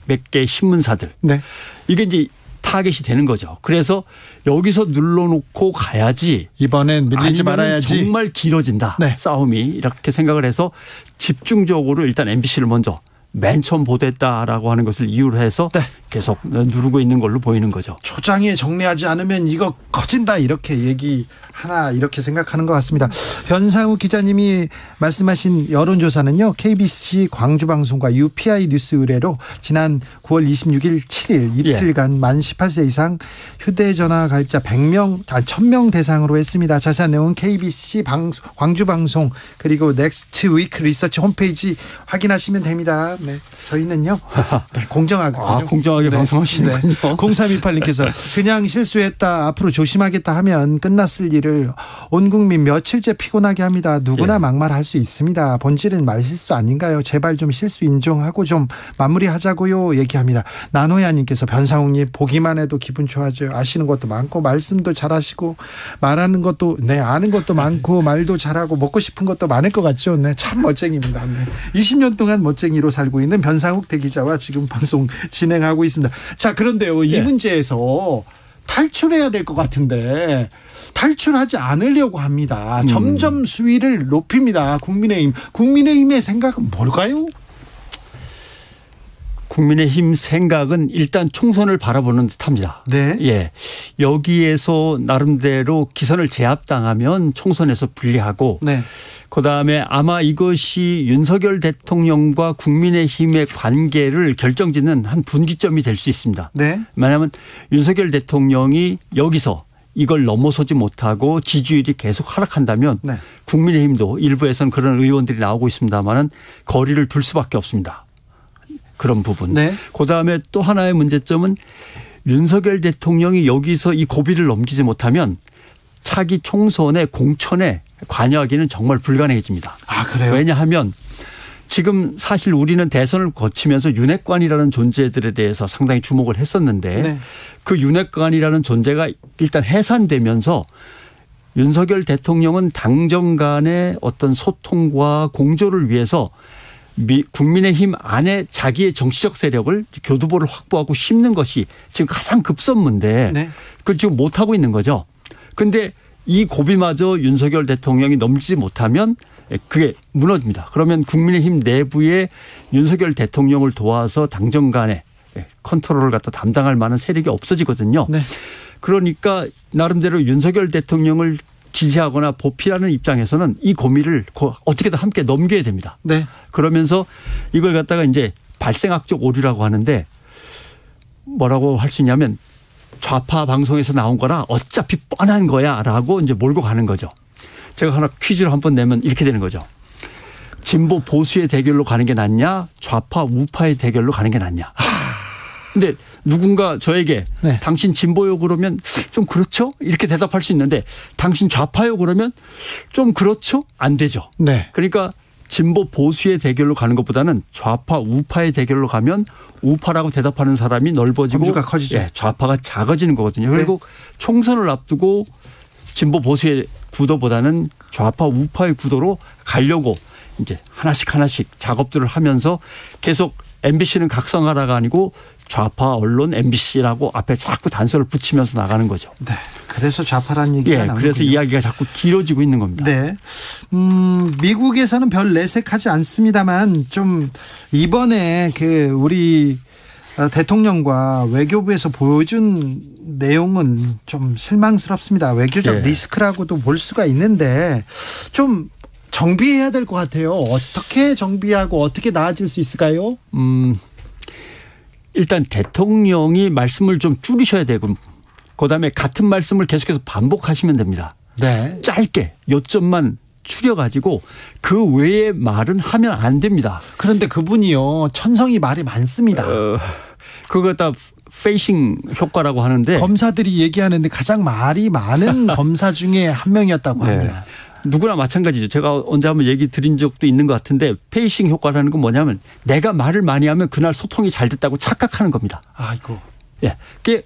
몇 개의 신문사들. 네. 이게 이제 타겟이 되는 거죠. 그래서 여기서 눌러놓고 가야지. 이번엔 밀리지 말아야지. 정말 길어진다. 싸움이 이렇게 생각을 해서 집중적으로 일단 MBC를 먼저 맨 처음 보도했다라고 하는 것을 이유로 해서 계속 누르고 있는 걸로 보이는 거죠. 초장에 정리하지 않으면 이거 커진다 이렇게 얘기하나 이렇게 생각하는 것 같습니다. 변상욱 기자님이 말씀하신 여론조사는요. KBC 광주방송과 UPI 뉴스 의뢰로 지난 9월 26일 7일 이틀간 만 18세 이상 휴대전화 가입자 1000명 대상으로 했습니다. 자세한 내용은 KBC 광주방송 그리고 넥스트 위크 리서치 홈페이지 확인하시면 됩니다. 네, 저희는요 공정하거든요. 공정하게 방송하시는군요. 0328님께서 그냥 실수했다 앞으로 조심하겠다 하면 끝났을 일을 온 국민 며칠째 피곤하게 합니다. 누구나 막말할 수 있습니다. 본질은 말실수 아닌가요? 제발 좀 실수 인정하고 좀 마무리하자고요 얘기합니다. 나노야님께서 변상욱님 보기만 해도 기분 좋아져요. 아시는 것도 많고 말씀도 잘하시고 말하는 것도 아는 것도 많고 말도 잘하고 먹고 싶은 것도 많을 것 같죠. 네, 참 멋쟁이입니다. 20년 동안 멋쟁이로 살고 있는 변상욱 대기자와 지금 방송 진행하고 있습니다. 자, 그런데요. 이 문제에서 탈출해야 될 것 같은데 탈출하지 않으려고 합니다. 점점 수위를 높입니다. 국민의힘의 생각은 뭘까요? 국민의힘 생각은 일단 총선을 바라보는 듯합니다. 네. 예, 여기에서 나름대로 기선을 제압당하면 총선에서 불리하고, 그다음에 아마 이것이 윤석열 대통령과 국민의힘의 관계를 결정짓는 한 분기점이 될 수 있습니다. 네. 왜냐하면 윤석열 대통령이 여기서 이걸 넘어서지 못하고 지지율이 계속 하락한다면 네. 국민의힘도 일부에서는 그런 의원들이 나오고 있습니다마는 거리를 둘 수밖에 없습니다. 그런 부분. 네. 그다음에 또 하나의 문제점은 윤석열 대통령이 여기서 이 고비를 넘기지 못하면 차기 총선에 공천에 관여하기는 정말 불가능해집니다. 아, 그래요? 왜냐하면 지금 사실 우리는 대선을 거치면서 윤핵관이라는 존재들에 대해서 상당히 주목을 했었는데 네. 그 윤핵관이라는 존재가 일단 해산되면서 윤석열 대통령은 당정 간의 어떤 소통과 공조를 위해서 국민의힘 안에 자기의 정치적 세력을 교두보를 확보하고 심는 것이 지금 가장 급선무인데 네. 그걸 지금 못하고 있는 거죠. 그런데 이 고비마저 윤석열 대통령이 넘지 못하면 그게 무너집니다. 그러면 국민의힘 내부에 윤석열 대통령을 도와서 당정 간의 컨트롤을 갖다 담당할 만한 세력이 없어지거든요. 네. 그러니까 나름대로 윤석열 대통령을 지지하거나 보필하는 입장에서는 이 고민을 어떻게든 함께 넘겨야 됩니다. 네. 그러면서 이걸 갖다가 이제 발생학적 오류라고 하는데 뭐라고 할 수 있냐면 좌파 방송에서 나온 거라 어차피 뻔한 거야라고 이제 몰고 가는 거죠. 제가 하나 퀴즈를 한번 내면 이렇게 되는 거죠. 진보 보수의 대결로 가는 게 낫냐, 좌파 우파의 대결로 가는 게 낫냐. 근데 누군가 저에게 네. 당신 진보요 그러면 좀 그렇죠? 이렇게 대답할 수 있는데 당신 좌파요 그러면 좀 그렇죠? 안 되죠. 네. 그러니까 진보 보수의 대결로 가는 것보다는 좌파 우파의 대결로 가면 우파라고 대답하는 사람이 넓어지고 범주가 커지죠. 예, 좌파가 작아지는 거거든요. 결국 네. 총선을 앞두고 진보 보수의 구도보다는 좌파 우파의 구도로 가려고 이제 하나씩 작업들을 하면서 계속 MBC는 각성하라가 아니고 좌파 언론 MBC라고 앞에 자꾸 단서를 붙이면서 나가는 거죠. 네. 그래서 좌파라는 얘기가 나오는군요. 그래서 이야기가 자꾸 길어지고 있는 겁니다. 네. 미국에서는 별 내색하지 않습니다만 좀 이번에 우리 대통령과 외교부에서 보여준 내용은 좀 실망스럽습니다. 외교적 리스크라고도 볼 수가 있는데 좀 정비해야 될 것 같아요. 어떻게 정비하고 어떻게 나아질 수 있을까요? 일단 대통령이 말씀을 좀 줄이셔야 되고 그다음에 같은 말씀을 계속해서 반복하시면 됩니다. 네. 짧게 요점만 추려가지고 그 외의 말은 하면 안 됩니다. 그런데 그분이요. 천성이 말이 많습니다. 그거 다 페이싱 효과라고 하는데 검사들이 얘기하는데 가장 말이 많은 검사 중에 한 명이었다고 합니다. 누구나 마찬가지죠. 제가 언제 한번 얘기 드린 적도 있는 것 같은데 페이싱 효과라는 건 뭐냐면 내가 말을 많이 하면 그날 소통이 잘 됐다고 착각하는 겁니다. 아이고. 예. 그게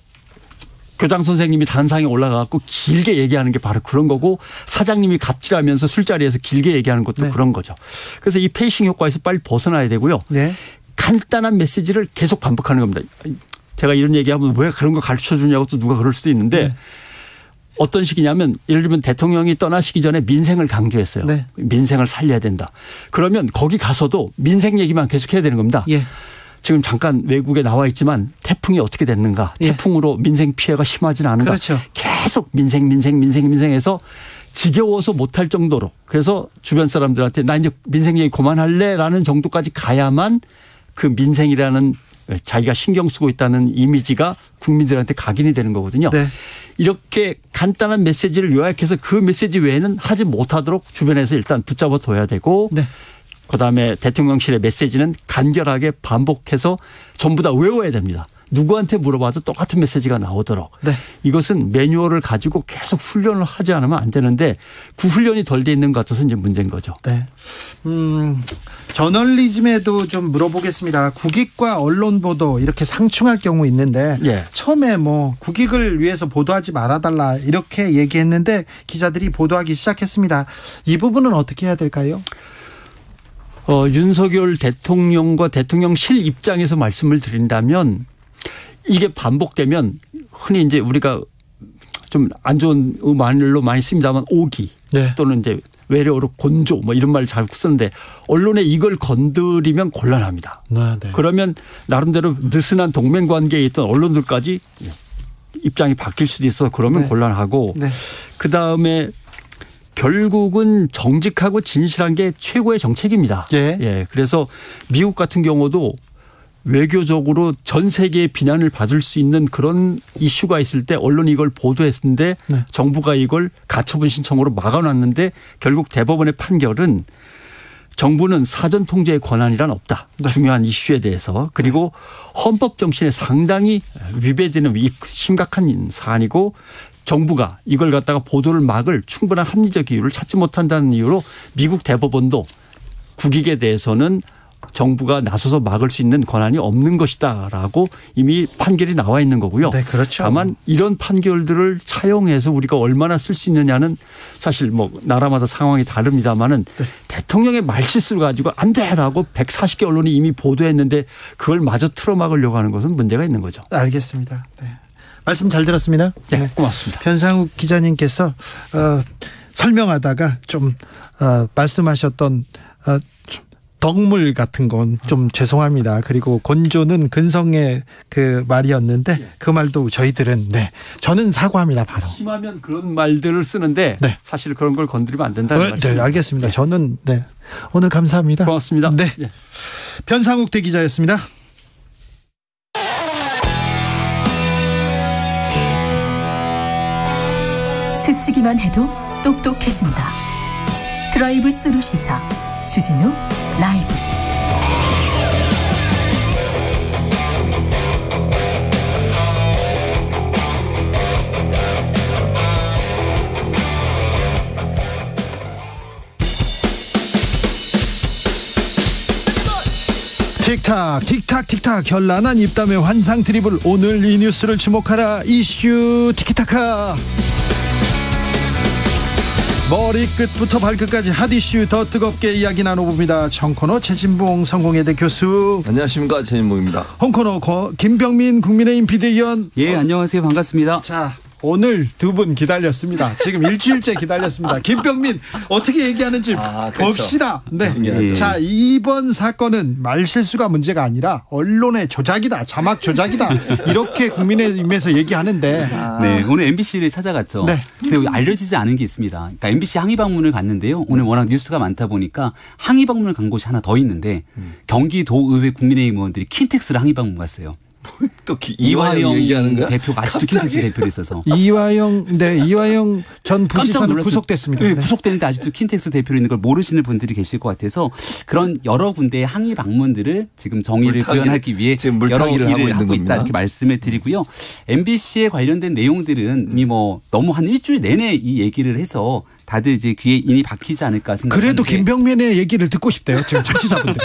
교장 선생님이 단상에 올라가고 길게 얘기하는 게 바로 그런 거고 사장님이 갑질하면서 술자리에서 길게 얘기하는 것도 그런 거죠. 그래서 이 페이싱 효과에서 빨리 벗어나야 되고요. 네. 간단한 메시지를 계속 반복하는 겁니다. 제가 이런 얘기하면 왜 그런 거 가르쳐 주냐고 또 누가 그럴 수도 있는데 어떤 식이냐면 예를 들면 대통령이 떠나시기 전에 민생을 강조했어요. 네. 민생을 살려야 된다. 그러면 거기 가서도 민생 얘기만 계속 해야 되는 겁니다. 지금 잠깐 외국에 나와 있지만 태풍이 어떻게 됐는가. 태풍으로 민생 피해가 심하지는 않은가. 그렇죠. 계속 민생해서 지겨워서 못할 정도로. 그래서 주변 사람들한테 나 이제 민생 얘기 그만할래라는 정도까지 가야만 그 민생이라는 자기가 신경 쓰고 있다는 이미지가 국민들한테 각인이 되는 거거든요. 네. 이렇게 간단한 메시지를 요약해서 그 메시지 외에는 하지 못하도록 주변에서 일단 붙잡아 둬야 되고 그다음에 대통령실의 메시지는 간결하게 반복해서 전부 다 외워야 됩니다. 누구한테 물어봐도 똑같은 메시지가 나오도록. 이것은 매뉴얼을 가지고 계속 훈련을 하지 않으면 안 되는데 그 훈련이 덜 돼 있는 것 같아서 이제 문제인 거죠. 네. 저널리즘에도 좀 물어보겠습니다. 국익과 언론 보도 이렇게 상충할 경우 있는데 처음에 국익을 위해서 보도하지 말아달라 이렇게 얘기했는데 기자들이 보도하기 시작했습니다. 이 부분은 어떻게 해야 될까요? 윤석열 대통령과 대통령실 입장에서 말씀을 드린다면 이게 반복되면 흔히 이제 우리가 좀 안 좋은 말로 많이 씁니다만 오기 또는 이제 외래어로 곤조 이런 말 잘 쓰는데 언론에 이걸 건드리면 곤란합니다. 그러면 나름대로 느슨한 동맹 관계에 있던 언론들까지 입장이 바뀔 수도 있어서 그러면 곤란하고 그다음에 결국은 정직하고 진실한 게 최고의 정책입니다. 그래서 미국 같은 경우도 외교적으로 전 세계의 비난을 받을 수 있는 그런 이슈가 있을 때 언론이 이걸 보도했는데 네. 정부가 이걸 가처분 신청으로 막아놨는데 결국 대법원의 판결은 정부는 사전 통제의 권한이란 없다. 네. 중요한 이슈에 대해서. 그리고 헌법 정신에 상당히 위배되는 심각한 사안이고 정부가 이걸 갖다가 보도를 막을 충분한 합리적 이유를 찾지 못한다는 이유로 미국 대법원도 국익에 대해서는 정부가 나서서 막을 수 있는 권한이 없는 것이다라고 이미 판결이 나와 있는 거고요. 네, 그렇죠. 다만 이런 판결들을 차용해서 우리가 얼마나 쓸 수 있느냐는 사실 뭐 나라마다 상황이 다릅니다만은 네. 대통령의 말실수를 가지고 안 돼라고 140개 언론이 이미 보도했는데 그걸 마저 틀어막으려고 하는 것은 문제가 있는 거죠. 알겠습니다. 네. 말씀 잘 들었습니다. 네, 고맙습니다. 변상욱 기자님께서 설명하다가 좀 말씀하셨던 덕물 같은 건 좀 죄송합니다. 그리고 곤조는 근성의 그 말이었는데 그 말도 저희들은 저는 사과합니다. 바로. 심하면 그런 말들을 쓰는데 네. 사실 그런 걸 건드리면 안 된다는 말씀. 네, 알겠습니다. 네. 저는 오늘 감사합니다. 고맙습니다. 네, 변상욱 대기자였습니다. 스치기만 해도 똑똑해진다. 드라이브 스루 시사 주진우 라이브. 틱탁 틱탁 틱탁 현란한 입담의 환상 드리블. 오늘 이 뉴스를 주목하라. 이슈 티키타카. 머리끝부터 발끝까지 핫이슈 더 뜨겁게 이야기 나눠봅니다. 정코너 최진봉 성공회대 교수. 안녕하십니까, 최진봉입니다. 홍코너 김병민 국민의힘 비대위원. 예, 안녕하세요. 반갑습니다. 자, 오늘 두 분 기다렸습니다. 지금 일주일째 기다렸습니다. 김병민 어떻게 얘기하는지 봅시다. 네. 예. 자, 이번 사건은 말실수가 문제가 아니라 언론의 조작이다, 자막 조작이다, 이렇게 국민의힘에서 얘기하는데. 네, 오늘 MBC를 찾아갔죠. 네. 근데 알려지지 않은 게 있습니다. 그러니까 MBC 항의 방문을 갔는데요. 오늘 워낙 뉴스가 많다 보니까 항의 방문을 간 곳이 하나 더 있는데 경기도의회 국민의힘 의원들이 킨텍스를 항의 방문 갔어요. 또 이화영 얘기하는 거야? 대표가 아직도 킨텍스 대표로 있어서. 이화영 전 부지사는 구속됐습니다. 네, 구속됐는데 아직도 킨텍스 대표로 있는 걸 모르시는 분들이 계실 것 같아서 그런 여러 군데의 항의 방문들을 지금 정의를 구현하기 위해 여러 일을 하고 있다 이렇게 말씀을 드리고요. MBC에 관련된 내용들은 이미 뭐 너무 한 일주일 내내 이 얘기를 해서 다들 이제 귀에 인이 박히지 않을까 생각하는데. 그래도 김병민의 얘기를 듣고 싶대요. 지금 청취자분들.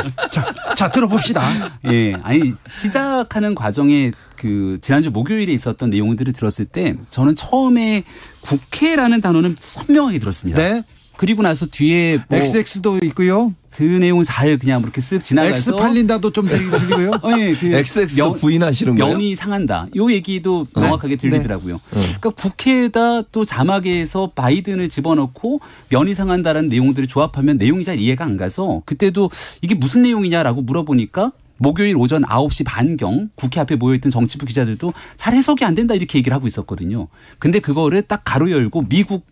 자, 들어봅시다. 예, 아니 시작하는 과정에 그 지난주 목요일에 있었던 내용들을 들었을 때 저는 처음에 국회라는 단어는 선명하게 들었습니다. 네. 그리고 나서 뒤에 뭐 XX도 있고요. 그 내용은 잘 그냥 이렇게 쓱 지나가서 X 팔린다도 좀 들리고요. 예, 그 XX도 부인하시는 거예요? 면이 상한다. 이 얘기도 명확하게 들리더라고요. 그러니까 국회에다 또 자막에서 바이든을 집어넣고 면이 상한다라는 내용들을 조합하면 내용이 잘 이해가 안 가서 그때도 이게 무슨 내용이냐라고 물어보니까 목요일 오전 9시 반경 국회 앞에 모여있던 정치부 기자들도 잘 해석이 안 된다 이렇게 얘기를 하고 있었거든요. 근데 그거를 딱 가로 열고 미국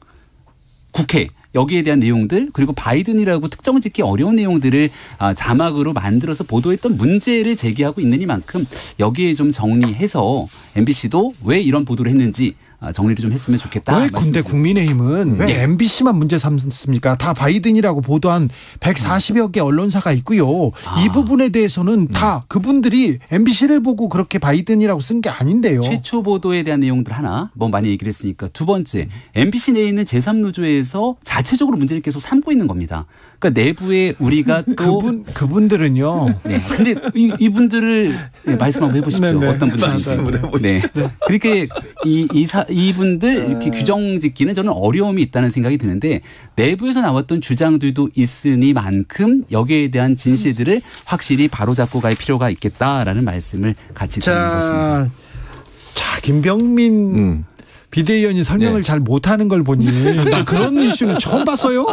국회 여기에 대한 내용들 그리고 바이든이라고 특정을 짓기 어려운 내용들을 자막으로 만들어서 보도했던 문제를 제기하고 있는 이만큼 여기에 좀 정리해서 MBC도 왜 이런 보도를 했는지 정리를 좀 했으면 좋겠다. 왜 근데 국민의힘은 왜 MBC만 문제 삼습니까? 다 바이든이라고 보도한 140여 개 언론사가 있고요. 이 부분에 대해서는 다 그분들이 MBC를 보고 그렇게 바이든이라고 쓴 게 아닌데요. 최초 보도에 대한 내용들 하나 뭐 많이 얘기를 했으니까 두 번째 MBC 내에 있는 제3노조에서 자체적으로 문제를 계속 삼고 있는 겁니다. 그러니까 내부에 우리가 또 그분들은요. 네. 근데 이분들을 말씀 한번 해보십시오. 네네. 어떤 분들인지. 네. 그렇게 이분들 이렇게 규정 짓기는 저는 어려움이 있다는 생각이 드는데 내부에서 나왔던 주장들도 있으니만큼 여기에 대한 진실들을 확실히 바로잡고 갈 필요가 있겠다라는 말씀을 같이 드리는 것입니다. 자, 김병민 비대위원이 설명을 잘 못하는 걸 보니 나 그런 이슈는 처음 봤어요.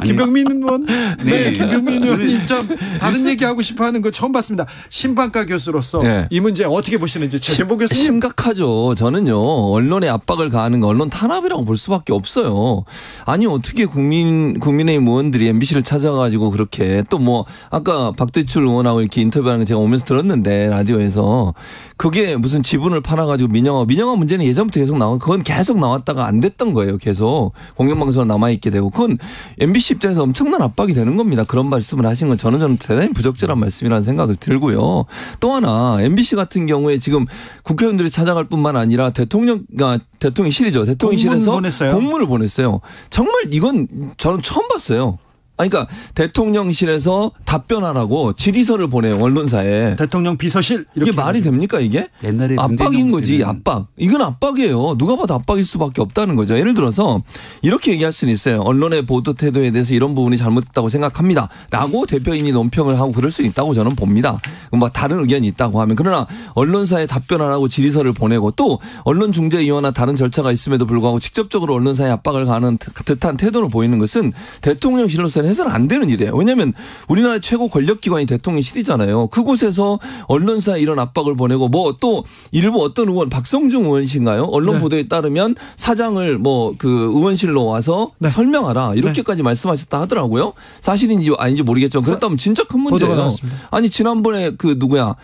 김병민 의원, 네, 김병민 의원님 좀 다른 얘기하고 싶어하는 거 처음 봤습니다. 신방과 교수로서 이 문제 어떻게 보시는지 최진보 교수님. 심각하죠. 저는요 언론의 압박을 가하는 거 언론 탄압이라고 볼 수밖에 없어요. 아니 어떻게 국민의힘 의원들이 MBC를 찾아가지고 그렇게 또 뭐 아까 박대출 의원하고 이렇게 인터뷰하는 거 제가 오면서 들었는데 라디오에서 그게 무슨 지분을 팔아가지고 민영화 문제는 예전부터 계속 그건 계속 나왔다가 안 됐던 거예요. 계속 공영방송으로 남아있게 되고 그건 MBC 입장에서 엄청난 압박이 되는 겁니다. 그런 말씀을 하신 건 저는 대단히 부적절한 말씀이라는 생각을 들고요. 또 하나 MBC 같은 경우에 지금 국회의원들이 찾아갈 뿐만 아니라 대통령실이죠. 대통령실에서 공문을 보냈어요. 정말 이건 저는 처음 봤어요. 그러니까 대통령실에서 답변하라고 질의서를 보내요. 언론사에. 대통령 비서실. 이게 말이 됩니까 이게? 옛날에 압박인 거지. 압박. 이건 압박이에요. 누가 봐도 압박일 수밖에 없다는 거죠. 예를 들어서 이렇게 얘기할 수는 있어요. 언론의 보도 태도에 대해서 이런 부분이 잘못됐다고 생각합니다. 라고 대표인이 논평을 하고 그럴 수 있다고 저는 봅니다. 뭐 다른 의견이 있다고 하면. 그러나 언론사에 답변하라고 질의서를 보내고 또 언론중재위원회나 다른 절차가 있음에도 불구하고 직접적으로 언론사에 압박을 가하는 듯한 태도를 보이는 것은 대통령실로서는 해서는 안 되는 일이에요. 왜냐하면 우리나라의 최고 권력기관이 대통령실이잖아요. 그곳에서 언론사에 이런 압박을 보내고 뭐 또 일부 어떤 의원 박성중 의원이신가요? 언론 보도에 따르면 사장을 뭐 그 의원실로 와서 설명하라 이렇게까지 말씀하셨다 하더라고요. 사실인지 아닌지 모르겠지만 그렇다면 진짜 큰 문제예요. 아니 지난번에 그 누구야?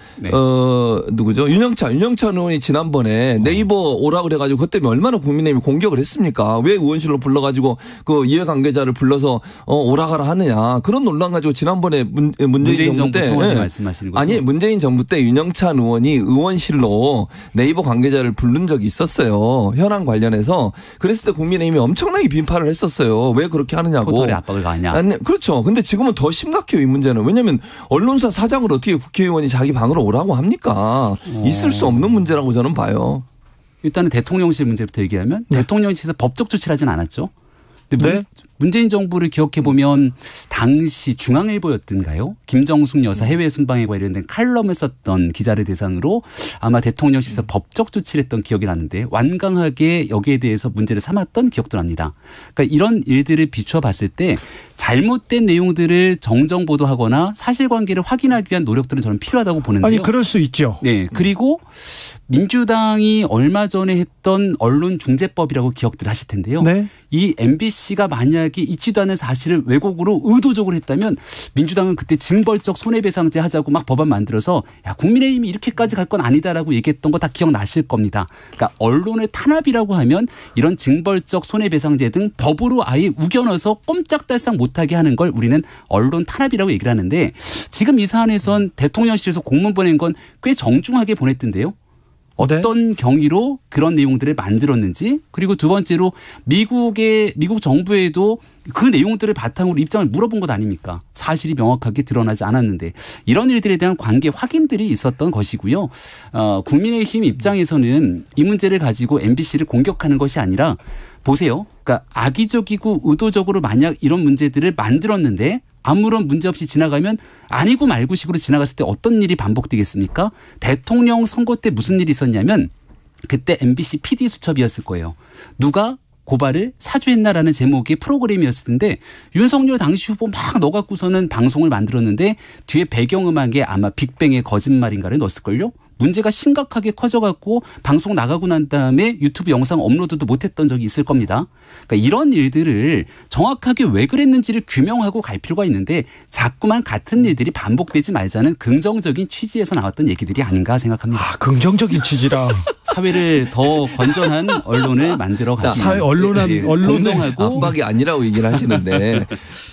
누구죠? 윤영찬 의원이 지난번에 네이버 오라 그래가지고 그것 때문에 얼마나 국민의힘이 공격을 했습니까? 왜 의원실로 불러가지고 그 이해관계자를 불러서 오라가라 하느냐 그런 논란 가지고 지난번에 문재인 정부 때 말씀하시는 거죠? 아니 문재인 정부 때 윤영찬 의원이 의원실로 네이버 관계자를 부른 적이 있었어요. 현안 관련해서. 그랬을 때 국민의힘이 엄청나게 비판을 했었어요. 왜 그렇게 하느냐고. 포털에 압박을 가하냐. 아니, 그렇죠. 근데 지금은 더 심각해요. 이 문제는. 왜냐하면 언론사 사장을 어떻게 국회의원이 자기 방으로 오라고 합니까? 있을 수 없는 문제라고 저는 봐요. 일단은 대통령실 문제부터 얘기하면 대통령실에서 법적 조치를 하진 않았죠. 근데 문재인 정부를 기억해 보면 당시 중앙일보였던가요? 김정숙 여사 해외 순방에 관련된 칼럼을 썼던 기자를 대상으로 아마 대통령실에서 법적 조치를 했던 기억이 나는데 완강하게 여기에 대해서 문제를 삼았던 기억도 납니다. 그러니까 이런 일들을 비추어 봤을 때 잘못된 내용들을 정정 보도하거나 사실관계를 확인하기 위한 노력들은 저는 필요하다고 보는데요. 아니 그럴 수 있죠. 네. 그리고 민주당이 얼마 전에 했던 언론중재법이라고 기억들 하실 텐데요. 이 MBC가 만약에 있지도 않은 사실을 왜곡으로 의도적으로 했다면 민주당은 그때 징벌적 손해배상제 하자고 막 법안 만들어서 야 국민의힘이 이렇게까지 갈 건 아니다라고 얘기했던 거 다 기억나실 겁니다. 그러니까 언론의 탄압이라고 하면 이런 징벌적 손해배상제 등 법으로 아예 우겨넣어서 꼼짝달싹 못하게 하는 걸 우리는 언론 탄압이라고 얘기를 하는데 지금 이 사안에선 대통령실에서 공문 보낸 건 꽤 정중하게 보냈던데요. 어떤 경위로 그런 내용들을 만들었는지 그리고 두 번째로 미국 정부에도 그 내용들을 바탕으로 입장을 물어본 것 아닙니까? 사실이 명확하게 드러나지 않았는데 이런 일들에 대한 관계 확인들이 있었던 것이고요. 국민의힘 입장에서는 이 문제를 가지고 MBC를 공격하는 것이 아니라 보세요. 그러니까 악의적이고 의도적으로 만약 이런 문제들을 만들었는데 아무런 문제 없이 지나가면 아니고 말고식으로 지나갔을 때 어떤 일이 반복되겠습니까? 대통령 선거 때 무슨 일이 있었냐면 그때 MBC PD 수첩이었을 거예요. 누가 고발을 사주했나라는 제목의 프로그램이었을 텐데 윤석열 당시 후보 막 넣어갖고서는 방송을 만들었는데 뒤에 배경음악에 아마 빅뱅의 거짓말인가를 넣었을걸요? 문제가 심각하게 커져갖고 방송 나가고 난 다음에 유튜브 영상 업로드도 못했던 적이 있을 겁니다. 그러니까 이런 일들을 정확하게 왜 그랬는지를 규명하고 갈 필요가 있는데 자꾸만 같은 일들이 반복되지 말자는 긍정적인 취지에서 나왔던 얘기들이 아닌가 생각합니다. 아, 긍정적인 취지라. 사회를 더 건전한 언론을 만들어 가시는. 사회 언론의 압박이 아니라고 얘기를 하시는데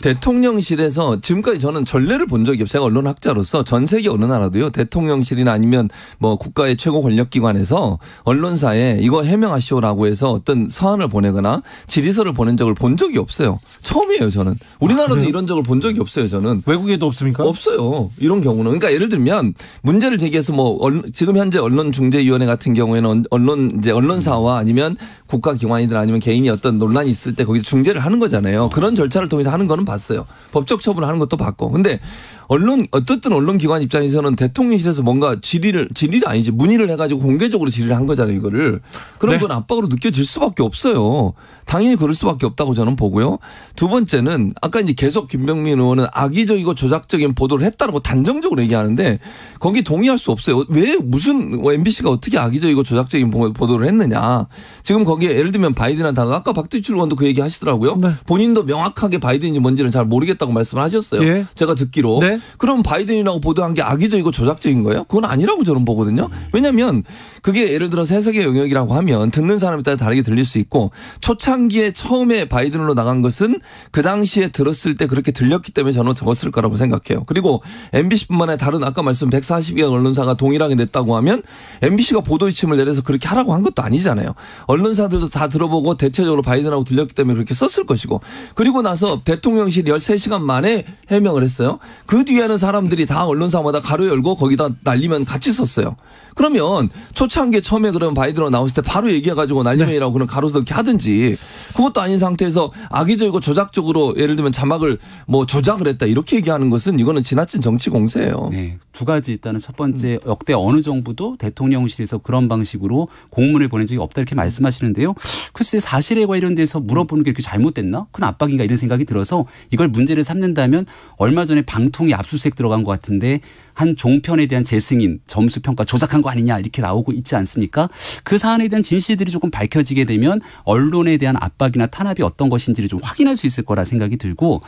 대통령실에서 지금까지 저는 전례를 본 적이 없어요. 제가 언론학자로서 전 세계 어느 나라도요. 대통령실이나 아니면 뭐 국가의 최고 권력기관에서 언론사에 이거 해명하시오라고 해서 어떤 서한을 보내거나 질의서를 보낸 적을 본 적이 없어요. 처음이에요 저는. 우리나라도 이런 적을 본 적이 없어요 저는. 외국에도 없습니까? 없어요. 이런 경우는. 그러니까 예를 들면 문제를 제기해서 뭐 지금 현재 언론중재위원회 같은 경우에는 언론사와 아니면 국가기관이든 아니면 개인이 어떤 논란이 있을 때 거기서 중재를 하는 거잖아요. 그런 절차를 통해서 하는 거는 봤어요. 법적 처분을 하는 것도 봤고. 근데 어떻든 언론기관 입장에서는 대통령실에서 뭔가 질의를 아니지 문의를 해가지고 공개적으로 질의를 한 거잖아요, 이거를. 그럼 그건 압박으로 느껴질 수밖에 없어요. 당연히 그럴 수밖에 없다고 저는 보고요. 두 번째는 아까 이제 계속 김병민 의원은 악의적이고 조작적인 보도를 했다라고 단정적으로 얘기하는데 거기 동의할 수 없어요. 왜 무슨 MBC가 어떻게 악의적이고 조작적인 보도를 했느냐. 지금 거기에 예를 들면 바이든한테 아까 박대출 의원도 그 얘기 하시더라고요. 네. 본인도 명확하게 바이든인지 뭔지는 잘 모르겠다고 말씀을 하셨어요. 예. 제가 듣기로. 네. 그럼 바이든이라고 보도한 게 악의적이고 조작적인 거예요? 그건 아니라고 저는 보거든요. 왜냐하면 그게 예를 들어서 해석의 영역이라고 하면 듣는 사람에 따라 다르게 들릴 수 있고 초창기에 처음에 바이든으로 나간 것은 그 당시에 들었을 때 그렇게 들렸기 때문에 저는 적었을 거라고 생각해요. 그리고 MBC뿐만 아니라 다른 아까 말씀 140개 언론사가 동일하게 냈다고 하면 MBC가 보도 지침을 내려서 그렇게 하라고 한 것도 아니잖아요. 언론사들도 다 들어보고 대체적으로 바이든하고 들렸기 때문에 그렇게 썼을 것이고 그리고 나서 대통령실이 13시간 만에 해명을 했어요. 그 뒤에는 사람들이 다 언론사마다 가로 열고 거기다 날리면 같이 썼어요. 그러면 초창기에 처음에 그러면 바이든으로 나왔을 때 바로 얘기해가지고 날리면이라고 그런 가로 넣기 하든지 그것도 아닌 상태에서 악의적이고 조작적으로 예를 들면 자막을 뭐 조작을 했다 이렇게 얘기하는 것은 이거는 지나친 정치 공세예요. 네, 두 가지 일단은 첫 번째 역대 어느 정부도 대통령실에서 그런 방식으로 공문을 보낸 적이 없다 이렇게 말씀하시는데요. 글쎄 사실에 관련돼서 물어보는 게 그게 잘못됐나? 큰 압박인가 이런 생각이 들어서 이걸 문제를 삼는다면 얼마 전에 방통위 압수수색 들어간 것 같은데 한 종편에 대한 재승인 점수 평가 조작한 거 아니냐 이렇게 나오고 있지 않습니까? 그 사안에 대한 진실들이 조금 밝혀지게 되면 언론에 대한 압박이나 탄압이 어떤 것인지를 좀 확인할 수 있을 거라 생각이 들고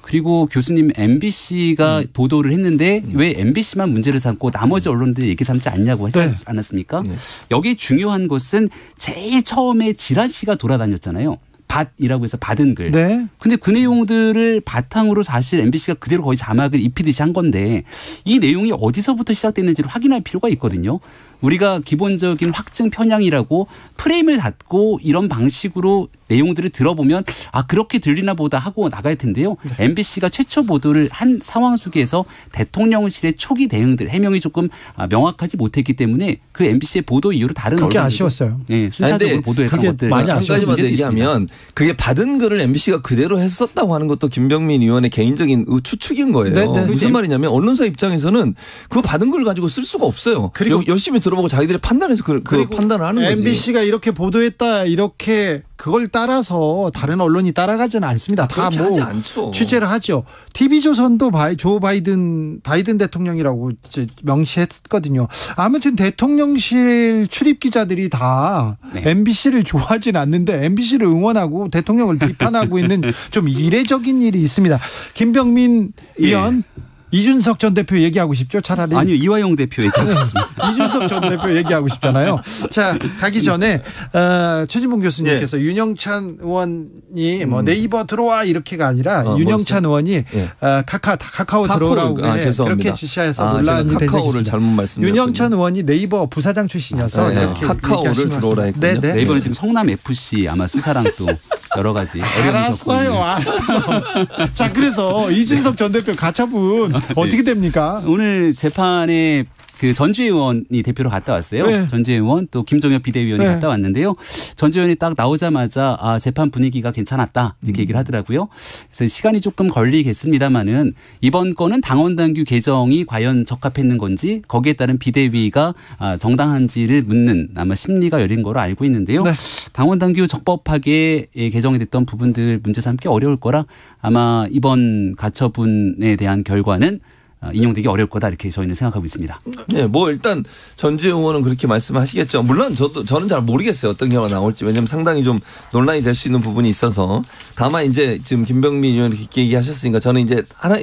그리고 교수님 MBC가 보도를 했는데 왜 MBC만 문제를 삼고 나머지 언론들이 얘기 삼지 않냐고 하지 않았습니까? 여기 중요한 것은 제일 처음에 지라시가 돌아다녔잖아요. 밭이라고 해서 받은 글. 네. 근데 그 내용들을 바탕으로 사실 MBC가 그대로 거의 자막을 입히듯이 한 건데 이 내용이 어디서부터 시작됐는지를 확인할 필요가 있거든요. 우리가 기본적인 확증 편향이라고 프레임을 닫고 이런 방식으로 내용들을 들어보면 아 그렇게 들리나 보다 하고 나갈 텐데요. 네. MBC가 최초 보도를 한 상황 속에서 대통령실의 초기 대응들 해명이 조금 명확하지 못했기 때문에 그 MBC의 보도 이후로 다른 그게 아쉬웠어요. 네, 순차적으로 보도했던 것들. 많이 한 가지만 얘기하면 그게 받은 글을 MBC가 그대로 했었다고 하는 것도 김병민 의원의 개인적인 추측인 거예요. 네네. 무슨 말이냐면 언론사 입장에서는 그 받은 글 가지고 쓸 수가 없어요. 그리고 열심히 들어보고 자기들이 판단해서 그 판단을 하는 거지. MBC가 이렇게 보도했다 이렇게 그걸 따라서 다른 언론이 따라가지는 않습니다. 다 뭐 취재를 하죠. TV조선도 조 바이든 대통령이라고 이제 명시했거든요. 아무튼 대통령실 출입 기자들이 다 MBC를 좋아하진 않는데 MBC를 응원하고 대통령을 비판하고 있는 좀 이례적인 일이 있습니다. 김병민 의원. 이준석 전 대표 얘기하고 싶죠? 차라리. 아니요. 이화영 대표 얘기하고 싶습니다. 이준석 전 대표 얘기하고 싶잖아요. 자, 가기 전에 최진봉 교수님께서 윤영찬 의원이 뭐 네이버 들어와 이렇게가 아니라 윤영찬 의원이 카카오 들어오라고 그렇게 지시해서 논란이 된 적이 있습니다. 잘못 말씀드렸군요. 윤영찬 의원이 네이버 부사장 출신이어서 이렇게 카카오를 들어오라 했군요. 네이버는 지금 성남 FC 아마 수사랑 또 여러 가지 알았어요. 자, 그래서 이준석 전 대표 가처분 어떻게 됩니까? 오늘 재판에 그 전주혜 의원이 대표로 갔다 왔어요. 네. 전주혜 의원 또 김종혁 비대위원이 갔다 왔는데요. 전주혜 의원이 딱 나오자마자 재판 분위기가 괜찮았다 이렇게 얘기를 하더라고요. 그래서 시간이 조금 걸리겠습니다만은 이번 건은 당원 당규 개정이 과연 적합했는 건지 거기에 따른 비대위가 정당한지를 묻는 아마 심리가 열린 거로 알고 있는데요. 네. 당원 당규 적법하게 개정이 됐던 부분들 문제 삼기 어려울 거라 아마 이번 가처분에 대한 결과는 인용되기 어려울 거다 이렇게 저희는 생각하고 있습니다. 네, 뭐 일단 전주혜 의원은 그렇게 말씀하시겠죠. 물론 저는 잘 모르겠어요. 어떤 경우가 나올지. 왜냐하면 상당히 좀 논란이 될 수 있는 부분이 있어서. 다만 이제 지금 김병민 의원이 이렇게 얘기하셨으니까 저는 이제 하나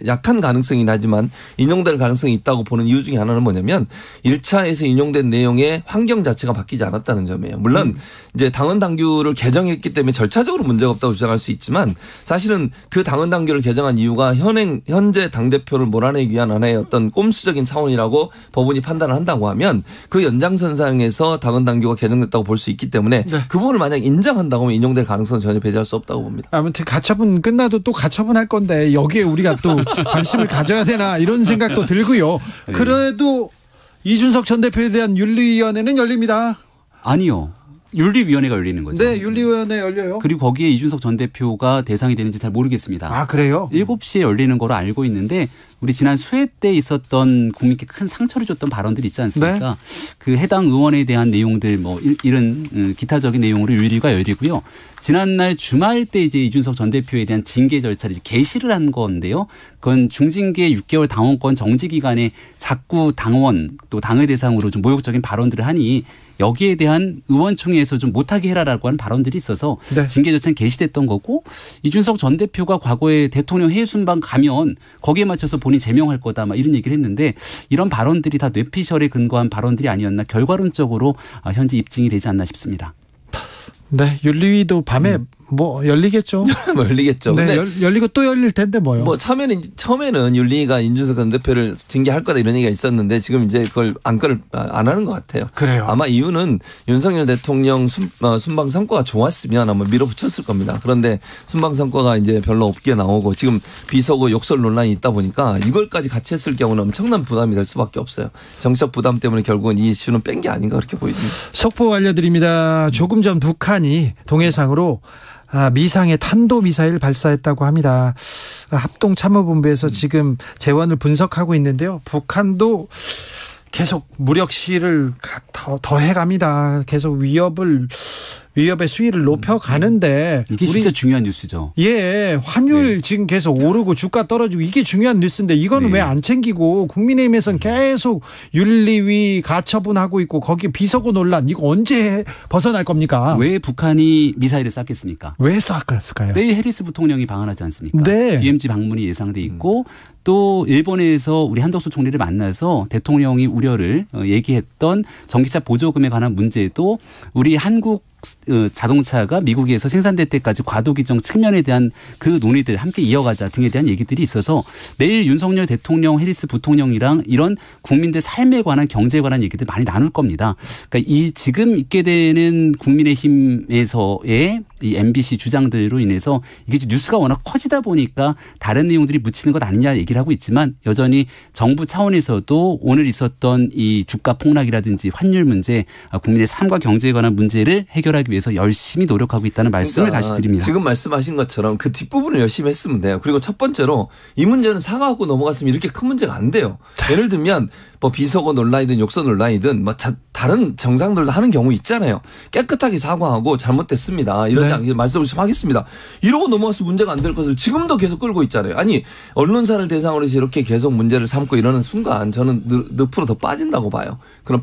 약한 가능성이긴 하지만 인용될 가능성이 있다고 보는 이유 중에 하나는 뭐냐면 1차에서 인용된 내용의 환경 자체가 바뀌지 않았다는 점이에요. 물론 이제 당원 당규를 개정했기 때문에 절차적으로 문제가 없다고 주장할 수 있지만 사실은 그 당원 당규를 개정한 이유가 현재 당대표를 몰아내기 위한 하나의 어떤 꼼수적인 차원이라고 법원이 판단을 한다고 하면 그 연장선상에서 당원 당규가 개정됐다고 볼 수 있기 때문에 그 부분을 만약 인정한다고 하면 인용될 가능성은 전혀 배제할 수 없다고 봅니다. 아무튼 가처분 끝나도 또 가처분할 건데 여기에 우리가 또 관심을 가져야 되나 이런 생각도 들고요. 그래도 이준석 전 대표에 대한 윤리위원회는 열립니다. 아니요. 윤리위원회가 열리는 거죠. 네, 윤리위원회 열려요. 그리고 거기에 이준석 전 대표가 대상이 되는지 잘 모르겠습니다. 아, 그래요? 7시에 열리는 거로 알고 있는데 우리 지난 수회 때 있었던 국민께 큰 상처를 줬던 발언들이 있지 않습니까? 네. 그 해당 의원에 대한 내용들 뭐 이런 기타적인 내용으로 유리가 열리고요. 지난날 주말 때 이제 이준석 전 대표에 대한 징계 절차를 이제 개시를 한 건데요. 그건 중징계 6개월 당원권 정지 기간에 자꾸 당원 또 당을 대상으로 좀 모욕적인 발언들을 하니 여기에 대한 의원총회에서 좀 못하게 해라라고 하는 발언들이 있어서 네. 징계 절차는 개시됐던 거고 이준석 전 대표가 과거에 대통령 회의 순방 가면 거기에 맞춰서 본인이 제명할 거다 막 이런 얘기를 했는데 이런 발언들이 다 뇌피셜에 근거한 발언들이 아니었나 결과론적으로 현재 입증이 되지 않나 싶습니다. 네, 윤리위도 밤에 뭐 열리겠죠. 열리겠죠. 네, 열리고 또 열릴 텐데 뭐요. 뭐 처음에는 윤리위가 이준석 전 대표를 징계할 거다 이런 얘기가 있었는데 지금 이제 그걸 안건을 안 하는 것 같아요. 그래요. 아마 이유는 윤석열 대통령 순방 성과가 좋았으면 아마 밀어붙였을 겁니다. 그런데 순방 성과가 이제 별로 없게 나오고 지금 비속어 욕설 논란이 있다 보니까 이걸까지 같이 했을 경우는 엄청난 부담이 될 수밖에 없어요. 정치적 부담 때문에 결국은 이 이슈는 뺀 게 아닌가 그렇게 보입니다. 속보 알려드립니다. 조금 전 북한이 동해상으로 미상의 탄도미사일 발사했다고 합니다. 합동참모본부에서 지금 재원을 분석하고 있는데요. 북한도 계속 무력 시위를 더 해갑니다. 계속 위협의 수위를 높여가는데 이게 진짜 중요한 뉴스죠. 예, 환율 네. 지금 계속 오르고 주가 떨어지고 이게 중요한 뉴스인데 이거는 왜 안 챙기고 국민의힘에서는 계속 윤리위 가처분하고 있고 거기 비서고 논란 이거 언제 벗어날 겁니까? 왜 북한이 미사일을 쐈겠습니까? 왜 쐈을까요? 내일 해리스 부통령이 방한하지 않습니까? 네. DMZ 방문이 예상돼 있고 또 일본에서 우리 한덕수 총리를 만나서 대통령이 우려를 얘기했던 전기차 보조금에 관한 문제도 우리 한국 자동차가 미국에서 생산될 때까지 과도 규정 측면에 대한 그 논의들 함께 이어가자 등에 대한 얘기들이 있어서 내일 윤석열 대통령 해리스 부통령이랑 이런 국민들 삶에 관한 경제에 관한 얘기들 많이 나눌 겁니다. 그러니까 이 지금 있게 되는 국민의힘에서의 이 MBC 주장들로 인해서 이게 뉴스가 워낙 커지다 보니까 다른 내용들이 묻히는 것 아니냐 얘기를 하고 있지만 여전히 정부 차원에서도 오늘 있었던 이 주가 폭락이라든지 환율 문제 국민의 삶과 경제에 관한 문제를 해결하기 위해서 열심히 노력하고 있다는 말씀을 다시 드립니다. 지금 말씀하신 것처럼 그 뒷부분을 열심히 했으면 돼요. 그리고 첫 번째로 이 문제는 사과하고 넘어갔으면 이렇게 큰 문제가 안 돼요. 예를 들면 뭐 비속어 논란이든 욕설 논란이든 뭐 다른 정상들도 하는 경우 있잖아요. 깨끗하게 사과하고 잘못됐습니다. 이런 말씀을 좀 하겠습니다. 이러고 넘어가서 문제가 안 될 것을 지금도 계속 끌고 있잖아요. 아니 언론사를 대상으로 해서 이렇게 계속 문제를 삼고 이러는 순간 저는 늪으로 더 빠진다고 봐요. 그럼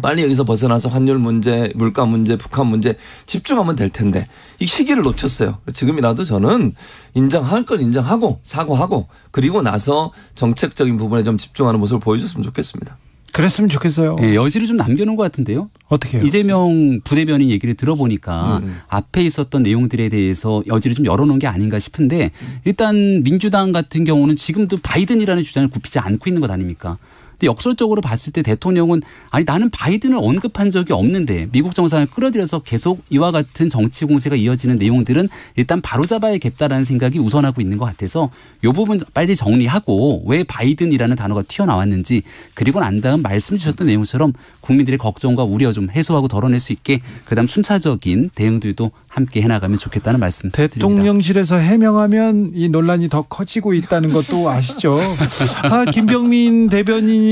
빨리 여기서 벗어나서 환율 문제, 물가 문제, 북한 문제 집중하면 될 텐데 이 시기를 놓쳤어요. 지금이라도 저는 인정할 건 인정하고 사과하고 그리고 나서 정책적인 부분에 좀 집중하는 모습을 보여줬으면 좋겠습니다. 그랬으면 좋겠어요. 네, 여지를 좀 남겨놓은 것 같은데요. 어떻게 해요? 이재명 부대변인 얘기를 들어보니까 앞에 있었던 내용들에 대해서 여지를 좀 열어놓은 게 아닌가 싶은데 일단 민주당 같은 경우는 지금도 바이든이라는 주장을 굽히지 않고 있는 것 아닙니까? 역설적으로 봤을 때 대통령은 아니 나는 바이든을 언급한 적이 없는데 미국 정상을 끌어들여서 계속 이와 같은 정치 공세가 이어지는 내용들은 일단 바로잡아야겠다라는 생각이 우선하고 있는 것 같아서 이 부분 빨리 정리하고 왜 바이든이라는 단어가 튀어나왔는지 그리고 난 다음 말씀 주셨던 내용처럼 국민들의 걱정과 우려 좀 해소하고 덜어낼 수 있게 그다음 순차적인 대응들도 함께 해나가면 좋겠다는 말씀 드립니다. 대통령실에서 해명하면 이 논란이 더 커지고 있다는 것도 아시죠? 김병민 대변인이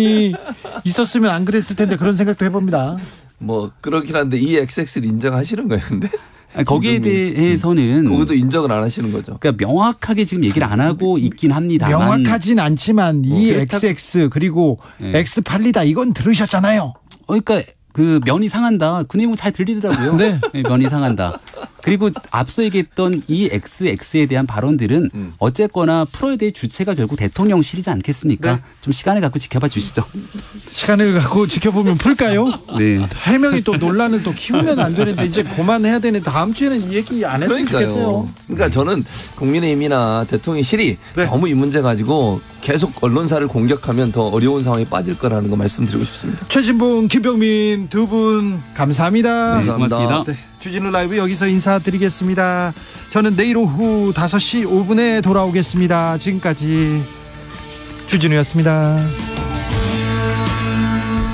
있었으면 안 그랬을 텐데 그런 생각도 해봅니다. 뭐 그렇긴 한데 이 XX를 인정하시는 거예요, 근데? 거기에 대해서는 그것도 인정을 안 하시는 거죠. 그러니까 명확하게 지금 얘기를 안 하고 있긴 합니다만 명확하진 않지만 이 XX 그리고 X팔리다 이건 들으셨잖아요. 그러니까 그 면이 상한다. 그 내용 잘 들리더라고요. 네. 면이 상한다. 그리고 앞서 얘기했던 이 XX에 대한 발언들은 어쨌거나 풀어야 될 주체가 결국 대통령실이지 않겠습니까? 네. 좀 시간을 갖고 지켜봐 주시죠. 시간을 갖고 지켜보면 풀까요? 네. 해명이 또 논란을 또 키우면 안 되는데 이제 그만해야 되는데 다음 주에는 이 얘기 안 했으면 좋겠어요. 그러니까 저는 국민의힘이나 대통령실이 너무 이 문제 가지고 계속 언론사를 공격하면 더 어려운 상황에 빠질 거라는 거 말씀드리고 싶습니다. 최진봉, 김병민 두 분 감사합니다. 네, 고맙습니다. 네, 주진우 라이브 여기서 인사드리겠습니다. 저는 내일 오후 5시 5분에 돌아오겠습니다. 지금까지 주진우였습니다.